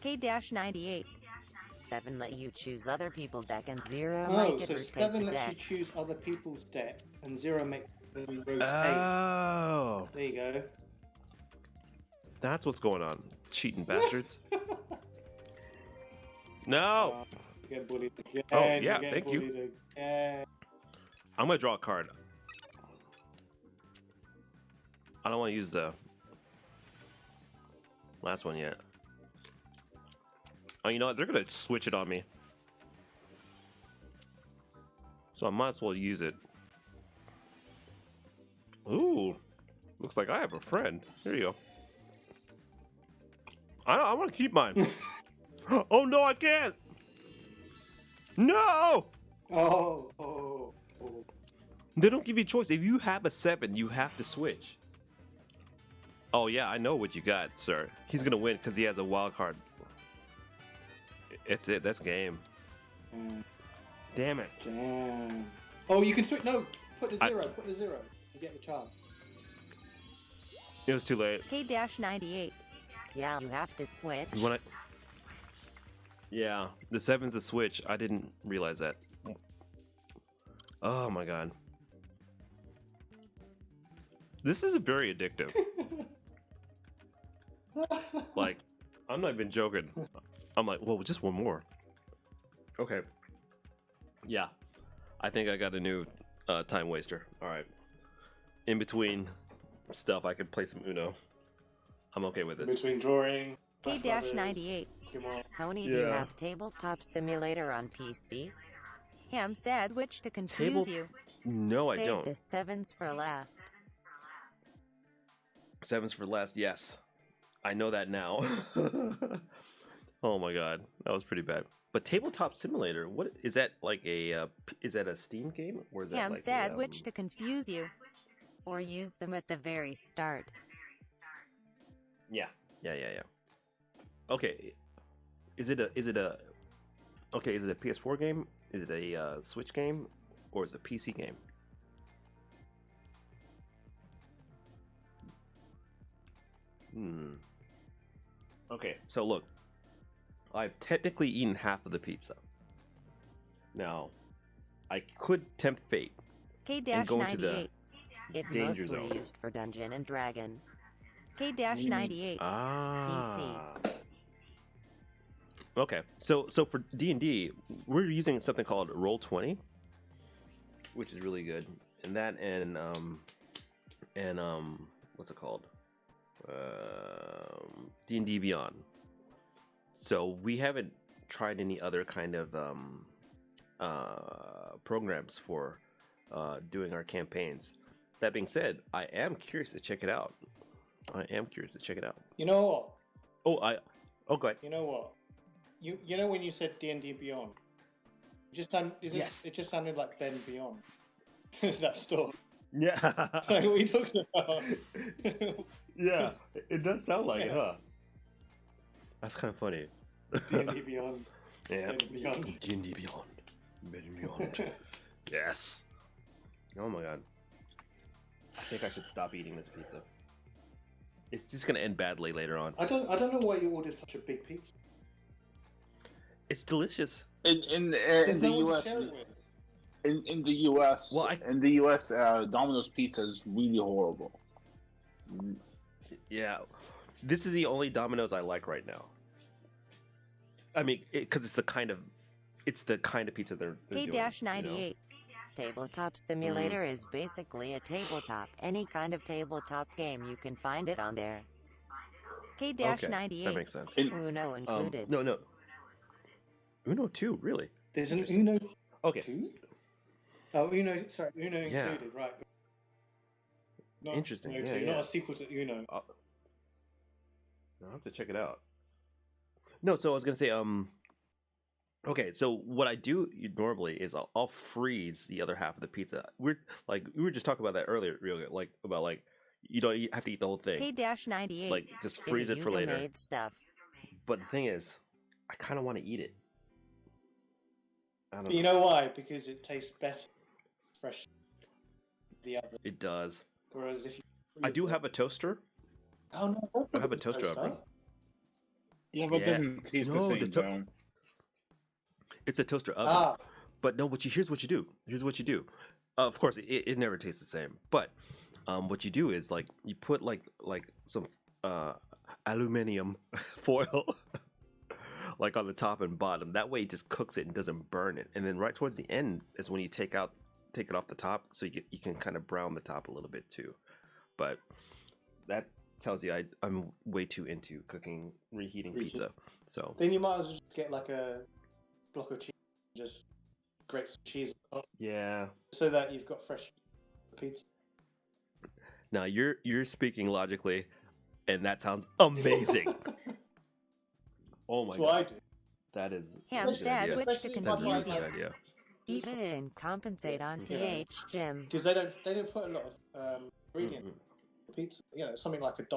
K-98. 7 let you choose other people's deck and 0 Oh, make it so rotate 7 the lets you deck. choose other people's deck, and 0 makes them rotate. Oh, There you go. that's what's going on. Cheating bastards. No. Oh, you're getting bullied again. Oh, yeah, You're getting thank you. bullied again. I'm gonna draw a card. I don't want to use the last one yet. Oh, you know what? They're gonna switch it on me, so I might as well use it. Ooh, looks like I have a friend. Here you go. I want to keep mine. Oh no, I can't. No. Oh. They don't give you a choice. If you have a 7, you have to switch. Oh yeah, I know what you got, sir. He's gonna win because he has a wild card. It's it. That's game. Damn it. Damn. Oh, you can switch. No, put the 0. Put the 0. You get the chance. It was too late. K-98. Yeah, you have to switch. When I... Yeah, the 7's the switch. I didn't realize that. Oh my god. This is very addictive. Like, I'm not even joking. I'm like, well, just one more. Okay. Yeah. I think I got a new time waster. All right. In between stuff, I could play some Uno. I'm okay with this. Between drawing. K-98. Tony, do you have Tabletop Simulator on PC? Ham said which to confuse you. No, I Save don't. the 7s for last. 7's for last, yes. I know that now. Oh my god, that was pretty bad. But Tabletop Simulator, what is that like a? Is that a Steam game or is that Ham like said a, which to confuse you, or use them at the very start. Yeah. Okay, is it a? Okay, is it a PS4 game? Is it a Switch game, or is it a PC game? Okay, so look, I've technically eaten half of the pizza. Now, I could tempt fate and go into the K-98. It danger mostly zone. used for Dungeon and Dragon. K-98. PC. Okay, so for D&D, we're using something called Roll20, which is really good, and that and what's it called? D&D Beyond. So we haven't tried any other kind of programs for doing our campaigns. That being said, I am curious to check it out. You know what? Oh, go ahead. You know what? You know when you said D&D Beyond, it just sounded like Ben Beyond. That store. Yeah. Like, what are you talking about? Yeah, it does sound like it, huh? That's kind of funny. D&D Beyond. Yeah. Ben Beyond. D&D Beyond. Ben Beyond. Yes. Oh my god. I think I should stop eating this pizza. It's just gonna end badly later on. I don't know why you ordered such a big pizza. It's delicious. In There's the no one to US, share it with. in the US, Well, in the US, Domino's pizza is really horrible. Yeah. This is the only Domino's I like right now. I mean, because it's the kind of pizza they're doing. K-98. Tabletop Simulator is basically a tabletop. Any kind of tabletop game, you can find it on there. K-98. Okay, that makes sense. Uno included. No. Uno 2, really? There's an Uno Okay. 2? Oh, Uno included, Yeah. right. Not Interesting, Uno yeah, 2, yeah. not a sequel to Uno. I'll have to check it out. No, so I was gonna say, okay, so what I do normally is I'll freeze the other half of the pizza. We were just talking about that earlier, really, about you don't have to eat the whole thing. K-98. Like just freeze it for later. User-made stuff. But the thing is, I kind of want to eat it. I don't But you know why? Because it tastes better fresh than the other. It does. Whereas if you I do have a toaster. Oh no! I have a toaster oven. Yeah, but it Yeah. doesn't taste the No, same, though. it's a toaster oven. Ah, But no, here's what you do. Here's what you do. Of course, it never tastes the same. But what you do is like you put like some aluminum foil like on the top and bottom. That way, it just cooks it and doesn't burn it. And then right towards the end is when you take it off the top, so you can kind of brown the top a little bit too. But that tells you I'm way too into reheating pizza. So then you might as well just get like a block of cheese, and just grate some cheese on top, yeah. so that you've got fresh pizza. Now you're speaking logically, and that sounds amazing. Oh my That's god. what I do. That is Ham a good idea. sandwich to Especially That's a really confuse good you. idea. Eat it and compensate on TH, Jim. Because they don't put a lot of ingredient in pizza. You know, something like $1,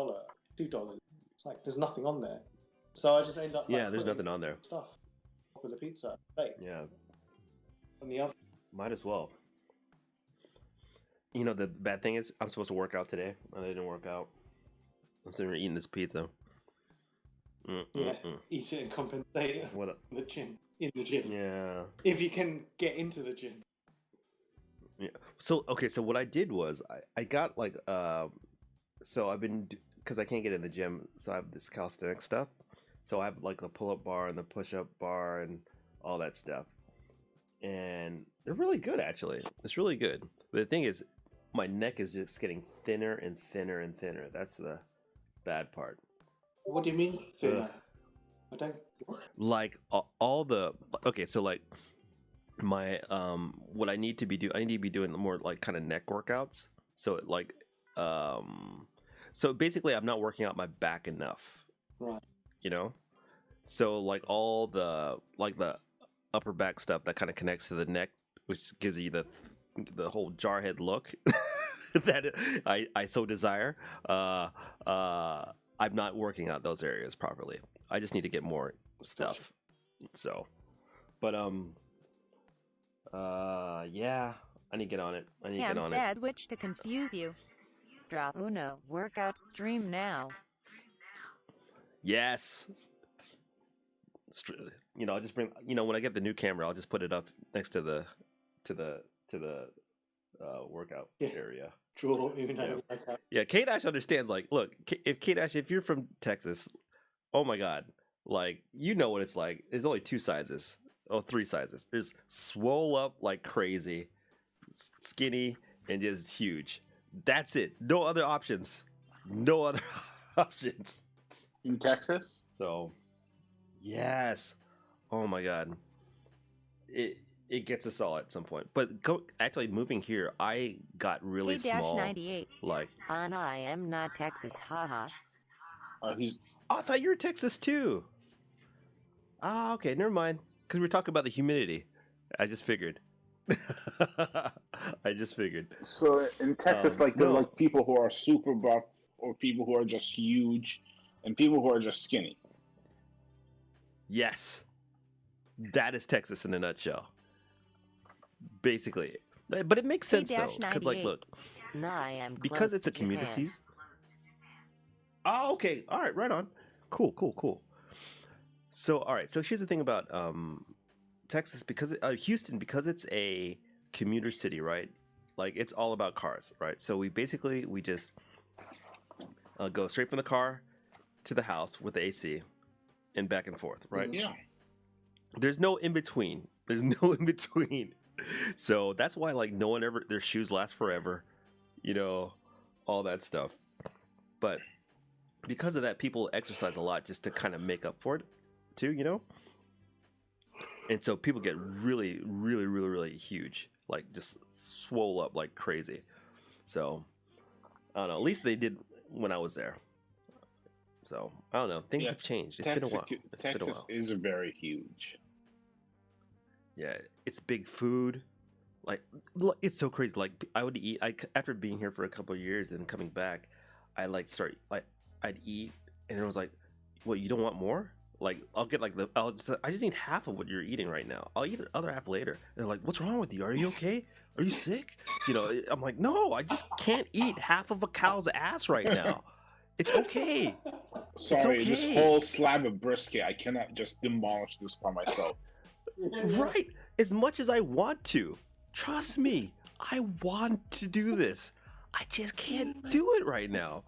$2. It's like there's nothing on there. So I just end up Yeah, there's nothing on there. stuff with the pizza bake Yeah, on the oven. might as well. You know, the bad thing is I'm supposed to work out today, and I didn't work out. I'm sitting here eating this pizza. Yeah, eat it and compensate What? in the gym. In the gym, Yeah. if you can get into the gym. Yeah. So okay, so what I did was I got like so I've been because I can't get in the gym, so I have this calisthenics stuff. So I have like a pull-up bar and the push-up bar and all that stuff, and they're really good actually. It's really good. But the thing is, my neck is just getting thinner and thinner and thinner. That's the bad part. What do you mean thinner? I don't. Like all the okay, so like my what I need to be doing more like kind of neck workouts. So like so basically I'm not working out my back enough. Right. You know? So like all the upper back stuff that kind of connects to the neck, which gives you the whole jarhead look that I so desire. I'm not working out those areas properly. I just need to get more stuff. So, but yeah, I need to get on it. Ham sandwich to confuse you. Drop Uno workout stream now. Yes. You know, I'll just bring. You know, when I get the new camera, I'll just put it up next to the workout area. Draw Uno workout. Yeah, K-Dash understands. Like, look, if K-Dash, if you're from Texas, oh my God, like you know what it's like. There's only two sizes. Oh, three sizes. There's swole up like crazy, skinny, and just huge. That's it. No other options. No other options. In Texas? So, yes. Oh my God. It gets us all at some point. But actually moving here, I got really small. K-98. Like, Anna, I am not Texas, haha. He's oh, I thought you were Texas too. Ah, okay, never mind. Because we were talking about the humidity. I just figured. I just figured. so in Texas, like there are no. like people who are super buff, or people who are just huge, and people who are just skinny. Yes. That is Texas in a nutshell. Basically. But it makes sense though. Because like, look, No, I am because close it's a to Japan. community. Oh, okay. All right, right on. Cool. So, all right. So here's the thing about Texas, because Houston, because it's a commuter city, right? Like it's all about cars, right? So we just go straight from the car to the house with the AC and back and forth, right? Yeah. There's no in between. So that's why like no one ever their shoes last forever, you know, all that stuff. But because of that, people exercise a lot just to kind of make up for it too, you know? And so people get really, really, really, really huge, like just swole up like crazy. So I don't know. At least they did when I was there. So I don't know. Things have changed. It's been a while. Texas is very huge. Yeah, it's big food. Like it's so crazy. Like I would eat. After being here for a couple of years and coming back, I'd eat, and it was like, "What? You don't want more?" Like I'll get like I just need half of what you're eating right now. I'll eat the other half later. And they're like, "What's wrong with you? Are you okay? Are you sick?" You know, I'm like, "No, I just can't eat half of a cow's ass right now." It's okay. Sorry, it's this okay. whole slab of brisket, I cannot just demolish this by myself. Right. As much as I want to. Trust me. I want to do this. I just can't do it right now.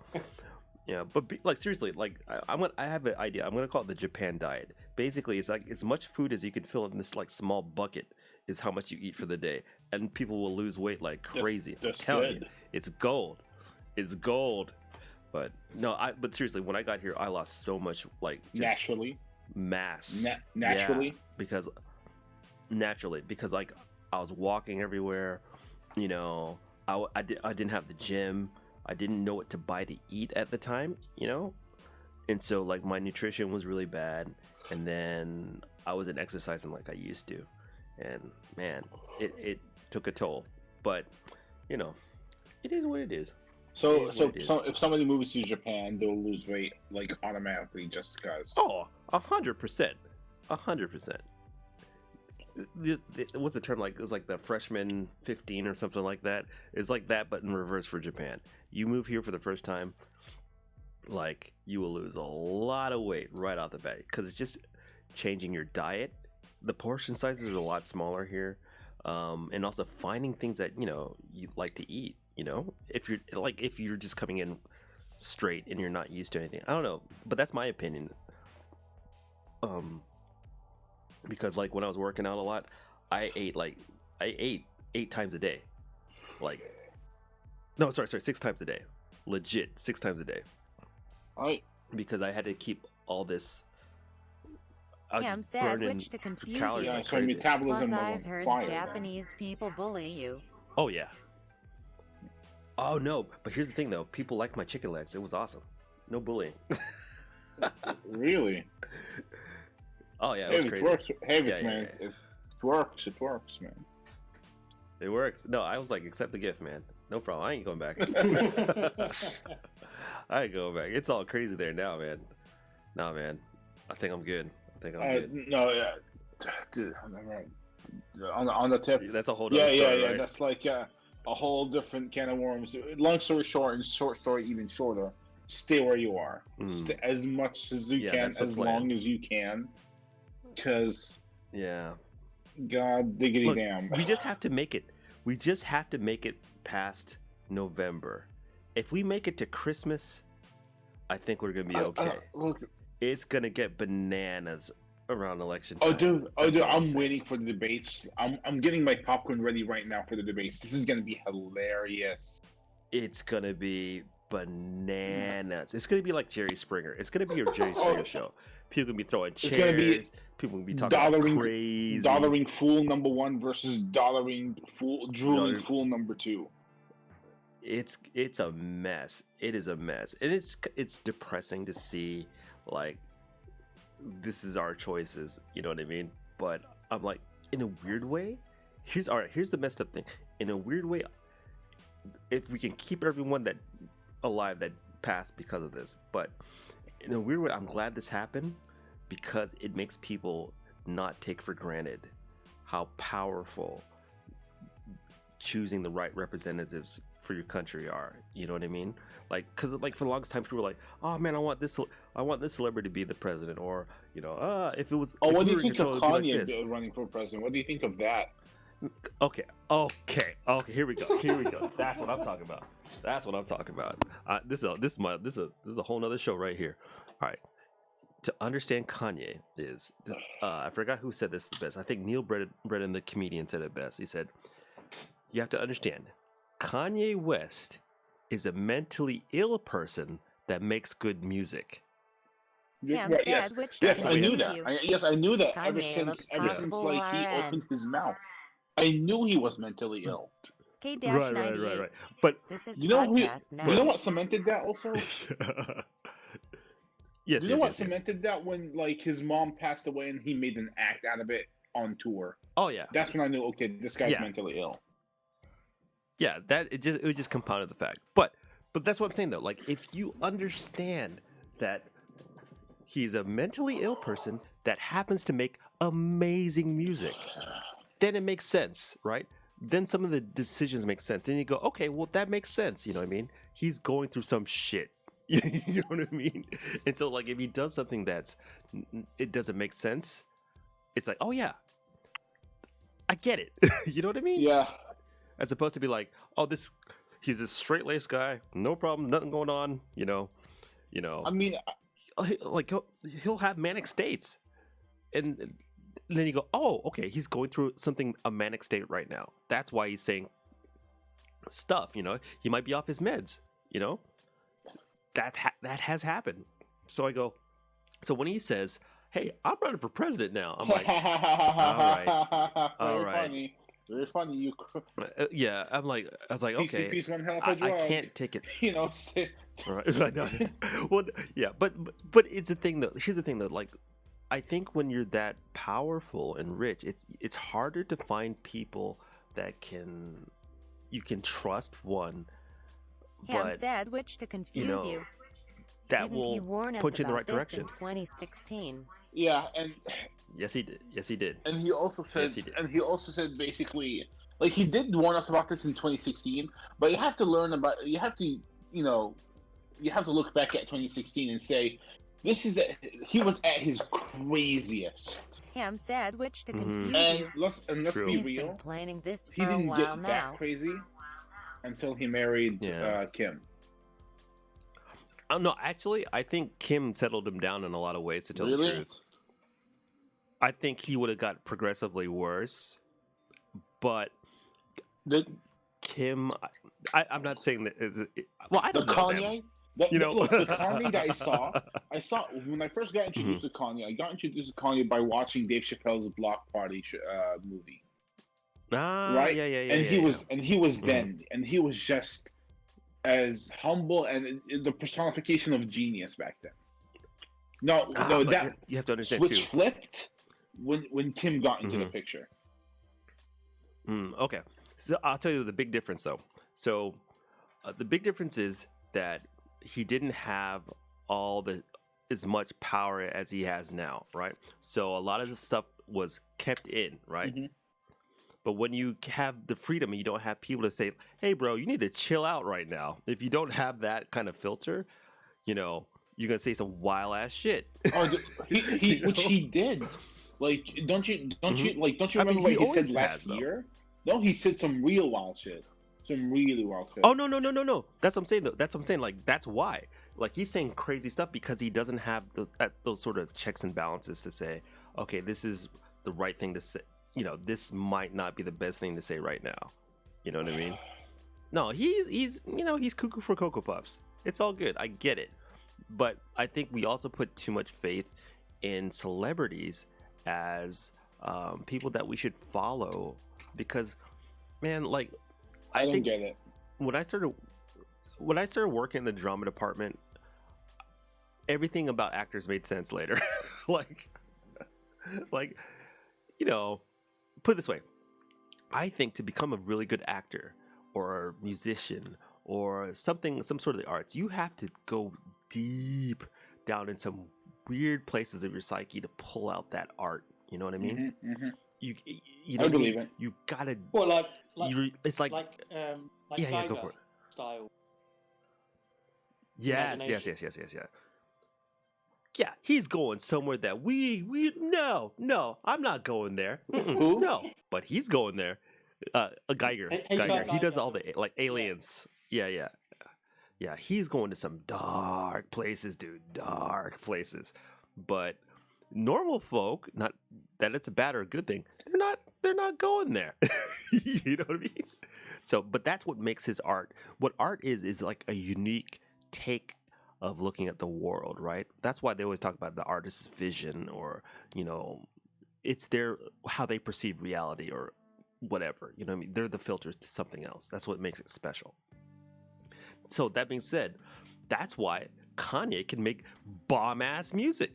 Yeah, but like seriously, like I have an idea. I'm gonna call it the Japan diet. Basically, it's like as much food as you could fill in this like small bucket is how much you eat for the day, and people will lose weight like crazy. That's I'm telling good. you, it's gold. It's gold. But no, but seriously, when I got here, I lost so much like just Naturally. mass. Naturally. Yeah, because like I was walking everywhere. You know, I didn't have the gym. I didn't know what to buy to eat at the time, you know? And so, like, my nutrition was really bad. And then I wasn't exercising like I used to. And, man, it took a toll. But, you know, it is what it is. So if somebody moves to Japan, they'll lose weight, like, automatically just because. Oh, 100%. 100%. What's the term, like? It was like the freshman 15 or something like that. It's like that, but in reverse for Japan. You move here for the first time, like, you will lose a lot of weight right off the bat because it's just changing your diet. The portion sizes are a lot smaller here, and also finding things that you like to eat. If you're just coming in straight and you're not used to anything, I don't know, but that's my opinion. Because like when I was working out a lot, I ate 8 times a day. Like, no, sorry, 6 times a day. Legit 6 times a day. Because I had to keep all this. I'm sad, which to confuse you. Yeah, so metabolism Plus, was I've heard fire, Japanese people bully you. Oh yeah. Oh no, but here's the thing though. People liked my chicken legs. It was awesome. No bullying. Really? Oh yeah, it was crazy. Man. Yeah. It works, man. It works. No, I was like, accept the gift, man. No problem. I ain't going back. I ain't going back. It's all crazy there now, man. Nah, man. I think I'm good. Good. No, yeah. Dude, on the tip. That's a whole other story, right? That's like a whole different can of worms. Long story short, and short story even shorter. Stay where you are. Stay as much as you can, as long as you can. Because God diggity damn. We just have to make it. We just have to make it past November. If we make it to Christmas, I think we're gonna be okay. It's gonna get bananas around election time. Dude, I'm waiting for the debates. I'm getting my popcorn ready right now for the debates. This is gonna be hilarious. It's gonna be bananas. It's gonna be like Jerry Springer. It's gonna be your Jerry Springer show. People gonna be throwing chairs. People gonna be talking crazy. Dollaring fool number 1 versus drooling fool number 2. It's a mess. It is a mess, and it's depressing to see. Like, this is our choices. You know what I mean? But I'm like, in a weird way. Here's the messed up thing. In a weird way, if we can keep everyone that alive that passed because of this, but in a weird way, I'm glad this happened because it makes people not take for granted how powerful choosing the right representatives for your country are. You know what I mean? Like, because like for the longest time, people were like, "Oh man, I want this celebrity to be the president," or if it was. What do you think of Kanye running for president? What do you think of that? Okay. Here we go. That's what I'm talking about. This is a whole nother show right here. All right. To understand Kanye is this, I forgot who said this the best. I think Neil Brennan, the comedian, said it best. He said, "You have to understand, Kanye West is a mentally ill person that makes good music." I'm sad, which yes, I knew that. I knew that Kanye ever since like he RS. opened his mouth. I knew he was mentally ill. K-98. Right. But this is you know what cemented that also? Yes. You know what cemented that? When like his mom passed away and he made an act out of it on tour. Oh yeah. That's when I knew, okay, this guy's mentally ill. Yeah, it just compounded the fact. But that's what I'm saying though. Like, if you understand that he's a mentally ill person that happens to make amazing music, then it makes sense, right? Then some of the decisions make sense. And you go, okay, well, that makes sense. You know what I mean? He's going through some shit. You know what I mean? And so, like, if he does something it doesn't make sense, it's like, oh yeah, I get it. You know what I mean? Yeah. As opposed to be like, oh, he's a straight-laced guy, no problem, nothing going on. I mean, like he'll have manic states, and then you go, oh, okay, he's going through a manic state right now. That's why he's saying stuff. He might be off his meds. That has happened. So I go, so when he says, hey, I'm running for president now, I'm like, all right. Funny. Very funny. You. Yeah, I was like, okay, PCP's one hell of a drug. I can't take it. Right. Well, yeah, but it's the thing that here's the thing that, like, I think when you're that powerful and rich, it's harder to find people that you can trust one. Ham sandwich to confuse you. That will put you in the right direction. In 2016. Yeah, and yes, he did. And he also said basically, like, he did warn us about this in 2016, but you have to look back at 2016 and say, he was at his craziest. Ham sandwich to confuse you. And let's be He's real. been planning this He for a didn't while get now. that crazy until he married Kim. No, actually, I think Kim settled him down in a lot of ways, to tell the truth. I think he would have got progressively worse, but Kim, I'm not saying that. I don't know. Kanye, look, the Kanye that I saw when I first got introduced to Kanye. I got introduced to Kanye by watching Dave Chappelle's Block Party movie. Right? Yeah. And he was then, and he was just as humble and the personification of genius back then. No, that you have to understand switch too. Flipped when Kim got into the picture. Okay, so I'll tell you the big difference though. So the big difference is that he didn't have as much power as he has now, right? So a lot of the stuff was kept in, right? Mm-hmm. But when you have the freedom and you don't have people to say, hey, bro, you need to chill out right now. If you don't have that kind of filter, you're going to say some wild ass shit. Oh, which he did. Like, don't you remember what he said last year? No, he said some real wild shit. Some really wild shit. Oh, no. That's what I'm saying, though. That's what I'm saying. Like, that's why. Like, he's saying crazy stuff because he doesn't have those sort of checks and balances to say, okay, this is the right thing to say. This might not be the best thing to say right now. You know what I mean? No, he's cuckoo for Cocoa Puffs. It's all good. I get it. But I think we also put too much faith in celebrities as people that we should follow because, man, like, I don't get it. When I started working in the drama department, everything about actors made sense later. like, put it this way. I think to become a really good actor or musician or some sort of the arts, you have to go deep down in some weird places of your psyche to pull out that art. You know what I mean? Mm-hmm, mm-hmm. You I believe it. You gotta. Well, it's like Geiger go for it. Style. Yes. Yeah, he's going somewhere that we no, I'm not going there. Who? No, but he's going there. A Geiger. He does all the like aliens. Yeah. He's going to some dark places, dude. Dark places. But normal folk, not that it's a bad or a good thing, they're not going there. You know what I mean? So, but that's what makes his art. What art is like a unique take of looking at the world, right? That's why they always talk about the artist's vision, or it's how they perceive reality or whatever. You know what I mean? They're the filters to something else. That's what makes it special. So that being said, that's why Kanye can make bomb ass music.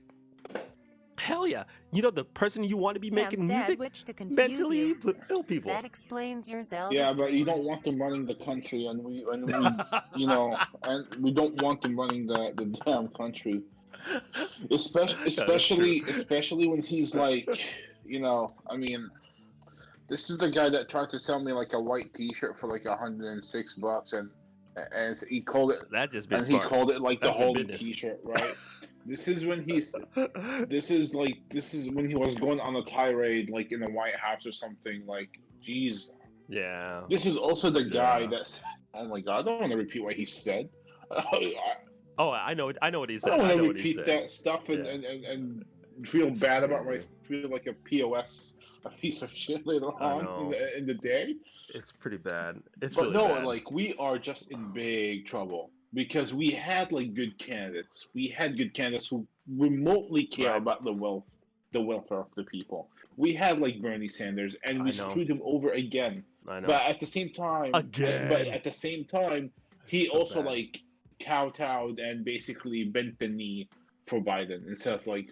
Hell yeah. The person you want to be making music mentally ill people. That explains yourself. Yeah, but you don't want them running the country, and we and we don't want them running the damn country. Especially when he's like, I mean, this is the guy that tried to sell me like a white T-shirt for like $106, and and he called it. That just been And smart. he called it like the That's good holy business. T-shirt, right? This is when this is when he was going on a tirade, like in the White House or something. Like, geez, Yeah. this is also the guy Yeah. that's. Oh my God, I don't want to repeat what he said. I Oh, I know what he said. don't want I know to what he repeat said. that stuff and, Yeah. and feel bad about crazy. feel like a POS, a piece of shit later I on know. in the day. It's pretty bad. It's But really no, bad. like we are just in big trouble because we had like good candidates. We had good candidates who remotely care Right. about the welfare of the people. We had like Bernie Sanders, and we I know. screwed him over again. I know. But at the same time, he So also bad. like kowtowed and basically bent the knee for Biden instead of like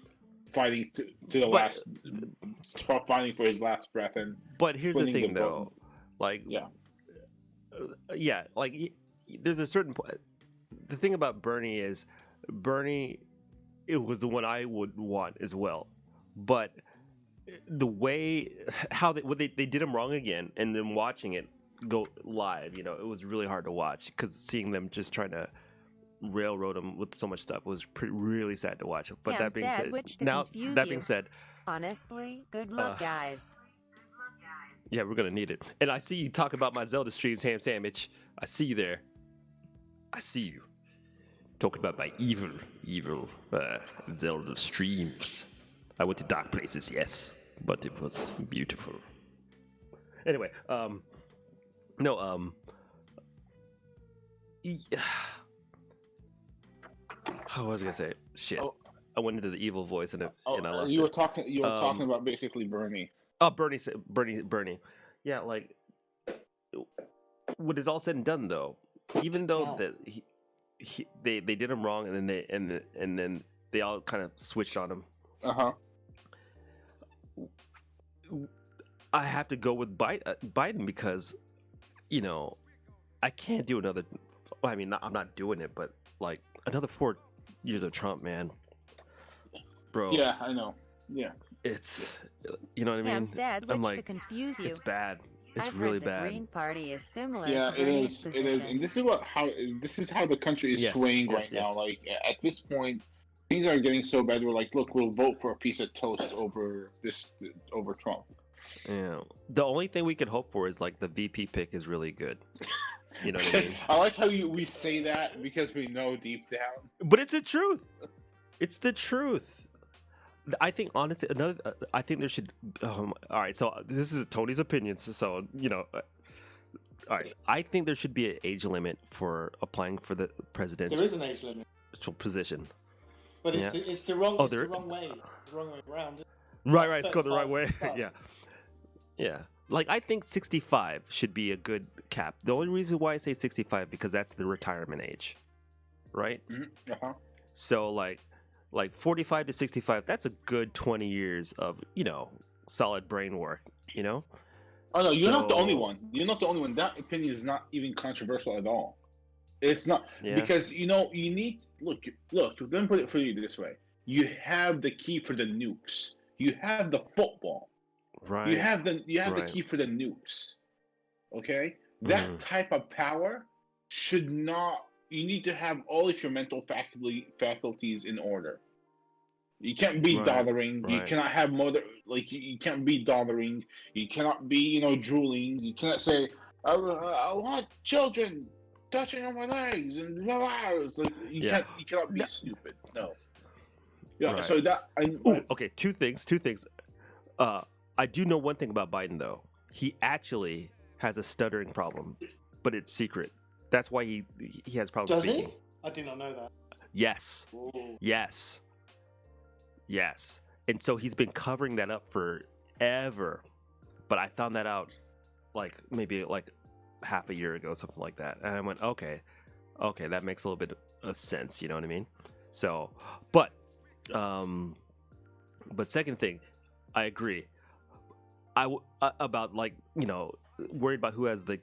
fighting to the But- fighting for his last breath and. But here's the winning thing, the though. vote. Like, Yeah. yeah, like there's a certain point. The thing about Bernie is, it was the one I would want as well. But the way how they did him wrong again, and then watching it go live, it was really hard to watch because seeing them just trying to railroad him with so much stuff was really sad to watch. But Yeah, that being said, sandwich to now confuse that you. being said, Honestly, good luck, guys. yeah, we're gonna need it. And I see you talking about my Zelda streams, Ham Sandwich. I see you there. I see you talking about my evil Zelda streams. I went to dark places, yes, but it was beautiful. Anyway, how was I gonna say? Shit, Oh. I went into the evil voice and I lost You were it. talking about basically Bernie. Oh, Bernie. Yeah, like when it's all said and done, though, even though Wow. that they did him wrong, and then they all kind of switched on him. Uh-huh. I have to go with Biden because, I can't do another. I mean, I'm not doing it, but like another 4 years of Trump, man, bro. Yeah, I know. Yeah. It's, you know what I mean. Ham sandwich I'm to like, confuse you. it's bad. It's I've really heard the bad. Green Party is similar Yeah, to it Bernie's is. position. It is. And this is how the country is Yes, swaying yes, right now. yes. Like at this point, things are getting so bad. We're like, look, we'll vote for a piece of toast over Trump. Yeah. The only thing we can hope for is like the VP pick is really good. You know what I mean? I like how we say that because we know deep down. But it's the truth. It's the truth. I think honestly, I think there should. All right, so this is Tony's opinion. So all right, I think there should be an age limit for applying for the presidential There is an age limit, position. but Yeah. it's the wrong. Oh, it's there- the wrong way. It's the wrong way around. Right. It's going the right way. 35. Yeah. Like I think 65 should be a good cap. The only reason why I say 65 because that's the retirement age, right? Uh-huh. So like 45 to 65, that's a good 20 years of, solid brain work, Oh no, you're not the only So- one. You're not the only one. That opinion is not even controversial at all. It's not Yeah. because you need look. Let me put it for you this way: you have the key for the nukes. You have the football. Right. You have the Right. key for the nukes. Okay, that Mhm. type of power should not. You need to have all of your mental faculties in order. You can't be Right, doddering. You right. cannot have you can't be doddering. You cannot be drooling. You cannot say I want children touching on my legs and blah, blah. It's like Yeah. you cannot be No. stupid. No. Yeah. Right. So that Ooh, okay, two things. I do know one thing about Biden though. He actually has a stuttering problem, but it's secret. That's why he has problems Does speaking. he? I did not know that. Yes. Ooh. Yes. And so he's been covering that up forever. But I found that out maybe half a year ago, something like that. And I went, okay, that makes a little bit of sense, you know what I mean? So, but second thing, I agree. About worried about who has the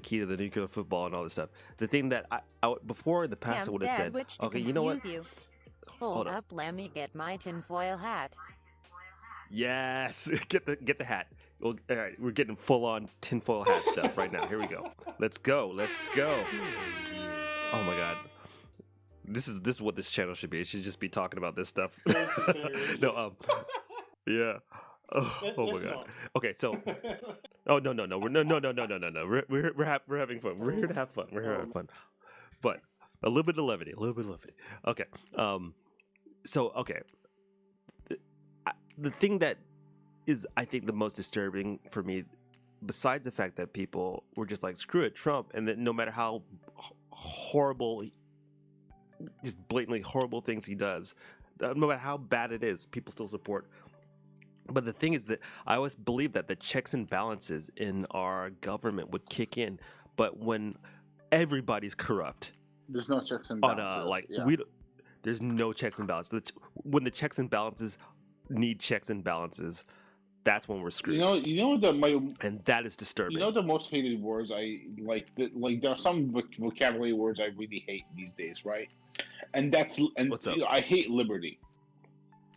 key to the nuclear football and all this stuff. The thing that I before in the past I Ham would have said, sandwich to okay, you know what? confuse you. Hold Hold on. up, let me get my tinfoil hat. Yes, get the hat. Well, all right, we're getting full on tinfoil hat stuff right now. Here we go. Let's go. Oh my god. This is what this channel should be. It should just be talking about this stuff. No, yeah. Oh my god. Not. Okay, so. Oh no. We're having fun. We're here to have fun. We're here to have fun. But a little bit of levity. Okay. So okay. The thing that is, I think, the most disturbing for me, besides the fact that people were just like, screw it, Trump, and that no matter how horrible, just blatantly horrible things he does, no matter how bad it is, people still support. But the thing is that I always believe that the checks and balances in our government would kick in, but when everybody's corrupt, there's no checks and balances. There's no checks and balances. When the checks and balances need checks and balances, that's when we're screwed. And that is disturbing. You know the most hated words I like. There are some vocabulary words I really hate these days, right? And what's up? I hate liberty.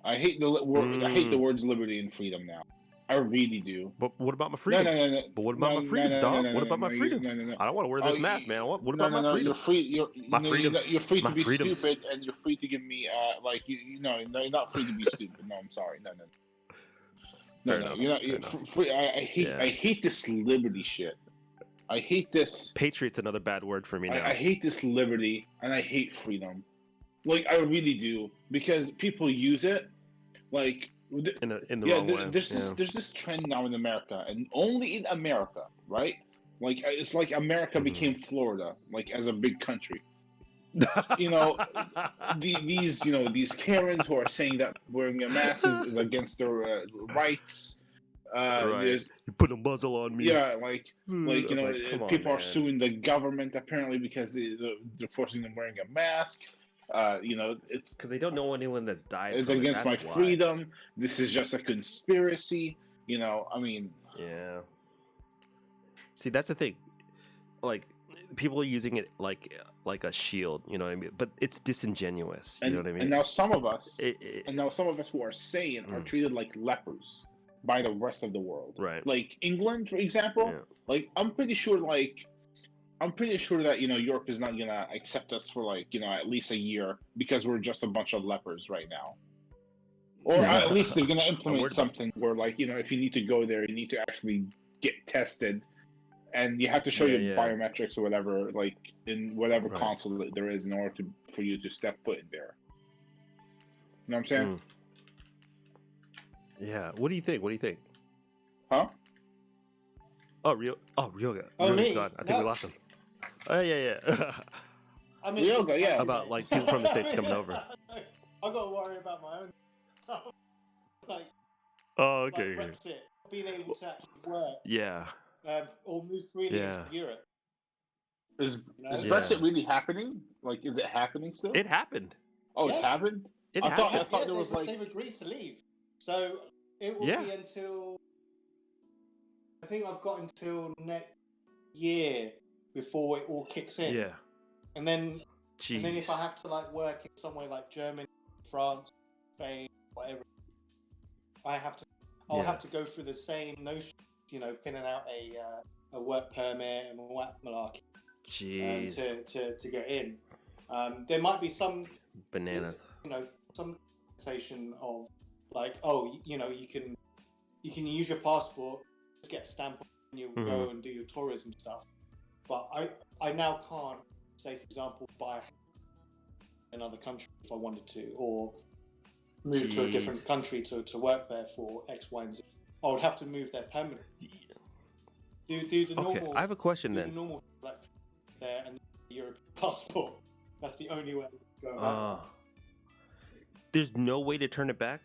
I hate the word. I hate the words liberty and freedom now. I really do. But what about my freedoms? No. But what about my freedoms, dog? What about my freedoms? I don't want to wear this mask, man. What about my freedoms? You're free. You're free to be freedoms. stupid, and you're free to give me you're not free to be stupid. No, I'm sorry. No. You're free. I hate this liberty shit. I hate this. Patriot's another bad word for me now. I hate this liberty, and I hate freedom. Like, I really do, because people use it like in the wrong way. There's this trend now in America, and only in America, right? Like, it's like America became Florida, like, as a big country. These Karens who are saying that wearing a mask is against their rights. Right. You put a muzzle on me. Yeah, people are suing the government apparently because they're forcing them wearing a mask. It's because they don't know anyone that's died. It's against my freedom. This is just a conspiracy. Yeah. See, that's the thing. Like, people are using it like a shield. You know what I mean? But it's disingenuous. You know what I mean? And now some of us, who are sane are treated like lepers by the rest of the world. Right. Like England, for example. Yeah. Like, I'm pretty sure that Europe is not gonna accept us for at least a year because we're just a bunch of lepers right now. Or at least they're gonna implement something where if you need to go there, you need to actually get tested, and you have to show your biometrics or whatever, in whatever consulate there is in order for you to step foot in there. You know what I'm saying? Yeah. What do you think? Huh? Ryoga. Oh, me? God. I think we lost him. Oh, yeah. I mean, Ryoga, yeah. About people from the States coming over. I got to worry about my own stuff. Okay. Like Brexit, being able to actually work. Yeah. Or move freely into Europe. Is Brexit really happening? Is it happening still? It happened. Oh, it happened? I thought there was they've agreed to leave. So it will be until... I think I've got until next year before it all kicks in. Yeah. And then if I have to work in somewhere like Germany, France, Spain, whatever, I'll have to go through the same notion, filling out a work permit and all that malarkey. Jeez. To get in. There might be some bananas. Some sensation of you can use your passport, just get a stamp and you go and do your tourism stuff. But I now can't, say for example, buy another country if I wanted to, or move to a different country to work there for X, Y, and Z. I would have to move there permanently. Do the normal. Okay, I have a question then. The normal there and the European passport. That's the only way to go around. There's no way to turn it back?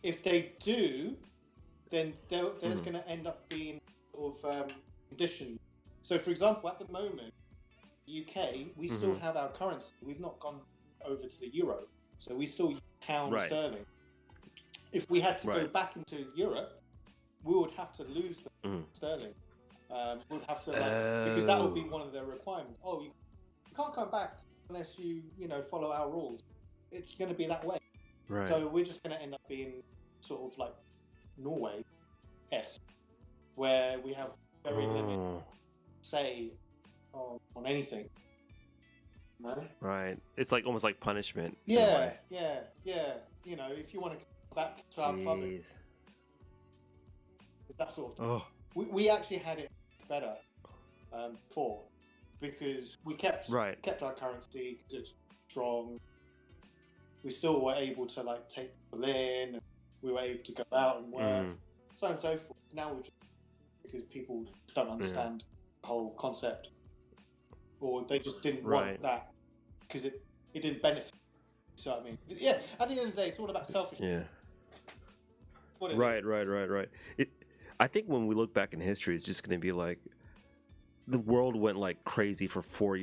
If they do, then there's going to end up being sort of conditions. So, for example, at the moment, UK, we still have our currency. We've not gone over to the euro. So we still use pound sterling. If we had to go back into Europe, we would have to lose the sterling. We'd have to, because that would be one of their requirements. Oh, you can't come back unless you follow our rules. It's going to be that way. Right. So we're just going to end up being sort of like Norway, S, where we have very limited say on anything. No? Right. It's like almost like punishment. Yeah. You know, if you want to go back to our public, that sort of thing. Oh. We actually had it better before because we kept our currency because it's strong. We still were able to like take people in. And we were able to go out and work, so on and so forth. Now we just, because people don't understand the whole concept, or they just didn't want that because it didn't benefit. So I mean, yeah. At the end of the day, it's all about selfishness. Yeah. Right. I think when we look back in history, it's just going to be like the world went like crazy for 4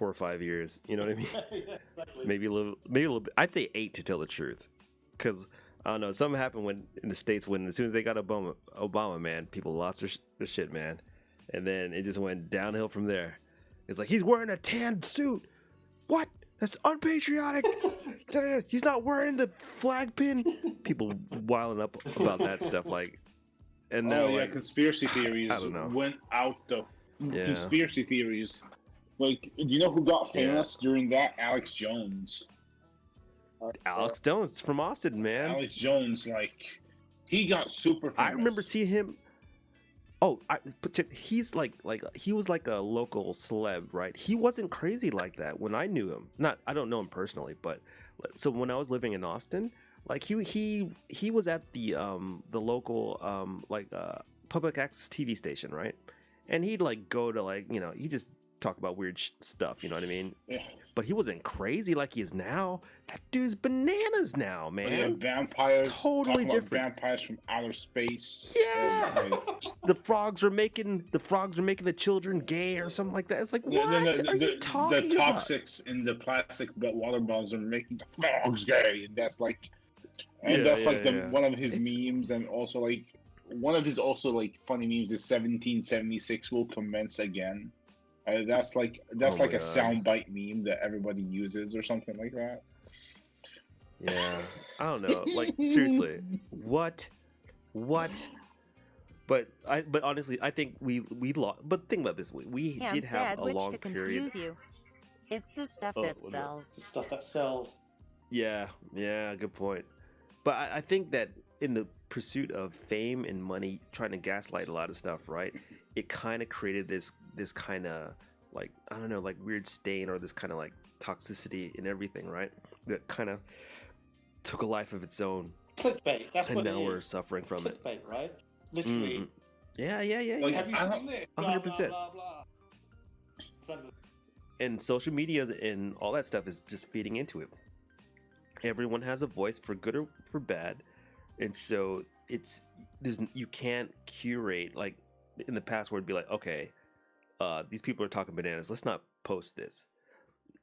or 5 years. You know what I mean? Yeah, exactly. Maybe a little bit. I'd say 8 to tell the truth, because I don't know. Something happened when in the States when as soon as they got Obama, man, people lost their shit, man, and then it just went downhill from there. It's like he's wearing a tan suit. What? That's unpatriotic. He's not wearing the flag pin. People wiling up about that stuff, like. And now, like, conspiracy theories went out the conspiracy theories. Like, do you know who got famous during that? Alex Jones. Alex Jones from Austin, man. Alex Jones, like, he got super famous. I remember seeing him. Oh, he's like he was like a local celeb, right? He wasn't crazy like that when I knew him. I don't know him personally, but so when I was living in Austin. Like he was at the local public access TV station, right? And he'd like go to like, you know, he just talk about weird stuff, you know what I mean? Yeah. But he wasn't crazy like he is now. That dude's bananas now, man. Yeah, vampires, totally different. Vampires from outer space. Yeah, the frogs were making the children gay or something like that. It's like, what are you talking about? about? The toxics in the plastic water bottles are making the frogs gay, and that's like. And that's one of his memes, and also like one of his funny memes is 1776 will commence again. That's like a soundbite meme that everybody uses or something like that. Yeah, I don't know. Like seriously, what? But honestly, I think we lost. But think about this: we did have a long period. You. It's the stuff that sells. The stuff that sells. Yeah, good point. But I think that in the pursuit of fame and money, trying to gaslight a lot of stuff, right? It kind of created this kind of like, I don't know, like weird stain or this kind of like toxicity in everything, right? That kind of took a life of its own. Clickbait. That's what it is. And now we're suffering from it. Clickbait, right? Literally. Yeah. Like, have you seen this? 100%. Blah, blah. And social media and all that stuff is just feeding into it. Everyone has a voice, for good or for bad, and so you can't curate like in the past where it'd be like, okay, these people are talking bananas, let's not post this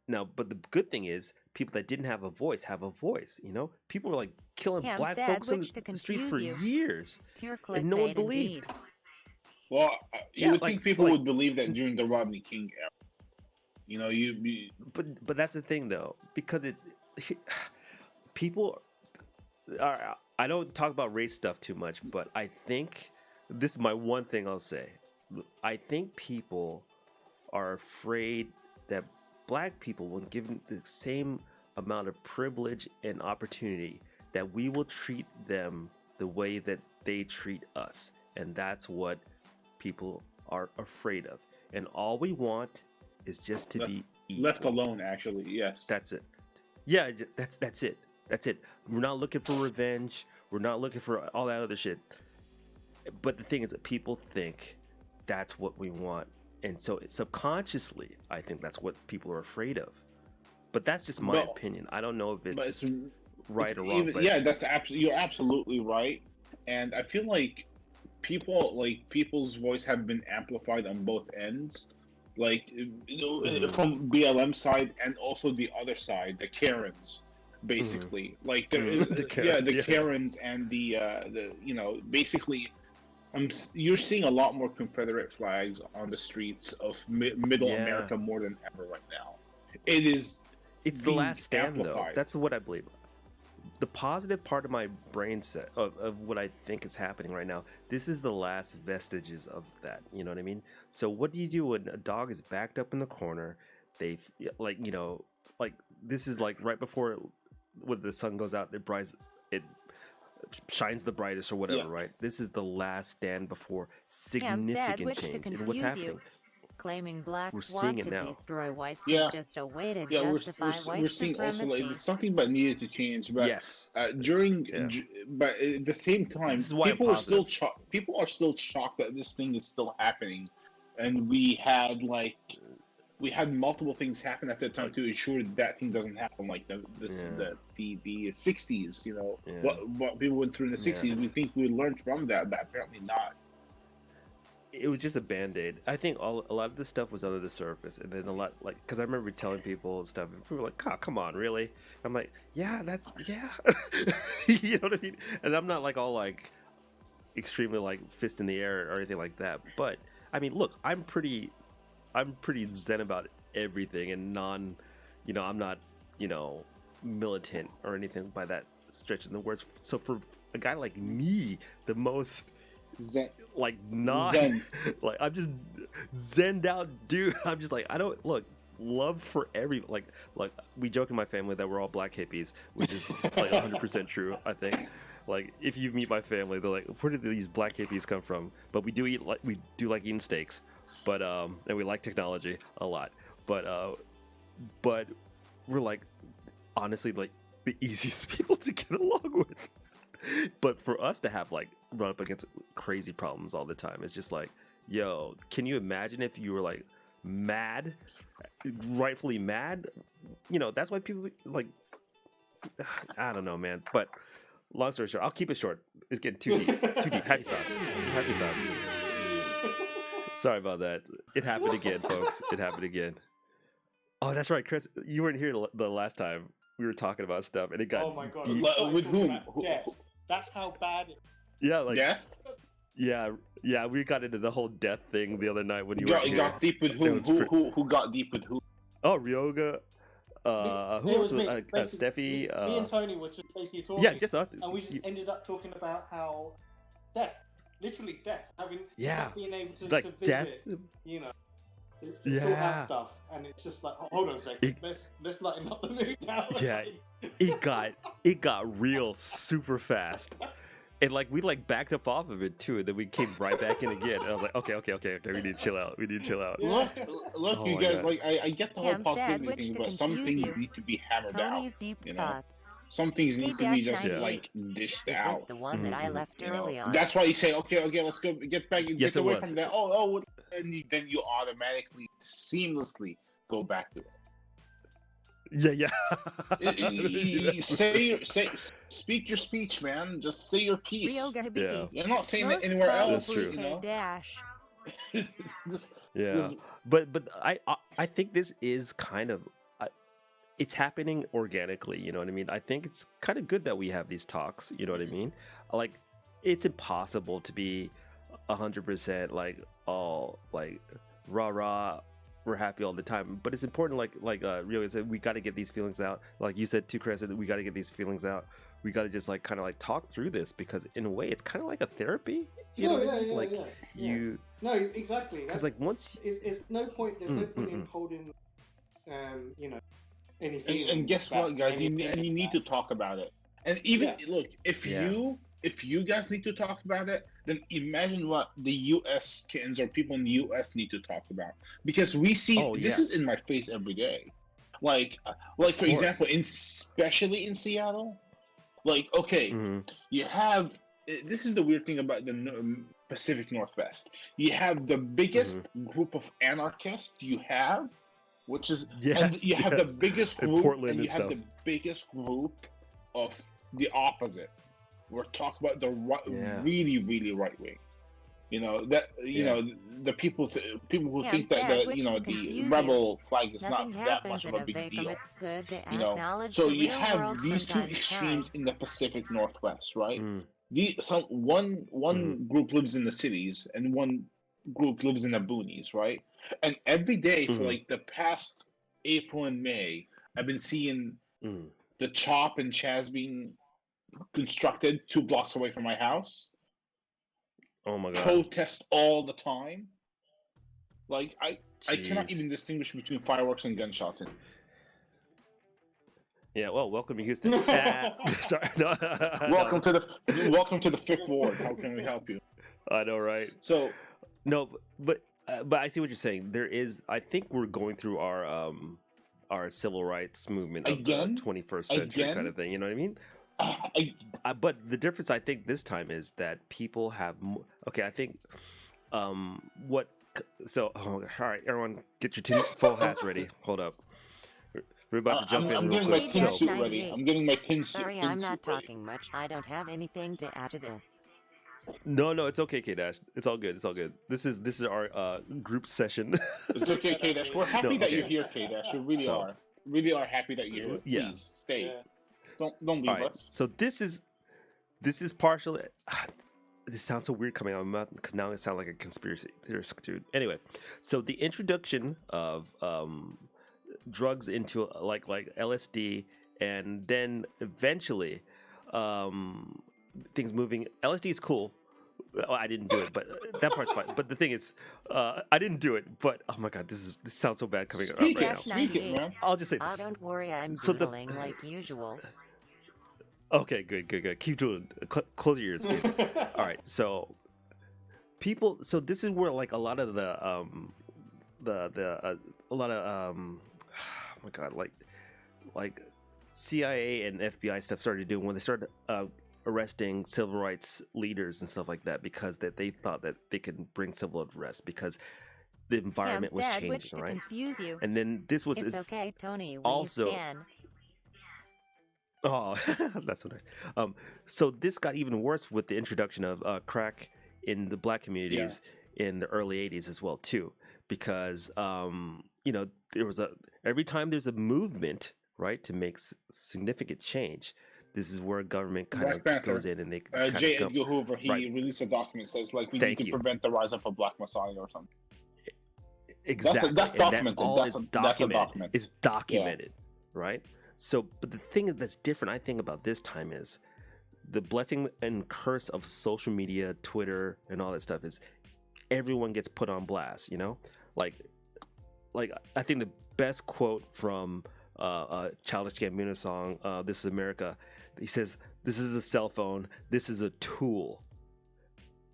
now. But the good thing is people that didn't have a voice have a voice. You know, people were like killing black folks in the street for years, and no one believed. Well, you would think people would believe that during the Rodney King era. You know, but that's the thing though, because people are. I don't talk about race stuff too much, but I think this is my one thing I'll say. I think people are afraid that black people, when given the same amount of privilege and opportunity, that we will treat them the way that they treat us. And that's what people are afraid of. And all we want is just to be equal. Left alone, actually, yes. That's it. Yeah, that's it. That's it. We're not looking for revenge. We're not looking for all that other shit. But the thing is that people think that's what we want. And so subconsciously, I think that's what people are afraid of. But that's just my opinion. I don't know if it's right or wrong. Yeah, you're absolutely right. And I feel like people's voice have been amplified on both ends. Like, from BLM side and also the other side, the Karens. Basically, like there is the Karens and the basically, you're seeing a lot more Confederate flags on the streets of Middle America more than ever right now. It's the last stand amplified. Though. That's what I believe. the positive part of my brain set of what I think is happening right now, this is the last vestiges of that. You know what I mean? So what do you do when a dog is backed up in the corner? They like, you know, like this is like right before when the sun goes out, it shines the brightest or whatever, right? This is the last stand before significant change. And what's happening? Claiming blacks We're seeing want it to now. destroy whites Yeah. is just a way to Yeah, justify white we're seeing also like supremacy. something that needed to change, but Yes. but at the same time, This is why people I'm are still positive. people are still shocked that this thing is still happening, and we had multiple things happen at that time to ensure that thing doesn't happen, like the 60s. You know, what people went through in the 60s. We think we learned from that, but apparently not. It was just a band-aid. I think a lot of this stuff was under the surface, and then a lot, like, because I remember telling people and stuff, and people were like, "Oh, come on, really?" I'm like, "Yeah, you know what I mean?" And I'm not like all like extremely like fist in the air or anything like that, but I mean, look, I'm pretty zen about everything, and I'm not, militant or anything by that stretch of the words. So for a guy like me, the most Zen. like not Zen. like I'm just zenned out, dude. I'm just like, I don't look love for every like we joke in my family that we're all black hippies, which is like 100% true. I think like if you meet my family, they're like, where did these black hippies come from? But we do like eating steaks, but and we like technology a lot, but we're like honestly like the easiest people to get along with. But for us to have like run up against crazy problems all the time, it's just like, yo, can you imagine if you were like mad, rightfully mad? You know, that's why people like, I don't know, man. But long story short, I'll keep it short. It's getting too deep. Happy thoughts. Sorry about that. It happened again, folks. It happened again. Oh, that's right, Chris. You weren't here the last time we were talking about stuff, and it got oh my god. deep. With whom? Death. That's how bad it Yeah, like Death? Yeah, we got into the whole death thing the other night when you got deep with whom? Who got deep with who? Oh, Ryoga. Who else was Steffi? Me and Tony were just basically talking. Yeah, just us. And we just ended up talking about how death, literally death, having not being able to, like to visit, death. You know, to sort that stuff, and it's just like, hold on a second, let's lighten up the mood now. Yeah, it got real super fast. And like we like backed up off of it too, and then we came right back in again. And I was like, okay, we need to chill out. Look, Oh you my guys, God. like I get the whole Cam positivity Sandwich thing, to but some confuse things you. need to be hammered Tony's out. deep You know, thoughts. some things need to be just 98. like dished Is this out. the one that I left You know, early on? that's why you say, okay, let's go get back, Yes, get it away was. from that. And then you automatically, seamlessly go back to it. Yeah. Speak your speech, man. Just say your piece. Ryoga Hibiki. Yeah. You're not saying that Most anywhere else. That's true. You know? Dash. Yeah, but I think this is kind of it's happening organically. You know what I mean? I think it's kind of good that we have these talks. You know what I mean? Like, it's impossible to be 100% like all like rah. We're happy all the time, but it's important. Like really said, we got to get these feelings out. Like you said too, Chris, we got to get these feelings out. We got to just like kind of like talk through this, because in a way, it's kind of like a therapy. You know what I mean? Like you. No, exactly. Because like once it's no point. There's no point in holding, anything. And guess what, guys? You need to talk about it. And even look, if you guys need to talk about it, then imagine what the U.S. kids or people in the U.S. need to talk about, because we see this is in my face every day. Like for example, especially in Seattle, like you have this is the weird thing about the Pacific Northwest. You have the biggest group of anarchists you have, which is and you have the biggest group, Portland and you have stuff. the biggest group of the opposite. We're talking about the really, really right wing. You know that know the people who think that the rebel flag is not that much of a big deal. It's good to You know, acknowledge so the you real have world these from two time to extremes time. in the Pacific Northwest, right? One group lives in the cities and one group lives in the boonies, right? And every day for like the past April and May, I've been seeing the Chop and Chaz being constructed 2 blocks away from my house. Oh my god. Protest all the time. Like I cannot Jeez. even distinguish between fireworks and gunshots. Yeah, well, welcome to Houston. Sorry, no. Welcome to the Fifth Ward. How can we help you? I know, right? So no, but I see what you're saying. There is, I think we're going through our civil rights movement of again, the 21st century kind of thing. You know what I mean? But the difference I think this time is that people have okay. I think what so all right, everyone, get your full hats ready. Hold up. We're about to jump in. I'm real getting quick. my tin suit ready. I'm getting my tin suit. Sorry, I'm not talking much. I don't have anything to add to this. No, it's okay, K-Dash. It's all good. It's all good. This is our group session. It's okay, K-Dash. We're happy that you're here, K-Dash. We really are. Really are happy that you're here. Yeah. Please stay. Yeah. Don't leave us. So this is partially. This sounds so weird coming out of my mouth because now it sounds like a conspiracy theorist, dude. Anyway, so the introduction of drugs into like LSD, and then eventually things moving. LSD is cool. Oh, I didn't do it, but that part's fine. But the thing is, I didn't do it. But oh my god, this sounds so bad coming out right now. Speak it, man. I'll just say this. Oh, don't worry, I'm doodling like usual. Okay, good. Keep doing. Close your ears, kids. All right, so people. So this is where like a lot of the oh my god, like CIA and FBI stuff started doing when they started arresting civil rights leaders and stuff like that because that they thought that they could bring civil unrest because the environment was changing, right? Confuse you. And then this was It's okay, Tony. also. Oh, that's so nice. So this got even worse with the introduction of crack in the black communities in the early '80s as well too, because there was every time there's a movement, right, to make significant change, this is where government kind of goes in and they J. Edgar Hoover released a document that says like we need to prevent the rise of a black messiah or something. Exactly, that's documented. That's documented. It's documented, right? So, but the thing that's different, I think, about this time is the blessing and curse of social media, Twitter, and all that stuff is everyone gets put on blast, you know? Like I think the best quote from a Childish Gambino song, This Is America, he says, "This is a cell phone, this is a tool."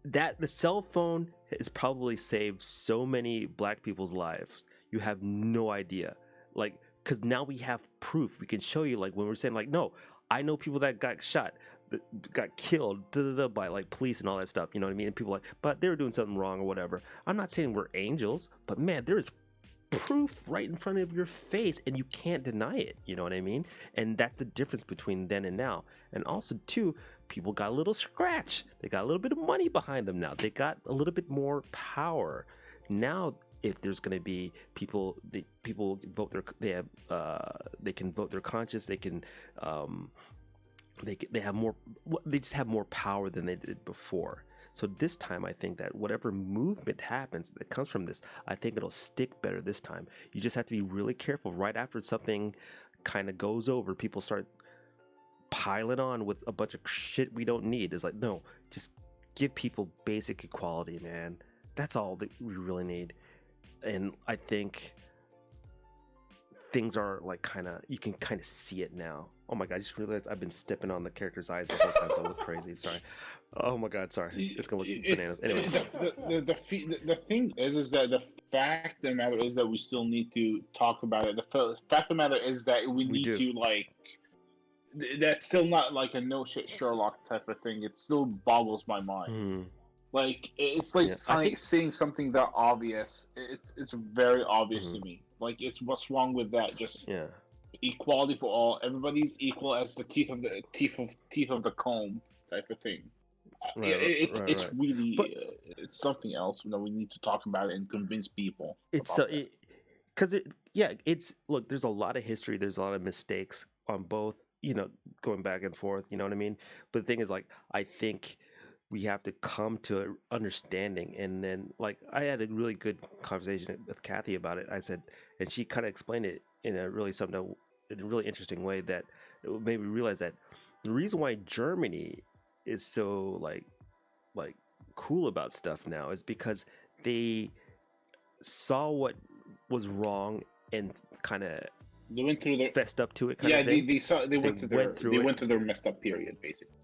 That the cell phone has probably saved so many black people's lives. You have no idea. Like, because now we have proof. We can show you, like, when we're saying, like, no, I know people that got shot, that got killed by, like, police and all that stuff. You know what I mean? And people are like, but they were doing something wrong or whatever. I'm not saying we're angels, but, man, there is proof right in front of your face, and you can't deny it. You know what I mean? And that's the difference between then and now. And also, too, people got a little scratch. They got a little bit of money behind them now. They got a little bit more power. Now, if there's going to be people vote they can vote their conscience. They can they have more. They just have more power than they did before. So this time, I think that whatever movement happens that comes from this, I think it'll stick better this time. You just have to be really careful. Right after something kind of goes over, people start piling on with a bunch of shit we don't need. It's like, no, just give people basic equality, man. That's all that we really need. And I think things are like you can kind of see it now. Oh my god, I just realized I've been stepping on the character's eyes the whole time, so I look crazy. Sorry. Oh my god, sorry. It's gonna look bananas. Anyway. The thing is that the fact of the matter is that we still need to talk about it. The fact of the matter is that we need to, like, that's still not like a no shit Sherlock type of thing. It still boggles my mind. Like, it's like saying something that obvious. It's very obvious to me. Like, it's what's wrong with that? Just equality for all. Everybody's equal as the teeth of the comb type of thing. It's really it's something else. You know, we need to talk about it and convince people. It's look. There's a lot of history. There's a lot of mistakes on both. You know, going back and forth. You know what I mean? But the thing is, like, I think we have to come to an understanding. And then, like, I had a really good conversation with Kathy about it. I said, and she kind of explained it in a really interesting way, that it made me realize that the reason why Germany is so like cool about stuff now is because they saw what was wrong and kind of They went through their fessed up to it. yeah. Of thing. They went through their messed up period, basically.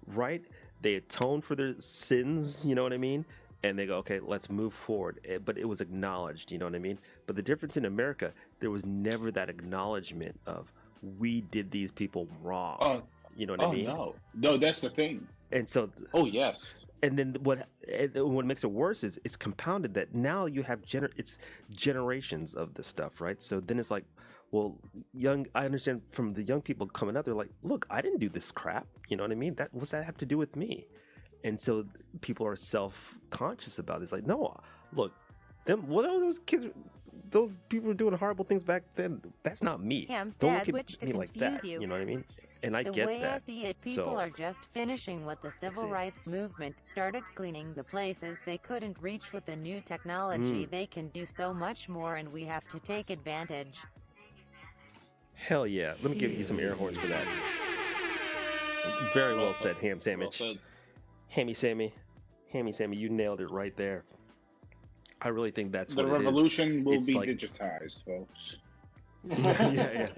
Right? They atoned for their sins. You know what I mean? And they go, okay, let's move forward. But it was acknowledged. You know what I mean? But the difference in America, there was never that acknowledgement of we did these people wrong. You know what I mean? No, that's the thing. And so, yes. And then what makes it worse is it's compounded that now you have it's generations of this stuff, right? So then it's like, well, I understand from the young people coming up, they're like, look, I didn't do this crap. You know what I mean? What's that have to do with me? And so people are self-conscious about it. It's like, no, look, what are those kids? Those people were doing horrible things back then. That's not me. Yeah, I'm Don't sad, look which at me like that. You know what I mean? And I get that. The way I see it, people are just finishing what the civil rights movement started, cleaning the places they couldn't reach with the new technology. They can do so much more, and we have to take advantage. Hell yeah. Let me give you some air horns for that. Very well said, Ham Sandwich. Hammy Sammy, you nailed it right there. I really think that's what the revolution will be digitized, folks. yeah.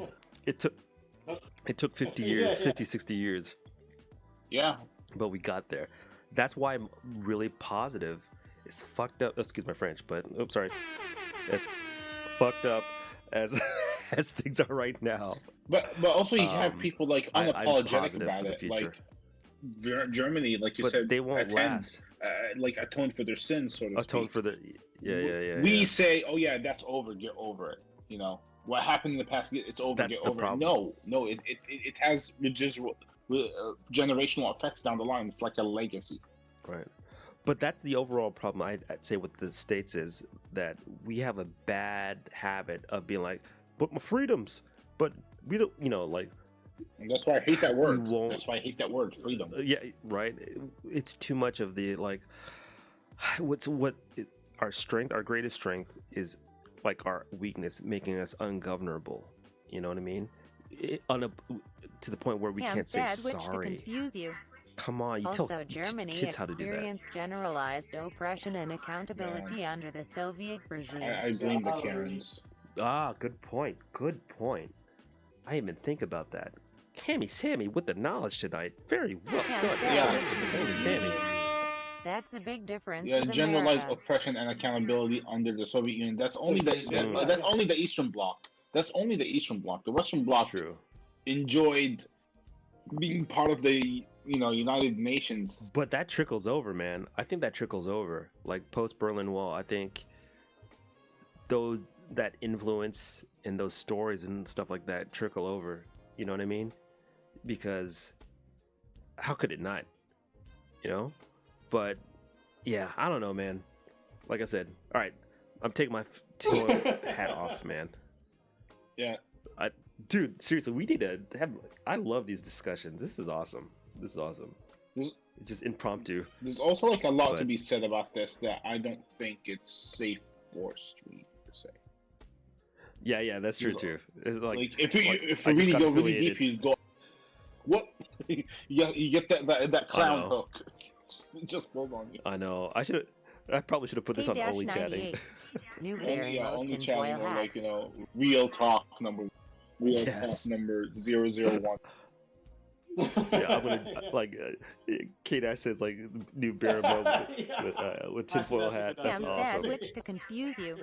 It took 50 years, 50, 60 years. Yeah. But we got there. That's why I'm really positive. It's fucked up. Excuse my French, but oops, sorry. It's fucked up as as things are right now. But also you have people like unapologetic about it, like Germany, like you said, they won't last. Like atone for their sins, sort of. Atone for the We say, oh yeah, that's over. Get over it. You know what happened in the past. It's over. That's get the over problem. it. No. It has generational effects down the line. It's like a legacy. Right. But that's the overall problem I'd say with the States is that we have a bad habit of being like, but my freedoms, but we don't, like. And that's why I hate that word. That's why I hate that word, freedom. Yeah, right. It's too much of the our strength, our greatest strength is like our weakness, making us ungovernable. You know what I mean? To the point where we can't say sorry. To confuse you. Come on, you also, tell Germany kids how to do that. experienced generalized oppression and accountability under the Soviet regime. I blame the Karens. Ah, good point. Good point. I didn't even think about that. Hammy Sammy with the knowledge tonight. Very well done. Hammy Sammy. That's a big difference. Yeah, with generalized America. oppression and accountability under the Soviet Union. That's only that's only the Eastern Bloc. That's only the Eastern Bloc. The Western Bloc enjoyed being part of the United Nations. But that trickles over, man. I think that trickles over. Like post Berlin Wall, I think that influence and those stories and stuff like that trickle over. You know what I mean? Because how could it not? But yeah, I don't know, man. Like I said, all right, I'm taking my tinfoil hat off, man. Yeah. Dude, seriously, we need to have. I love these discussions. This is awesome. It's just impromptu. There's also like a lot to be said about this that I don't think it's safe for stream per se. Yeah, that's true too. It's like if we really go really deep, you go, what? you get that clown hook. Just build on you. I know. I probably should have put this on only chatting. Only chatting, or like real talk number 001. Yeah, I'm gonna Kate Ash says like new bear mode with tinfoil hat. That's awesome. Sandwich to confuse you.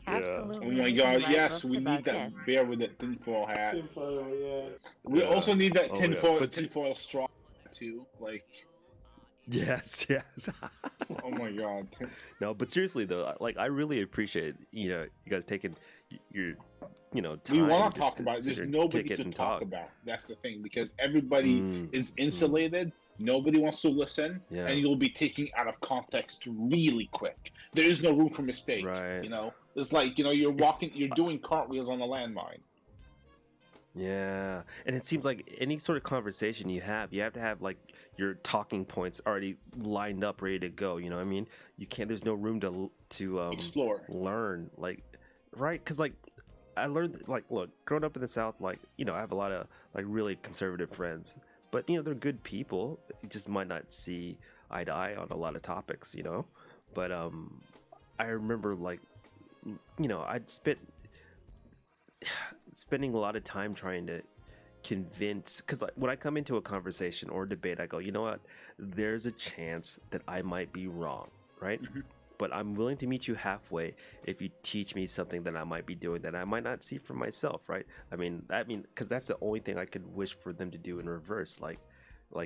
Absolutely. Oh my god, yes, we need that bear with the tinfoil hat. We also need that tinfoil straw too. Like, yes. Oh my god. No, but seriously though, like I really appreciate you guys taking your time. We want to talk about it. There's nobody to talk about. That's the thing, because everybody is insulated. Nobody wants to listen, and you'll be taken out of context really quick. There is no room for mistake. Right. It's like you're doing cartwheels on a landmine. Yeah, and it seems like any sort of conversation you have to have like your talking points already lined up, ready to go. You know what I mean? You can't. There's no room to explore, learn, like, right? Because like I learned, like, look, growing up in the South, like, I have a lot of like really conservative friends, but they're good people. You just might not see eye to eye on a lot of topics, But I remember, like, I'd spending a lot of time trying to convince, because like when I come into a conversation or a debate, I go, you know what, there's a chance that I might be wrong, right? But I'm willing to meet you halfway if you teach me something that I might be doing that I might not see for myself, right? I mean, because that's the only thing I could wish for them to do in reverse. Like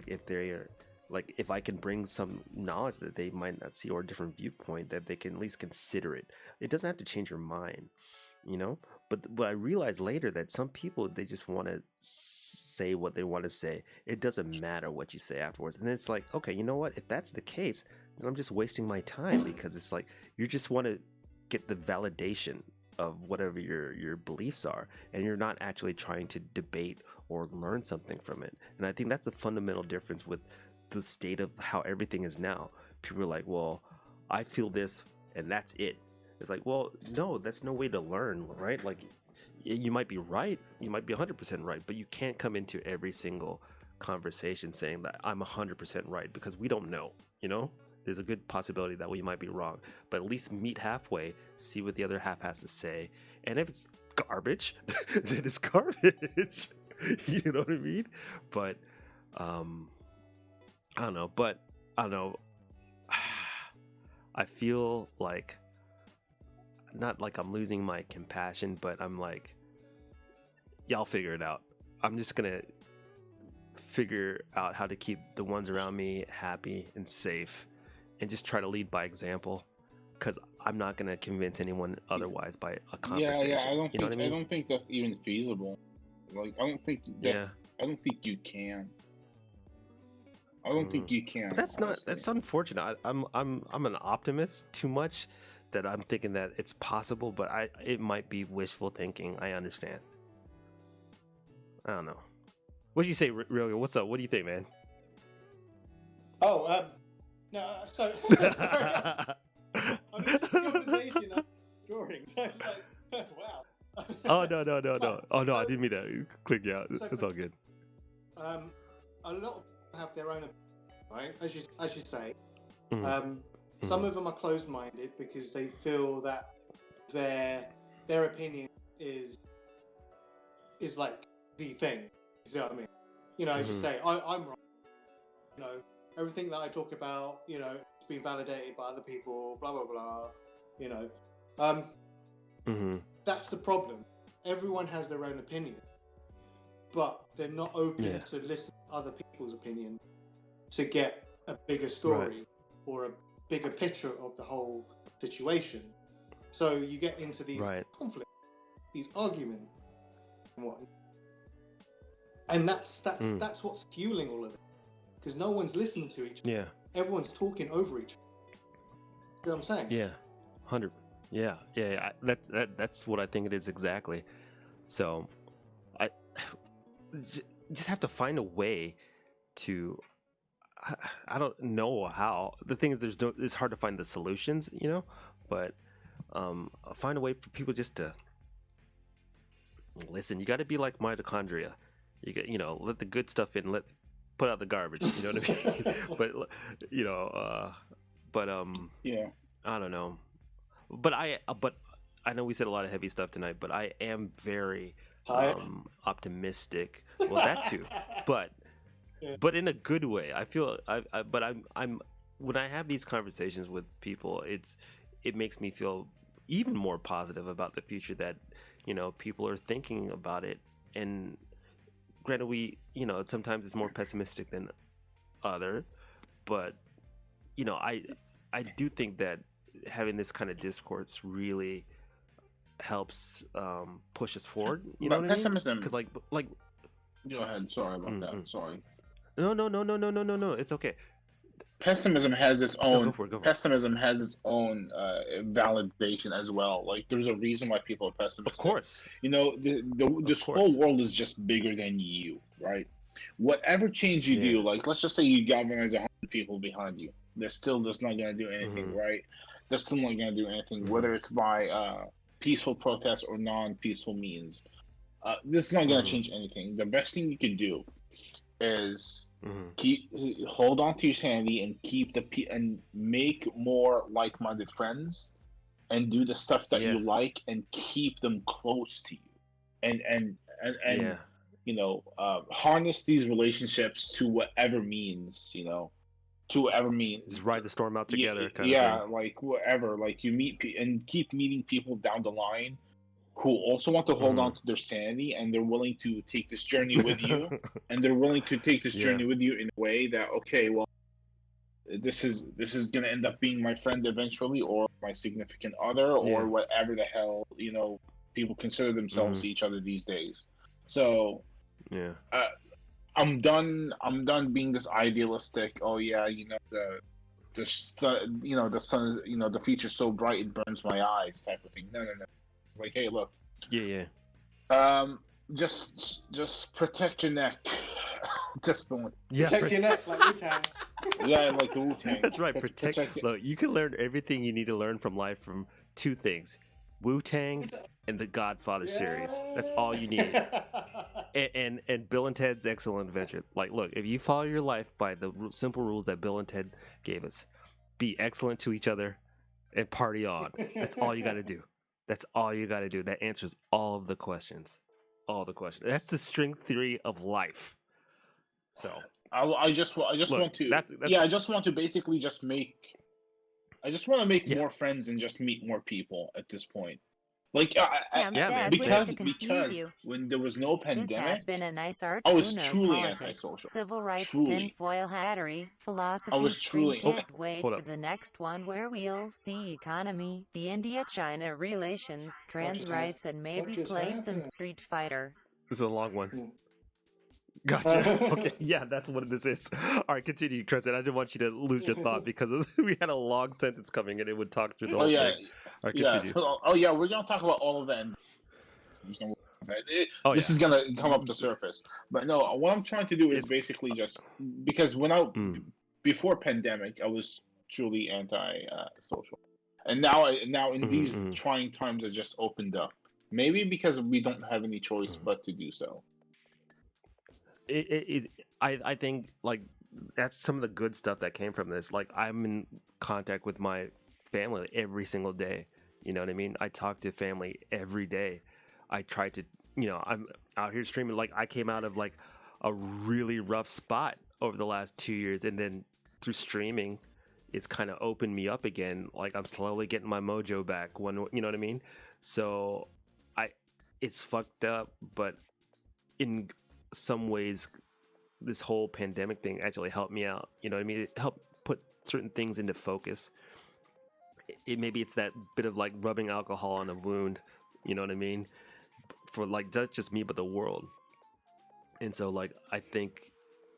if they're, like, if I can bring some knowledge that they might not see, or a different viewpoint, that they can at least consider it. It doesn't have to change your mind, But I realized later that some people, they just want to say what they want to say. It doesn't matter what you say afterwards. And it's like, okay, you know what? If that's the case, then I'm just wasting my time, because it's like you just want to get the validation of whatever your beliefs are, and you're not actually trying to debate or learn something from it. And I think that's the fundamental difference with the state of how everything is now. People are like, well, I feel this and that's it. It's like, well, no, that's no way to learn, right? Like, you might be right, you might be 100% right, but you can't come into every single conversation saying that I'm 100% right, because we don't know, There's a good possibility that we might be wrong, but at least meet halfway, see what the other half has to say, and if it's garbage, then it's garbage. You know what I mean? But I don't know. I feel like, not like I'm losing my compassion, but I'm like, y'all figure it out. I'm just gonna figure out how to keep the ones around me happy and safe, and just try to lead by example, because I'm not gonna convince anyone otherwise by a conversation. Yeah. I don't think what I mean? I don't think that's even feasible. Like, I don't think you can. I don't think you can. But that's unfortunate. I'm an optimist too much, that I'm thinking that it's possible, but it might be wishful thinking. I understand. I don't know. What do you say, Rilio? What's up? What do you think, man? Oh, no, sorry. I'm just in conversation of drawing, so it's like, wow. Oh, no. Oh, no, I didn't mean that. Click you out. It's all good. A lot of people have their own opinion, right? As you say. Some of them are closed-minded because they feel that their opinion is like the thing. You see what I mean? As you say, I'm wrong. Everything that I talk about, it's been validated by other people. Blah blah blah. That's the problem. Everyone has their own opinion, but they're not open to listen to other people's opinion to get a bigger story or a bigger picture of the whole situation. So you get into these conflicts, these arguments, and whatnot. And that's what's fueling all of it, because no one's listening to each other. Yeah. Everyone's talking over each other. You know what I'm saying? Yeah. 100. Yeah. That's what I think it is exactly. So I just have to find a way to. I don't know how. The thing is, it's hard to find the solutions, but find a way for people just to listen. You got to be like mitochondria. You get, let the good stuff in, put out the garbage. You know what I mean? But yeah. I don't know. But I know we said a lot of heavy stuff tonight, but I am very optimistic. Well, that too, but. But in a good way. I feel I'm when I have these conversations with people, it makes me feel even more positive about the future, that people are thinking about it. And granted, we sometimes it's more pessimistic than other, but I do think that having this kind of discourse really helps push us forward. You know what pessimism, I mean? Because like go ahead. Sorry about that. Sorry. No. It's okay. Pessimism has its own. Go for it. Pessimism has its own validation as well. Like, there's a reason why people are pessimistic. Of course. This whole world is just bigger than you, right? Whatever change you do, like, let's just say you galvanize 100 people behind you, they're still just not gonna do anything, right? They're still not gonna do anything, whether it's by peaceful protests or non-peaceful means. This is not going to Mhm. change anything. The best thing you can do is Mhm. hold on to your sanity and and make more like-minded friends and do the stuff that you Yeah. like and keep them close to you and Yeah. harness these relationships to whatever means, to whatever means. Just ride the storm out Yeah, together, kind of yeah, thing. like whatever, like you and keep meeting people down the line who also want to hold on Mhm. to their sanity, and they're willing to take this journey with you, and they're willing to take this Yeah. journey with you in a way that, okay, well, this is gonna end up being my friend eventually, or my significant other, or Yeah. whatever the hell people consider themselves Mhm. to each other these days. So Yeah. uh, I'm done being this idealistic. Oh yeah, the sun, the future's so bright it burns my eyes type of thing. No, no, no. Like, hey, look, Yeah. Yeah. um, just protect your neck. Just don't. Yeah. Protect your neck like Wu-Tang. Yeah, like the Wu-Tang. That's right. Protect. Protect. Look, you can learn everything you need to learn from life from two things: Wu-Tang and the Godfather series. That's all you need. And Bill and Ted's Excellent Adventure. Like, look, if you follow your life by the simple rules that Bill and Ted gave us, be excellent to each other and party on. That's all you got to do. That's all you got to do. That answers all of the questions. All the questions. That's the string theory of life. So, I just look, want to. that's Yeah, I just want to basically just make. I just want to make Yeah. more friends and just meet more people at this point. Like, I'm Yeah, man, sad we have to confuse because you. when there was no This pandemic, has been a nice art I was of truly politics, antisocial. civil rights, Truly. tinfoil hattery, philosophy I was stream. truly- Can't wait Hold for up. the next one where we'll see economy, the India-China relations, trans just rights, and maybe just play some happened? Street Fighter. This is a long one. Hmm. Gotcha. Okay. Yeah, that's what this is. All right, continue, Chris. And I didn't want you to lose your thought because we had a long sentence coming and it would talk through the Oh whole yeah, thing. All right, yeah. continue. Oh yeah, we're gonna talk about all of that. Oh, This yeah. is gonna come up the surface, but no. What I'm trying to do is It's- basically just because before pandemic, I was truly anti-social, and now in these Mhm. trying times, I just opened up. Maybe because we don't have any choice Mhm. but to do so. I think like that's some of the good stuff that came from this. Like, I'm in contact with my family every single day. You know what I mean? I talk to family every day. I try to, I'm out here streaming. Like, I came out of like a really rough spot over the last 2 years, and then through streaming, it's kind of opened me up again. Like, I'm slowly getting my mojo back. You know what I mean? So, it's fucked up, but in some ways, this whole pandemic thing actually helped me out. You know what I mean? It helped put certain things into focus. Maybe it's that bit of like rubbing alcohol on a wound. You know what I mean? For like not just me, but the world. And so, like, I think,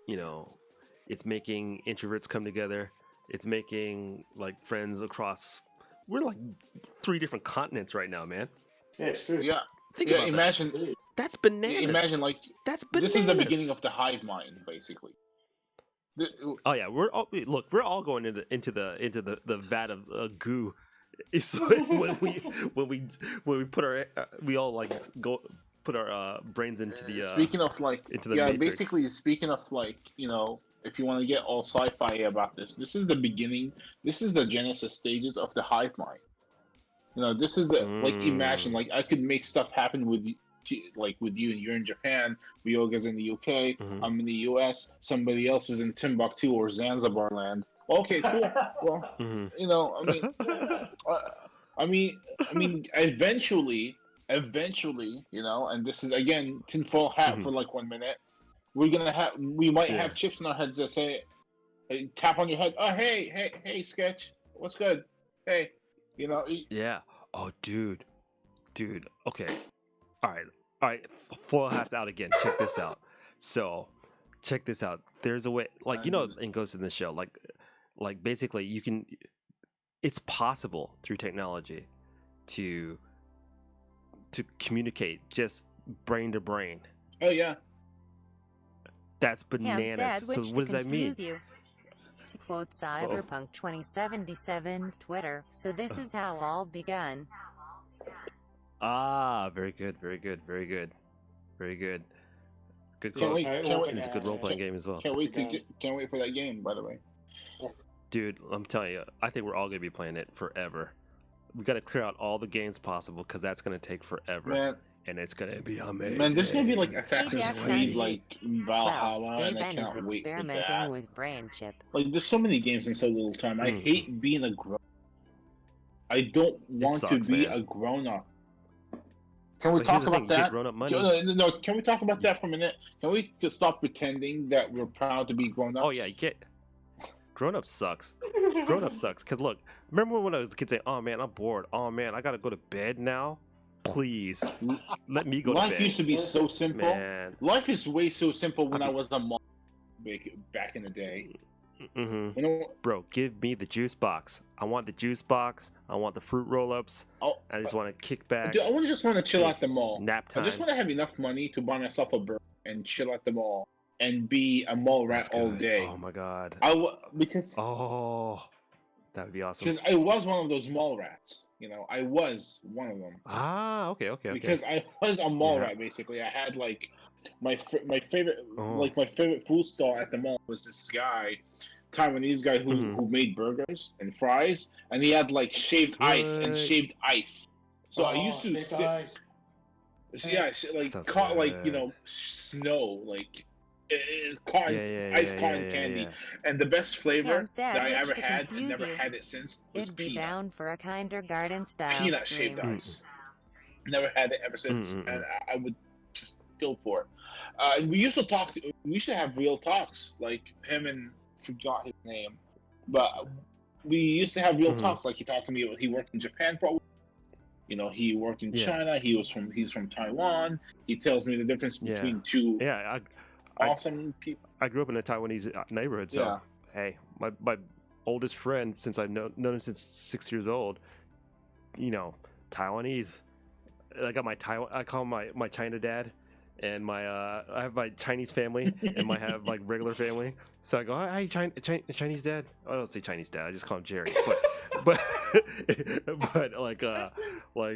it's making introverts come together. It's making like friends across. We're like 3 different continents right now, man. Yeah, it's true. Yeah, Think yeah. about Imagine, that. That's bananas. imagine like That's bananas. this is the beginning of the hive mind, basically. Oh yeah, we're all going into the vat of goo. So when we put our we all like go put our brains into the Speaking of like, into the yeah, matrix. basically speaking of like, if you want to get all sci-fi about this is the beginning. This is the genesis stages of the hive mind. This is the like, imagine like I could make stuff happen with you, like with you. You're in Japan, Ryoga's in the UK, Mhm. I'm in the US, somebody else is in Timbuktu or Zanzibar land. Okay, cool. Well, Mhm. I mean, eventually, and this is again tinfoil hat Mhm. for like 1 minute. We might Yeah. have chips in our heads that say, hey, tap on your head. Oh, hey, Sketch, what's good? Hey, Yeah. Oh, dude. Okay. All right. Foil hats out again. Check this out. So, check this out. There's a way, like, in Ghost in the Shell, like basically you can. It's possible through technology to communicate just brain to brain. Oh yeah. That's Yeah, I'm bananas. sad So which what does to that mean? confuse you. To quote Cyberpunk 2077's Twitter, so this is how all begun. Ah, very good, very good, very good, very good. Good Can't call. wait. Can't wait. And it's a good role playing game as well. Can't wait for that game. By the way. Dude, I'm telling you, I think we're all gonna be playing it forever. We got to clear out all the games possible because that's gonna take forever, Man, and it's gonna be amazing. man, this is gonna be like Assassin's Jack Creed, 98. like Valhalla, Well, and I Dave is can't wait for experimenting that. with brain chip. Like, there's so many games in so little time. I hate being a grown. I don't want sucks, to be man. a grown up. Can we But talk here's the thing, about you get that? grown-up money. No, can we talk about that for a minute? Can we just stop pretending that we're proud to be grown ups? Oh yeah, you get. Grown up sucks. Grown up sucks. Cause look, remember when I was a kid saying, "Oh man, I'm bored. Oh man, I gotta go to bed now. Please, let me go to Life bed." used to be so simple. Man. Life is way so simple when I was a mom back in the day. Mm-hmm. You know, Bro, give me the juice box. I want the juice box. I want the fruit roll-ups. oh, I just want to kick back. dude, I just want to chill at the mall. Nap I time. just want to have enough money to buy myself a burger and chill at the mall and be a mall rat That's all good. day. Oh my god. Because Oh, that would be awesome. because I was one of those mall rats. You know, I was one of them. Ah, okay. Because I was a mall Yeah. rat basically. I had like my favorite Oh. like my favorite food stall at the mall was this guy, Taiwanese guy who Mhm. who made burgers and fries, and he had like shaved ice and What? shaved ice. So I used to Snake sit. Eyes. Yeah, like Sounds caught like you good. know snow like cotton Yeah, ice cotton candy, yeah. and the best flavor I'm sad, that I Rich, ever to had and confuse never you. had it since was It'd be peanut. down for a kindergarten style Peanut stream. shaved ice. Never had it ever since, Mm-mm-mm. and I would just kill for it. We used to talk. We used to have real talks, like him and forgot his name, but we used to have real Mhm. talks. Like he talked to me. He worked in Japan for. You know, he worked in Yeah. China. He's from Taiwan. He tells me the difference Yeah. between two Yeah, I awesome people. I grew up in a Taiwanese neighborhood, so Yeah. hey, my oldest friend since I've known him since 6 years old, you know, Taiwanese. I got I call my China dad, and I have my Chinese family, and I have like regular family. So I go, hi, Chinese dad. I don't say Chinese dad. I just call him Jerry. But but like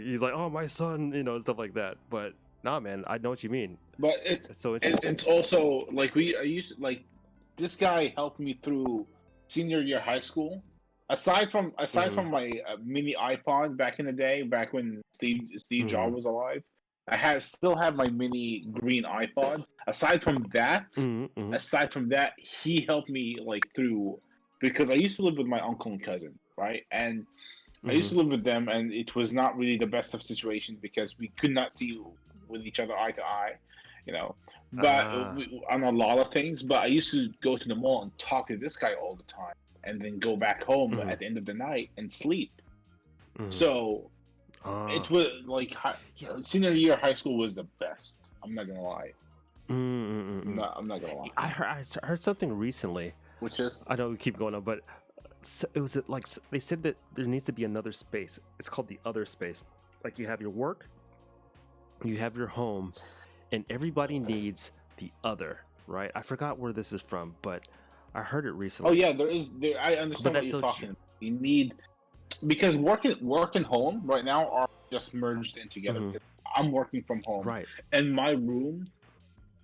he's like, oh, my son, you know, and stuff like that. But nah, man, I know what you mean. But it's so interesting. it's also like I used to, like this guy helped me through senior year high school. Aside from my mini iPod back in the day, back when Steve Jobs was alive, I still have my mini green iPod. Aside from that, he helped me like through because I used to live with my uncle and cousin, right? And I used to live with them, and it was not really the best of situations because we could not see with each other eye to eye, you know. But on a lot of things, but I used to go to the mall and talk to this guy all the time, and then go back home at the end of the night and sleep. So it was like senior year of high school was the best. I'm not gonna lie. I'm not gonna lie. I heard something recently. Which is? I know we keep going on, but it was like they said that there needs to be another space. It's called the other space. Like you have your work, you have your home, and everybody needs the other, right? I forgot where this is from, but I heard it recently. Oh yeah, there. I understand what you're talking about. You need because work and home right now are just merged in together. I'm working from home, right? And my room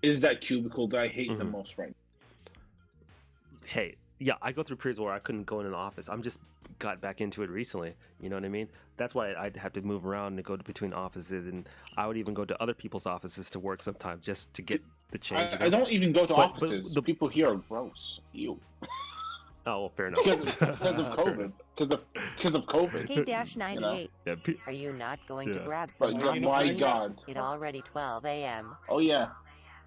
is that cubicle that I hate the most right now. Hey, yeah, I go through periods where I couldn't go in an office. I'm just got back into it recently. You know what I mean? That's why I'd have to move around and go between offices, and I would even go to other people's offices to work sometimes just to get the change. I don't even go to offices. The people here are gross. Ew. Oh, well, fair enough. Because of COVID. Because of COVID. K-98. Yeah, Are you not going to grab But some? my God. It's already 12 a.m. Oh yeah.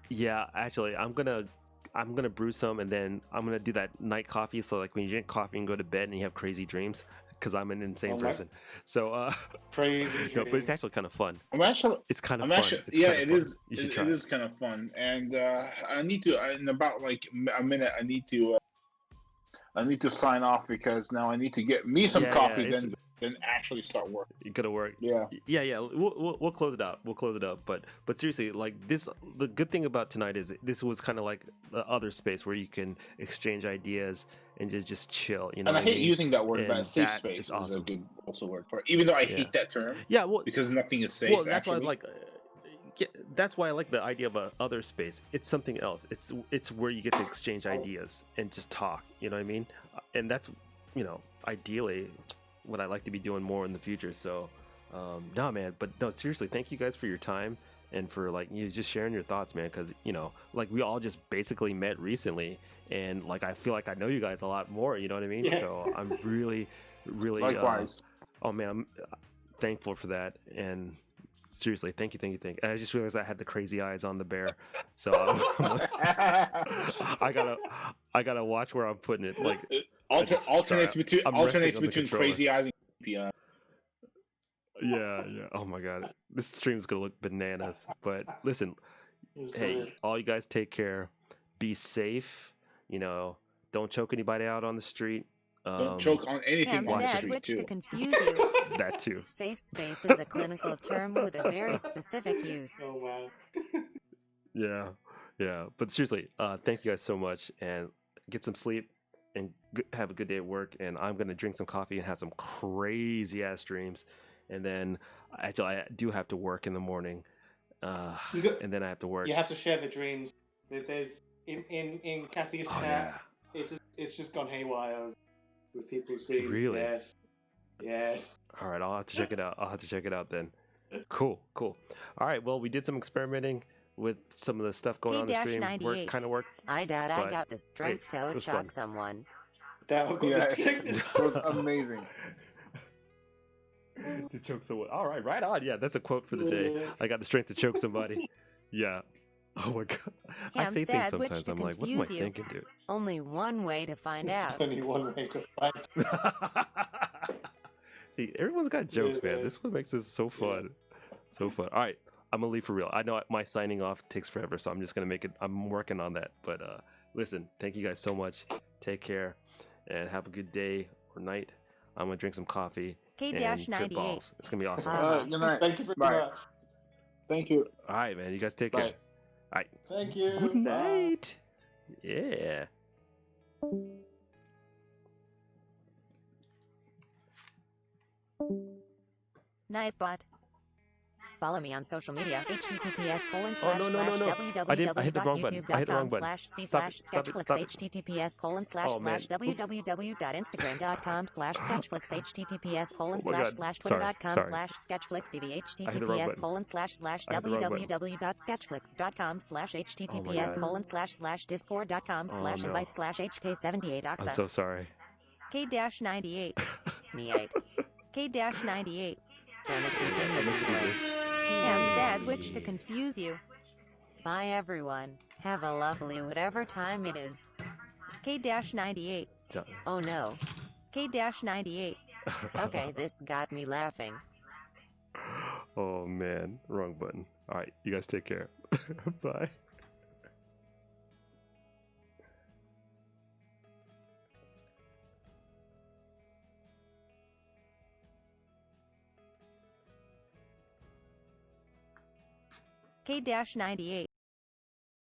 Yeah, actually, I'm gonna brew some, and then I'm gonna do that night coffee. So like when you drink coffee and go to bed and you have crazy dreams, because I'm an insane person. So crazy. No, but it's actually kind of fun. It's kind of fun. It is. You should it try. It is kind of fun, and I need to in about like a minute. I need to sign off because now I need to get me some coffee, then actually start working. You gotta work. Yeah. We'll close it out. But seriously, like this, the good thing about tonight is this was kind of like the other space where you can exchange ideas and just chill. You know, And I what hate mean? using that word, And but safe that space is is a awesome. good also word for it. Even though I Yeah. hate that term Yeah, well, because nothing is safe. well, that's why I actually. like. Yeah, that's why I like the idea of a other space. It's something else. It's where you get to exchange ideas and just talk. You know what I mean? And that's, you know, ideally what I like to be doing more in the future. So, no, man. But no, seriously, thank you guys for your time and for like you just sharing your thoughts, man. Because you know, like we all just basically met recently, and like I feel like I know you guys a lot more. You know what I mean? Yeah. So I'm really, really. Likewise. Oh man, I'm thankful for that. And seriously, thank you. And I just realized I had the crazy eyes on the bear, so I gotta watch where I'm putting it. Like Alternates between I'm resting on the between controller. crazy eyes and PI. Yeah. Oh my god, this stream's gonna look bananas. But listen, hey, all you guys take care, be safe. You know, don't choke anybody out on the street. Don't choke on anything Ham on the street sandwich too. to confuse you. That too. Safe space is a clinical term with a very specific use. Oh wow. Yeah. But seriously, thank you guys so much, and get some sleep, and have a good day at work. And I'm gonna drink some coffee and have some crazy ass dreams, and then actually I do have to work in the morning, and then I have to work. You have to share the dreams. There's in Kathy's Oh chat. yeah. It's just gone haywire with people's dreams. Really? Yes. All right, I'll have to check it out. Then. Cool. All right, well, we did some experimenting with some of the stuff going on the stream. Kind of worked. I doubt I but, got the strength hey, it to was choke fun. someone. That Yeah, it was amazing. To choke someone. All right, right on. Yeah, that's a quote for the day. I got the strength to choke somebody. Yeah. Oh my god. I Ham say things sandwich sometimes. to I'm like, what am I confuse you. thinking, dude? Only one way to find out. Only one way to find. See, everyone's got jokes, Yeah, man. This one makes this so fun. So fun. All right, I'm gonna leave for real. I know my signing off takes forever, so I'm just gonna make it. I'm working on that. But listen, thank you guys so much. Take care, and have a good day or night. I'm gonna drink some coffee and trip K-98. balls. It's gonna be awesome. Good night. Thank you very Bye. much. Thank you. All right, man. You guys take Bye. care. All right. Thank you. Good Bye. night. Yeah. Nightbot. Follow me on social media. https Oh, no. I hit the wrong button. www.youtube.com/c/sketchflix. https Oh, man. www.instagram.com/sketchflix. https Oh my God. twitter.com/sketchflix. I hit the wrong button. https://www.sketchflix.com/https://discord.com/discord.com/invite/hk78oxa. I'm so sorry. K-98. Me8. K-98. Gonna continue this way. Ham sandwich to confuse you. Bye everyone. Have a lovely whatever time it is. K-98. Oh no. K-98. Okay, this got me laughing. Oh man, wrong button. All right, you guys take care. Bye. K-98.